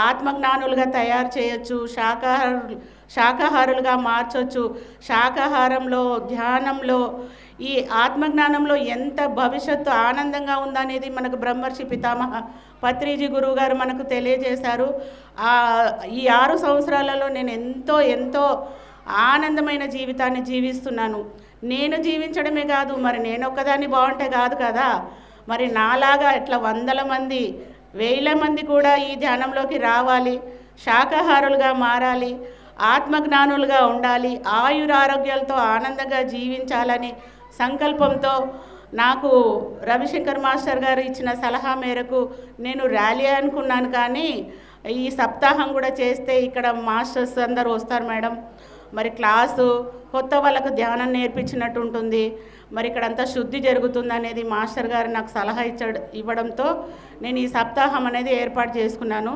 ఆత్మజ్ఞానులుగా తయారు చేయొచ్చు, శాకాహారులుగా మార్చొచ్చు. శాకాహారంలో, ధ్యానంలో, ఈ ఆత్మజ్ఞానంలో ఎంత భవిష్యత్తు ఆనందంగా ఉందనేది మనకు బ్రహ్మర్షి పితామహ పత్రిజీ గురువు గారు మనకు తెలియజేశారు. ఈ 6 సంవత్సరాలలో నేను ఎంతో ఆనందమైన జీవితాన్ని జీవిస్తున్నాను. నేను జీవించడమే కాదు, మరి నేను ఒక్కదాన్ని బాగుంటే కాదు కదా, మరి నాలాగా ఇట్లా 100 మంది 1000 మంది కూడా ఈ ధ్యానంలోకి రావాలి, శాకాహారులుగా మారాలి, ఆత్మజ్ఞానులుగా ఉండాలి, ఆయురారోగ్యాలతో ఆనందంగా జీవించాలని సంకల్పంతో నాకు రవిశంకర్ మాస్టర్ గారు ఇచ్చిన సలహా మేరకు నేను ర్యాలీ అనుకున్నాను. కానీ ఈ సప్తాహం కూడా చేస్తే ఇక్కడ మాస్టర్స్ అందరూ వస్తారు మేడం, మరి క్లాసు కొత్త వాళ్ళకు ధ్యానం నేర్పించినట్టు ఉంటుంది, మరి ఇక్కడంతా శుద్ధి జరుగుతుంది అనేది మాస్టర్ గారు నాకు సలహా ఇవ్వడంతో నేను ఈ సప్తాహం అనేది ఏర్పాటు చేసుకున్నాను.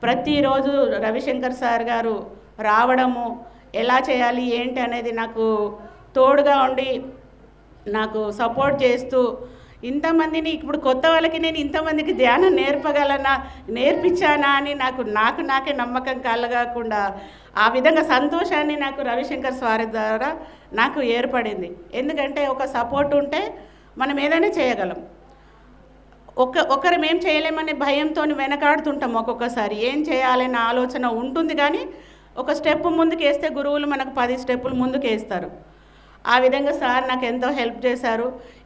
ప్రతిరోజు రవిశంకర్ సార్ గారు రావడము, ఎలా చేయాలి ఏంటి అనేది నాకు తోడుగా ఉండి నాకు సపోర్ట్ చేస్తూ, ఇంతమందిని ఇప్పుడు కొత్త వాళ్ళకి నేను ఇంతమందికి ధ్యానం నేర్పించానా అని నాకే నమ్మకం కలగకుండా ఆ విధంగా సంతోషాన్ని నాకు రవిశంకర్ సార్ ద్వారా నాకు ఏర్పడింది. ఎందుకంటే ఒక సపోర్ట్ ఉంటే మనం ఏదైనా చేయగలం. ఒకరు ఏం చేయలేమనే భయంతో వెనకాడుతుంటాం. ఒక్కొక్కసారి ఏం చేయాలనే ఆలోచన ఉంటుంది, కానీ ఒక స్టెప్ ముందుకు వేస్తే గురువులు మనకు 10 స్టెప్పులు ముందుకు వేస్తారు. ఆ విధంగా సార్ నాకు ఎంతో హెల్ప్ చేశారు.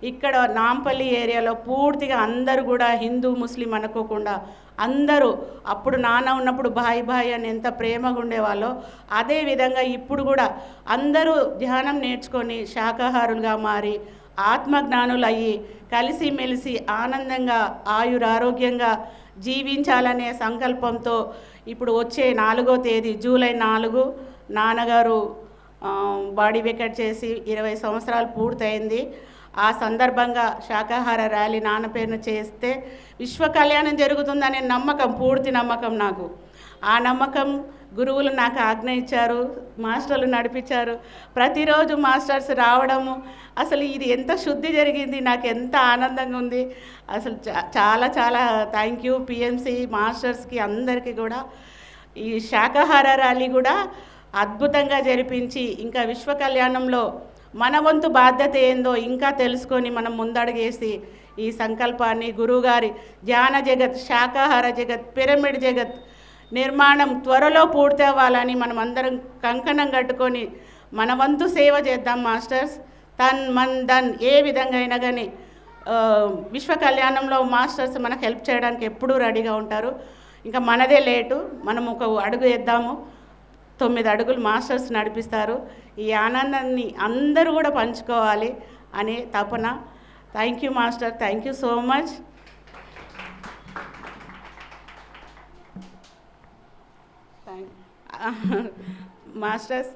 ఇక్కడ నాంపల్లి ఏరియాలో పూర్తిగా అందరూ కూడా హిందూ ముస్లిం అనుకోకుండా అందరూ అప్పుడు నాన్న ఉన్నప్పుడు బాయ్ అని ఎంత ప్రేమగా ఉండేవాళ్ళో అదేవిధంగా ఇప్పుడు కూడా అందరూ ధ్యానం నేర్చుకొని శాకాహారులుగా మారి ఆత్మజ్ఞానులు అయ్యి కలిసిమెలిసి ఆనందంగా ఆయురారోగ్యంగా జీవించాలనే సంకల్పంతో ఇప్పుడు వచ్చే 4వ తేదీ జూలై 4 నాన్నగారు బాడీ వెకేట్ చేసి 20 సంవత్సరాలు పూర్తయింది. ఆ సందర్భంగా శాకాహార ర్యాలీ నాన్న పేరున చేస్తే విశ్వ కళ్యాణం జరుగుతుందనే నమ్మకం, పూర్తి నమ్మకం నాకు. ఆ నమ్మకం గురువులు నాకు ఆజ్ఞ ఇచ్చారు, మాస్టర్లు నడిపించారు. ప్రతిరోజు మాస్టర్స్ రావడము, అసలు ఇది ఎంత శుద్ధి జరిగింది, నాకు ఎంత ఆనందంగా ఉంది. అసలు చాలా థ్యాంక్ యూ పిఎంసి మాస్టర్స్కి అందరికీ కూడా. ఈ శాకాహార ర్యాలీ కూడా అద్భుతంగా జరిపించి ఇంకా విశ్వ కళ్యాణంలో మన వంతు బాధ్యత ఏందో ఇంకా తెలుసుకొని మనం ముందడుగేసి ఈ సంకల్పాన్ని గురువుగారి ధ్యాన జగత్, శాకాహార జగత్, పిరమిడ్ జగత్ నిర్మాణం త్వరలో పూర్తి అవ్వాలని మనం అందరం కంకణం కట్టుకొని మన వంతు సేవ చేద్దాం మాస్టర్స్. తన్ మన్ ధన్ ఏ విధంగా అయినా కానీ విశ్వ కళ్యాణంలో మాస్టర్స్ మనకు హెల్ప్ చేయడానికి ఎప్పుడూ రెడీగా ఉంటారు. ఇంకా మనదే లేటు, మనం ఒక అడుగు వేద్దాము. 9 అడుగులు మాస్టర్స్ నడిపిస్తారు. ఈ ఆనందాన్ని అందరూ కూడా పంచుకోవాలి అనే తపన. Thank you master, thank you so much. Thank masters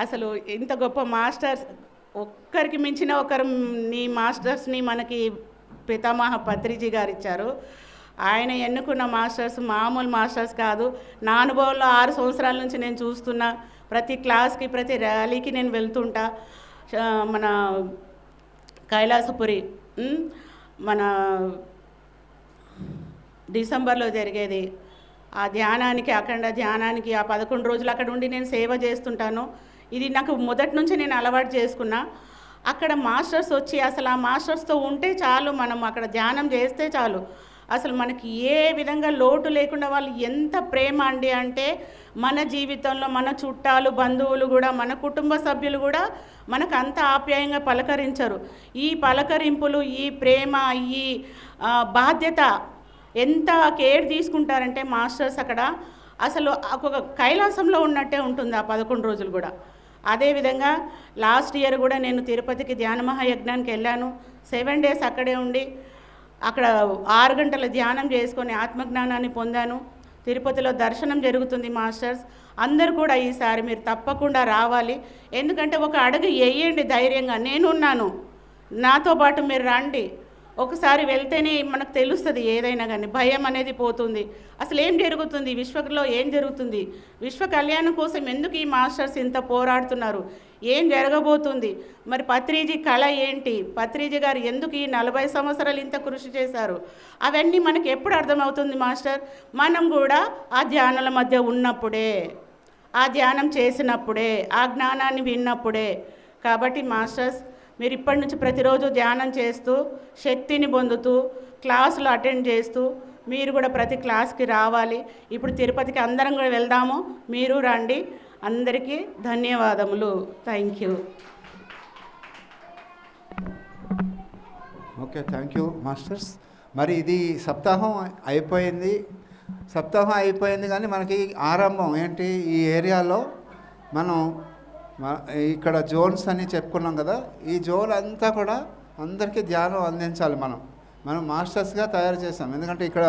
అసలు ఇంత గొప్ప మాస్టర్స్ ఒక్కరికి మించిన ఒకరిని మాస్టర్స్ని మనకి పితామహ పత్రిజీ గారు ఇచ్చారు. ఆయన ఎన్నుకున్న మాస్టర్స్ మామూలు మాస్టర్స్ కాదు. నా అనుభవంలో 6 సంవత్సరాల నుంచి నేను చూస్తున్నా. ప్రతి క్లాస్కి ప్రతి ర్యాలీకి నేను వెళ్తుంటా. మన కైలాసపురి మన డిసెంబర్లో జరిగేది ఆ ధ్యానానికి, అఖండ ధ్యానానికి ఆ 11 రోజులు అక్కడ ఉండి నేను సేవ చేస్తుంటాను. ఇది నాకు మొదటి నుంచి నేను అలవాటు చేసుకున్నా. అక్కడ మాస్టర్స్ వచ్చి అసలు ఆ మాస్టర్స్తో ఉంటే చాలు, మనం అక్కడ ధ్యానం చేస్తే చాలు, అసలు మనకి ఏ విధంగా లోటు లేకుండా వాళ్ళు ఎంత ప్రేమ అండి అంటే మన జీవితంలో మన చుట్టాలు బంధువులు కూడా మన కుటుంబ సభ్యులు కూడా మనకు అంత ఆప్యాయంగా పలకరించరు. ఈ పలకరింపులు, ఈ ప్రేమ, ఈ బాధ్యత ఎంత కేర్ తీసుకుంటారంటే మాస్టర్స్ అక్కడ అసలు ఒక కైలాసంలో ఉన్నట్టే ఉంటుంది ఆ 11 రోజులు కూడా. అదేవిధంగా లాస్ట్ ఇయర్ కూడా నేను తిరుపతికి ధ్యాన మహాయజ్ఞానికి వెళ్ళాను. 7 డేస్ అక్కడే ఉండి అక్కడ 6 గంటల ధ్యానం చేసుకొని ఆత్మజ్ఞానాన్ని పొందాను. తిరుపతిలో దర్శనం జరుగుతుంది మాస్టర్స్. అందరూ కూడా ఈసారి మీరు తప్పకుండా రావాలి. ఎందుకంటే ఒక అడుగు వేయండి ధైర్యంగా, నేనున్నాను, నాతో పాటు మీరు రండి. ఒకసారి వెళ్తేనే మనకు తెలుస్తుంది ఏదైనా కానీ, భయం అనేది పోతుంది. అసలు ఏం జరుగుతుంది విశ్వలో, ఏం జరుగుతుంది, విశ్వ కళ్యాణం కోసం ఎందుకు ఈ మాస్టర్స్ ఇంత పోరాడుతున్నారు, ఏం జరగబోతుంది, మరి పత్రిజీ కళ ఏంటి, పత్రిజీ గారు ఎందుకు ఈ 40 సంవత్సరాలు ఇంత కృషి చేశారు, అవన్నీ మనకి ఎప్పుడు అర్థమవుతుంది మాస్టర్? మనం కూడా ఆ ధ్యానాల మధ్య ఉన్నప్పుడే, ఆ ధ్యానం చేసినప్పుడే, ఆ జ్ఞానాన్ని విన్నప్పుడే. కాబట్టి మాస్టర్స్ మీరు ఇప్పటి నుంచి ప్రతిరోజు ధ్యానం చేస్తూ శక్తిని పొందుతూ క్లాసులు అటెండ్ చేస్తూ మీరు కూడా ప్రతి క్లాస్కి రావాలి. ఇప్పుడు తిరుపతికి అందరం కూడా వెళ్దాము, మీరు రండి. అందరికీ ధన్యవాదములు. Thank you. Okay, thank you masters. మరి ఇది సప్తాహం అయిపోయింది. సప్తాహం అయిపోయింది కానీ మనకి ఆరంభం ఏంటి, ఈ ఏరియాలో మనం ఇక్కడ జోన్స్ అని చెప్పుకున్నాం కదా, ఈ జోన్ అంతా కూడా అందరికీ ధ్యానం అందించాలి. మనం మాస్టర్స్గా తయారు చేస్తాం. ఎందుకంటే ఇక్కడ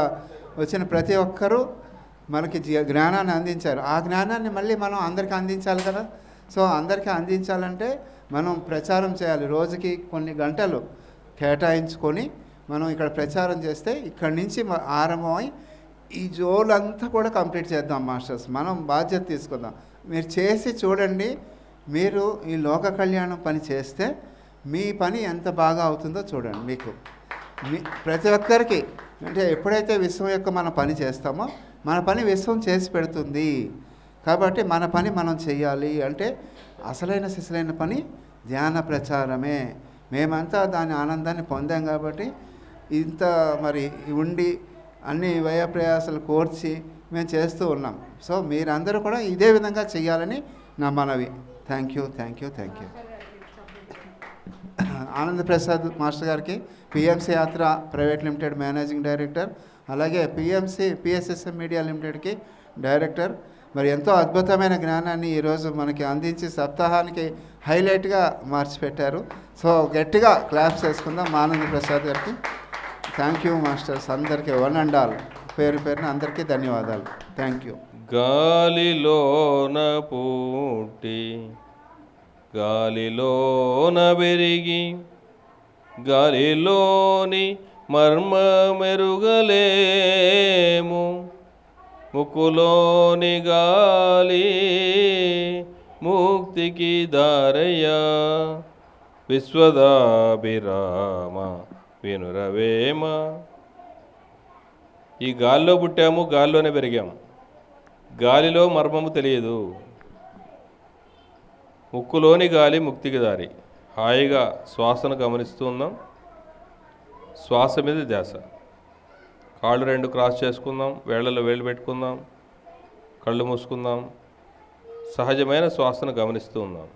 వచ్చిన ప్రతి ఒక్కరూ మనకి జ్ఞానాన్ని అందించారు. ఆ జ్ఞానాన్ని మళ్ళీ మనం అందరికీ అందించాలి కదా. సో అందరికీ అందించాలంటే మనం ప్రచారం చేయాలి. రోజుకి కొన్ని గంటలు కేటాయించుకొని మనం ఇక్కడ ప్రచారం చేస్తే ఇక్కడి నుంచి ఆరంభమై ఈ జోన్ అంతా కూడా కంప్లీట్ చేద్దాం మాస్టర్స్. మనం బాధ్యత తీసుకుందాం. మీరు చేసి చూడండి. మీరు ఈ లోక కళ్యాణం పని చేస్తే మీ పని ఎంత బాగా అవుతుందో చూడండి. మీకు ప్రతి ఒక్కరికి అంటే ఎప్పుడైతే విశ్వం యొక్క మన పని చేస్తామో మన పని విశ్వం చేసి పెడుతుంది. కాబట్టి మన పని మనం చెయ్యాలి. అంటే అసలైన సిసలైన పని ధ్యాన ప్రచారమే. మేమంతా దాని ఆనందాన్ని పొందాం కాబట్టి ఇంత మరి ఉండి అన్ని వ్యయ ప్రయాసాలు కోర్చి మేము చేస్తూ ఉన్నాం. సో మీరందరూ కూడా ఇదే విధంగా చెయ్యాలని నా మనవి. Thank you, thank you, thank you. ఆనంద ప్రసాద్ మాస్టర్ గారికి పిఎంసి యాత్ర ప్రైవేట్ లిమిటెడ్ మేనేజింగ్ డైరెక్టర్, అలాగే పిఎస్ఎస్ఎం మీడియా లిమిటెడ్కి డైరెక్టర్, మరి ఎంతో అద్భుతమైన జ్ఞానాన్ని ఈరోజు మనకి అందించి సప్తాహానికి హైలైట్గా మార్చిపెట్టారు. సో గట్టిగా క్లాప్స్ చేసుకుందాం ఆనంద ప్రసాద్ గారికి. Thank you masters. అందరికీ వన్ అండ్ ఆల్ పేరు పేరున అందరికీ ధన్యవాదాలు. Thank you. గాలిలోన పుట్టి గాలిలోన పెరిగి గాలిలోని మర్మమెరుగలేము, ముక్కులోని గాలి ముక్తికి దారయ్యా, విశ్వదాభిరామ వినురవేమ. ఈ గాల్లో పుట్టాము, గాల్లోనే పెరిగాము. గాలిలో మర్మము తెలియదు, ముక్కులోని గాలి ముక్తికి దారి. హాయిగా శ్వాసను గమనిస్తూ ఉన్నాం. శ్వాస మీద ధ్యాస. కాళ్ళు 2 క్రాస్ చేసుకుందాం, వేళ్లలో వేళ్ళు పెట్టుకుందాం, కళ్ళు మూసుకుందాం. సహజమైన శ్వాసను గమనిస్తూ ఉన్నాం.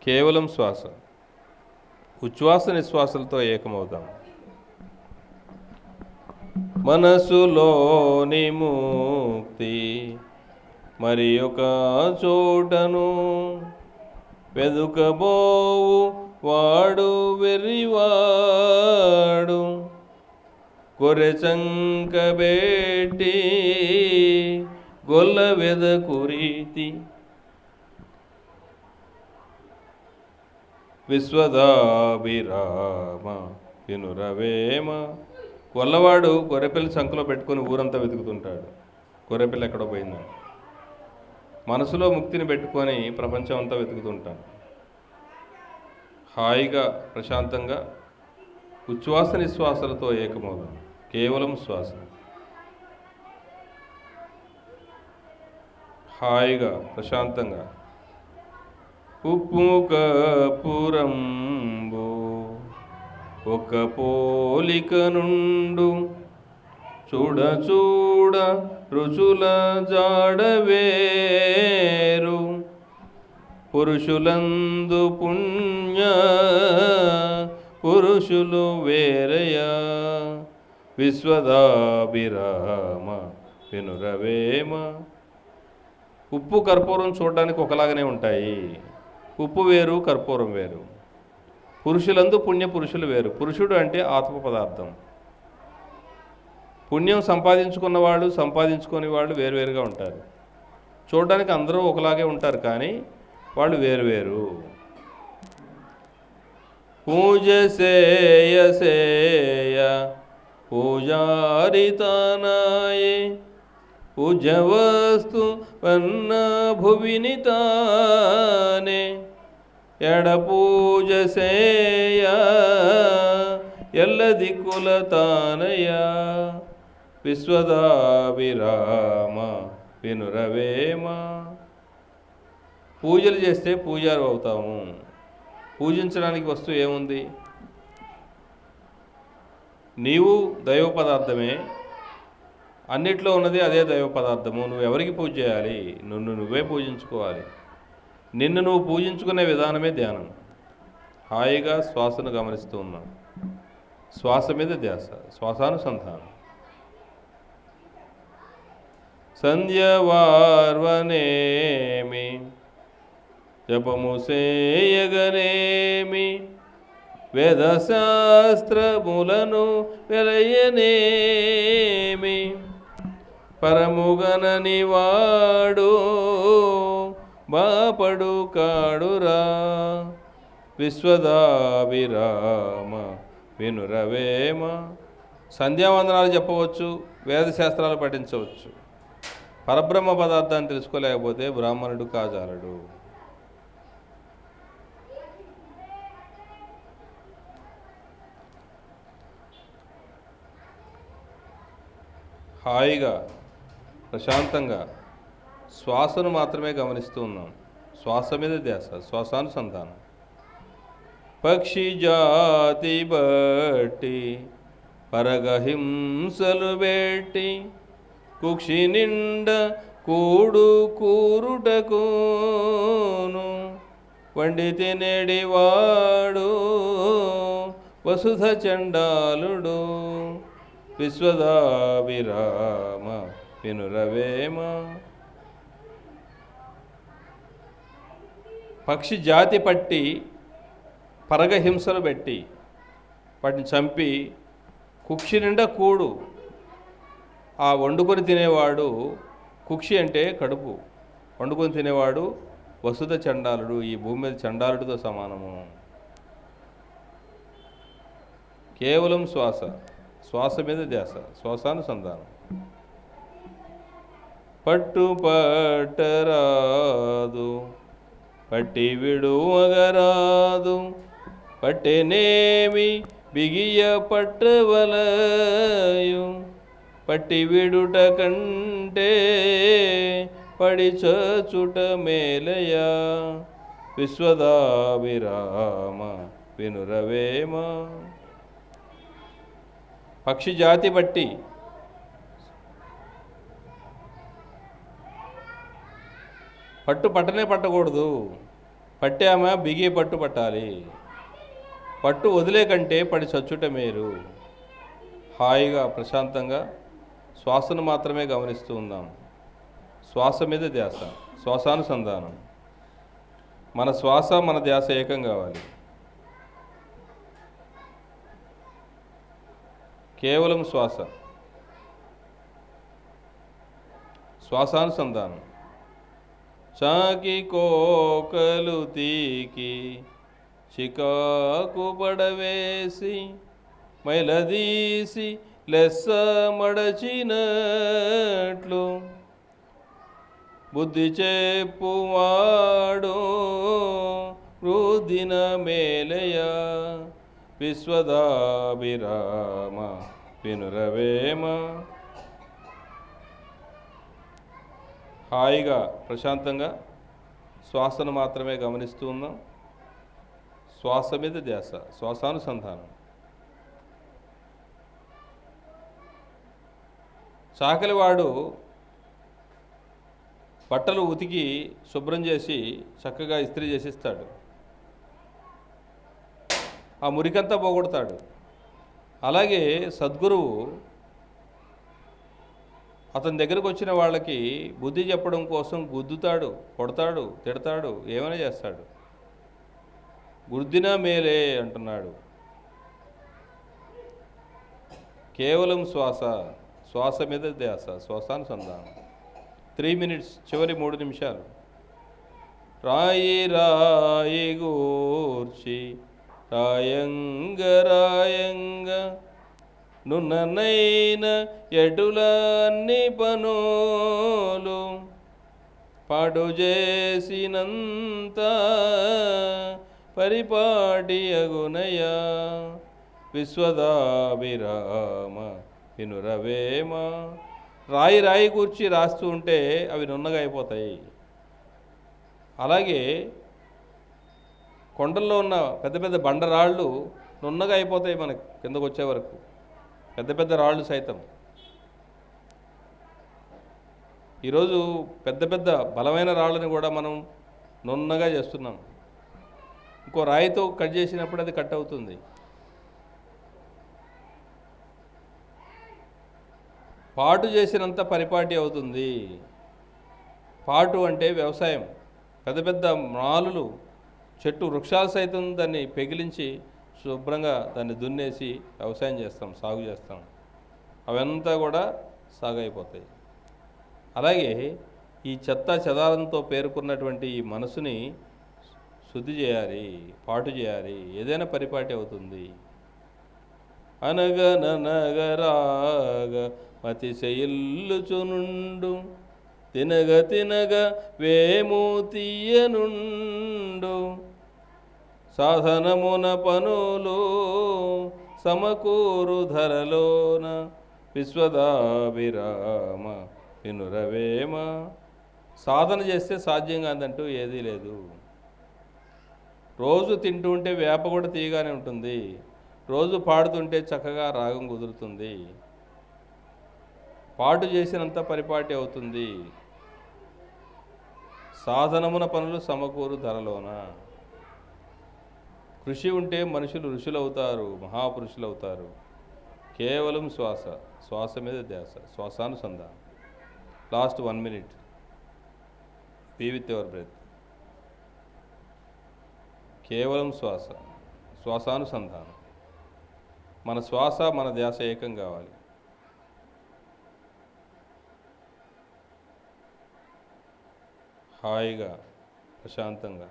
కేవలం శ్వాస. ఉచ్ఛ్వాస నిశ్వాసలతో ఏకమవుదాం. మనసులోని ముక్తి మరి ఒక చోటను వెదుకబోవు వాడు వెర్రివాడు, గొర్రె చంకబెట్టి గొల్ల వెదకురీతి విశ్వదాభిరామ వినురవేమ. గొల్లవాడు గొర్రెపిల్ల సంఖలో పెట్టుకొని ఊరంతా వెతుకుతుంటాడు, గొర్రెపిల్ల ఎక్కడో పోయిందని. మనసులో ముక్తిని పెట్టుకొని ప్రపంచం అంతా వెతుకుతుంటాను. హాయిగా ప్రశాంతంగా ఉచ్ఛ్వాస నిశ్వాసాలతో ఏకమవుదాం. కేవలం శ్వాస. హాయిగా ప్రశాంతంగా. ఉప్పు కపురంబు ఒక పోలిక నుండు చూడ చూడ రుచుల జాడవేరు పురుషులందు పుణ్య పురుషులు వేరయా విశ్వదాభిరామ వినురవేమ. ఉప్పు కర్పూరం చూడడానికి ఒకలాగానే ఉంటాయి. ఉప్పు వేరు, కర్పూరం వేరు. పురుషులందు పుణ్య పురుషులు వేరు. పురుషుడు అంటే ఆత్మ పదార్థం. పుణ్యం సంపాదించుకున్న వాళ్ళు, సంపాదించుకునే వాళ్ళు వేరువేరుగా ఉంటారు. చూడడానికి అందరూ ఒకలాగే ఉంటారు, కానీ వాళ్ళు వేరువేరు. పూజ సేయ సేయ పూజారితానాయే పూజవస్తు పన్న భువిని తానే ఎడ పూజ సేయ ఎల్ల దిక్కుల తానయా విశ్వదాభిరామ వినురవేమ. పూజలు చేస్తే పూజారు అవుతాము. పూజించడానికి వస్తువు ఏముంది? నీవు దైవ పదార్థమే, అన్నిట్లో ఉన్నది అదే దైవ పదార్థము. నువ్వు ఎవరికి పూజ చేయాలి? నువ్వే పూజించుకోవాలి. నిన్ను నువ్వు పూజించుకునే విధానమే ధ్యానం. హాయిగా శ్వాసను గమనిస్తూ ఉన్నాం. శ్వాస మీద ధ్యాస, శ్వాసానుసంధానం. సంధ్యవార్వనేమి జపము సేయగనేమి వేదశాస్త్రములను వెలయనేమి పరముగనని వాడు బాపడు కాడురా విశ్వదాభిరామ వినురవేమ. సంధ్యావందనాలు చెప్పవచ్చు, వేదశాస్త్రాలు పఠించవచ్చు. పరబ్రహ్మ పదార్థాన్ని తెలుసుకోలేకపోతే బ్రాహ్మణుడు కాజాలడు. హాయిగా ప్రశాంతంగా శ్వాసను మాత్రమే గమనిస్తూ ఉన్నాం. శ్వాస మీద ధ్యాస, శ్వాసానుసంధానం. పక్షి జాతి బట్టి పరగహింసలు పెట్టి కుక్షి నిండ కూడు కూరుటకును వండి తినేడివాడు వసుధ చండాలుడు విశ్వదాభిరామ వినురవేమ. పక్షి జాతి పట్టి పరగహింసలు పెట్టి వాటిని చంపి కుక్షి నిండా కూడు, ఆ వండుకొని తినేవాడు, కుక్షి అంటే కడుపు, వండుకొని తినేవాడు వసుధ చండాలుడు, ఈ భూమి మీద చండాలుడితో సమానము. కేవలం శ్వాస, శ్వాస మీద ధ్యాస, శ్వాసానుసంధానం. పట్టు పట్టరాదు పట్టి విడువగరాదు పట్టెనేమి బిగియ పట్టవలయు పట్టి విడుట కంటే పడి చచుట మేలయా విశ్వదాభిరామ వినురవేమ. పక్షి జాతి బట్టి పట్టు పట్టనే పట్టకూడదు, పట్టామా బిగి పట్టు పట్టాలి. పట్టు వదిలే కంటే పడి చచ్చుట మేలు. హాయిగా ప్రశాంతంగా శ్వాసను మాత్రమే గమనిస్తూ ఉందాం. శ్వాస మీద ధ్యాస, శ్వాసానుసంధానం. మన శ్వాస మన ధ్యాస ఏకం కావాలి. కేవలం శ్వాస. శ్వాసానుసంధానం. చాకి కోకలు తీకి చికాకు పడవేసి మైలదీసి లెస్స మడచినట్లు బుద్ధి చెప్పువాడు రుదిన మేలయ విశ్వదాభిరామ వినురవేమ. హాయిగా ప్రశాంతంగా శ్వాసను మాత్రమే గమనిస్తూ ఉన్నాం. శ్వాస మీద ధ్యాస, శ్వాసానుసంధానం. చాకలివాడు బట్టలు ఉతికి శుభ్రం చేసి చక్కగా ఇస్త్రీ చేసిస్తాడు. ఆ మురికంతా పోగొడతాడు. అలాగే సద్గురువు అతని దగ్గరకు వచ్చిన వాళ్ళకి బుద్ధి చెప్పడం కోసం గుద్దుతాడు, కొడతాడు, తిడతాడు, ఏమైనా చేస్తాడు. గుద్దినా మేలే అంటున్నాడు. కేవలం శ్వాస మీద ధ్యాస, శ్వాసానుసంధానం. 3 minutes, చివరి 3 నిమిషాలు. రాయి రాయి గూర్చి రాయంగ రాయంగ నున్ననైన ఎటులన్ని పనులు పాడు చేసినంత పరిపాటి అగునయ విశ్వదాభిరామ వినురవేమ. రాయి రాయి కూర్చి రాస్తూ ఉంటే అవి నున్నగా అయిపోతాయి. అలాగే కొండల్లో ఉన్న పెద్ద పెద్ద బండరాళ్ళు నున్నగా అయిపోతాయి మనకు కిందకు వచ్చే వరకు, పెద్ద పెద్ద రాళ్ళు సైతం. ఈరోజు పెద్ద పెద్ద బలమైన రాళ్ళని కూడా మనం నున్నగా చేస్తున్నాం. ఇంకో రాయితో కట్ చేసినప్పుడు అది కట్ అవుతుంది. పాటు చేసినంత పరిపాటి అవుతుంది. పాటు అంటే వ్యవసాయం. పెద్ద పెద్ద మాలులు, చెట్టు వృక్షాలు సైతం దాన్ని పెగిలించి శుభ్రంగా దాన్ని దున్నేసి వ్యవసాయం చేస్తాం, సాగు చేస్తాం. అవంతా కూడా సాగు అయిపోతాయి. అలాగే ఈ చెత్త చెదారంతో పేరుకున్నటువంటి ఈ మనసుని శుద్ధి చేయాలి, పాటు చేయాలి. ఏదైనా పరిపాటి అవుతుంది. అనగనగరాగ మతిశయిల్లుచునుండు తినగ తినగ వేము తీయనుండు సాధనమున పనులు సమకూరు ధరలోన విశ్వదాభిరామ వినురవేమ. సాధన చేస్తే సాధ్యం కాదంటూ ఏదీ లేదు. రోజు తింటూ ఉంటే వేప కూడా తీయగానే ఉంటుంది. రోజు పాడుతుంటే చక్కగా రాగం కుదురుతుంది. పాటు చేసినంత పరిపాటి అవుతుంది. సాధనమున పనులు సమకూరు ధరలోన. కృషి ఉంటే మనుషులు ఋషులవుతారు, మహాపురుషులవుతారు. కేవలం శ్వాస మీద ధ్యాస, శ్వాసానుసంధానం. Last 1 minute. Be with your breath. కేవలం శ్వాసానుసంధానం. మన శ్వాస మన ధ్యాస ఏకం కావాలి. హాయిగా ప్రశాంతంగా.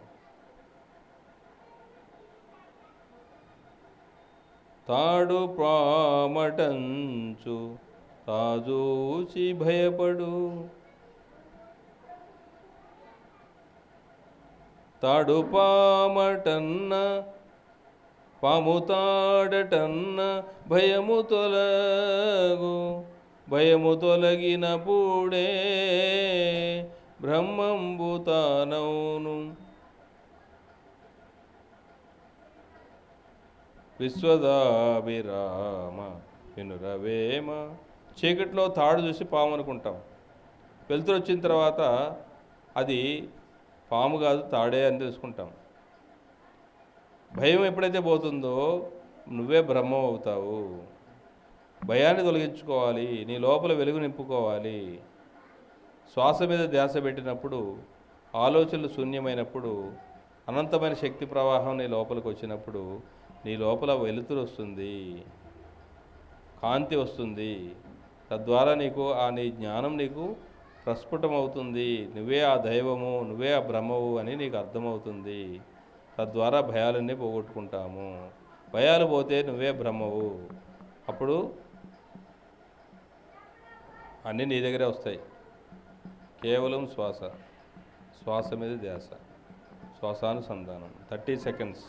తాడు ప్రామటంచు తాజూచి భయపడు తాడు పామటన్న పాము తాడటన్న భయము తొలగు భయము తొలగినప్పుడే బ్రహ్మంబు తానౌను విశ్వదాభిరామ వినురవేమ. చీకట్లో తాడు చూసి పాము అనుకుంటాం. వెలుతురు వచ్చిన తర్వాత అది పాము కాదు తాడే అని తెలుసుకుంటాం. భయం ఎప్పుడైతే పోతుందో నువ్వే బ్రహ్మం అవుతావు. భయాన్ని తొలగించుకోవాలి, నీ లోపల వెలుగు నింపుకోవాలి. శ్వాస మీద ధ్యాస పెట్టినప్పుడు, ఆలోచనలు శూన్యమైనప్పుడు, అనంతమైన శక్తి ప్రవాహం నీ లోపలికి వచ్చినప్పుడు నీ లోపల వెలుతురు వస్తుంది, కాంతి వస్తుంది. తద్వారా నీకు నీ జ్ఞానం నీకు ప్రస్ఫుటమవుతుంది. నువ్వే ఆ దైవము, నువ్వే ఆ బ్రహ్మవు అని నీకు అర్థమవుతుంది. తద్వారా భయాలన్నీ పోగొట్టుకుంటాము. భయాలు పోతే నువ్వే బ్రహ్మవు. అప్పుడు అన్నీ నీ దగ్గరే వస్తాయి. కేవలం శ్వాస మీద ధ్యాస, శ్వాసానుసంధానం. 30 seconds.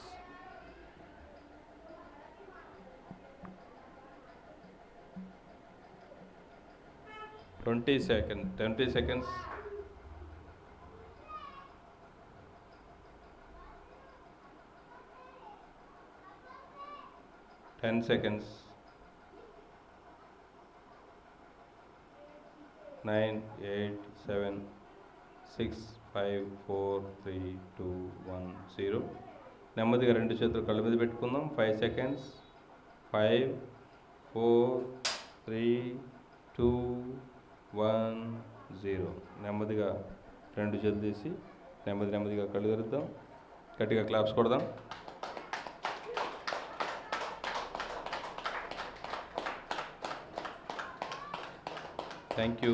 Twenty seconds. Ten seconds. 9, 8, 7, 6, 5, 4, 3, 2, 1, 0. నెమ్మదిగా రెండు చేతులు కళ్ళ మీద పెట్టుకుందాం. 5 seconds. 5, 4, 3, 2, 1, 0. నెమ్మదిగా రెండు చేతులు తీసి నెమ్మదిగా కళ్ళు తెరుద్దాం. గట్టిగా క్లాప్స్ కొడదాం. Thank you.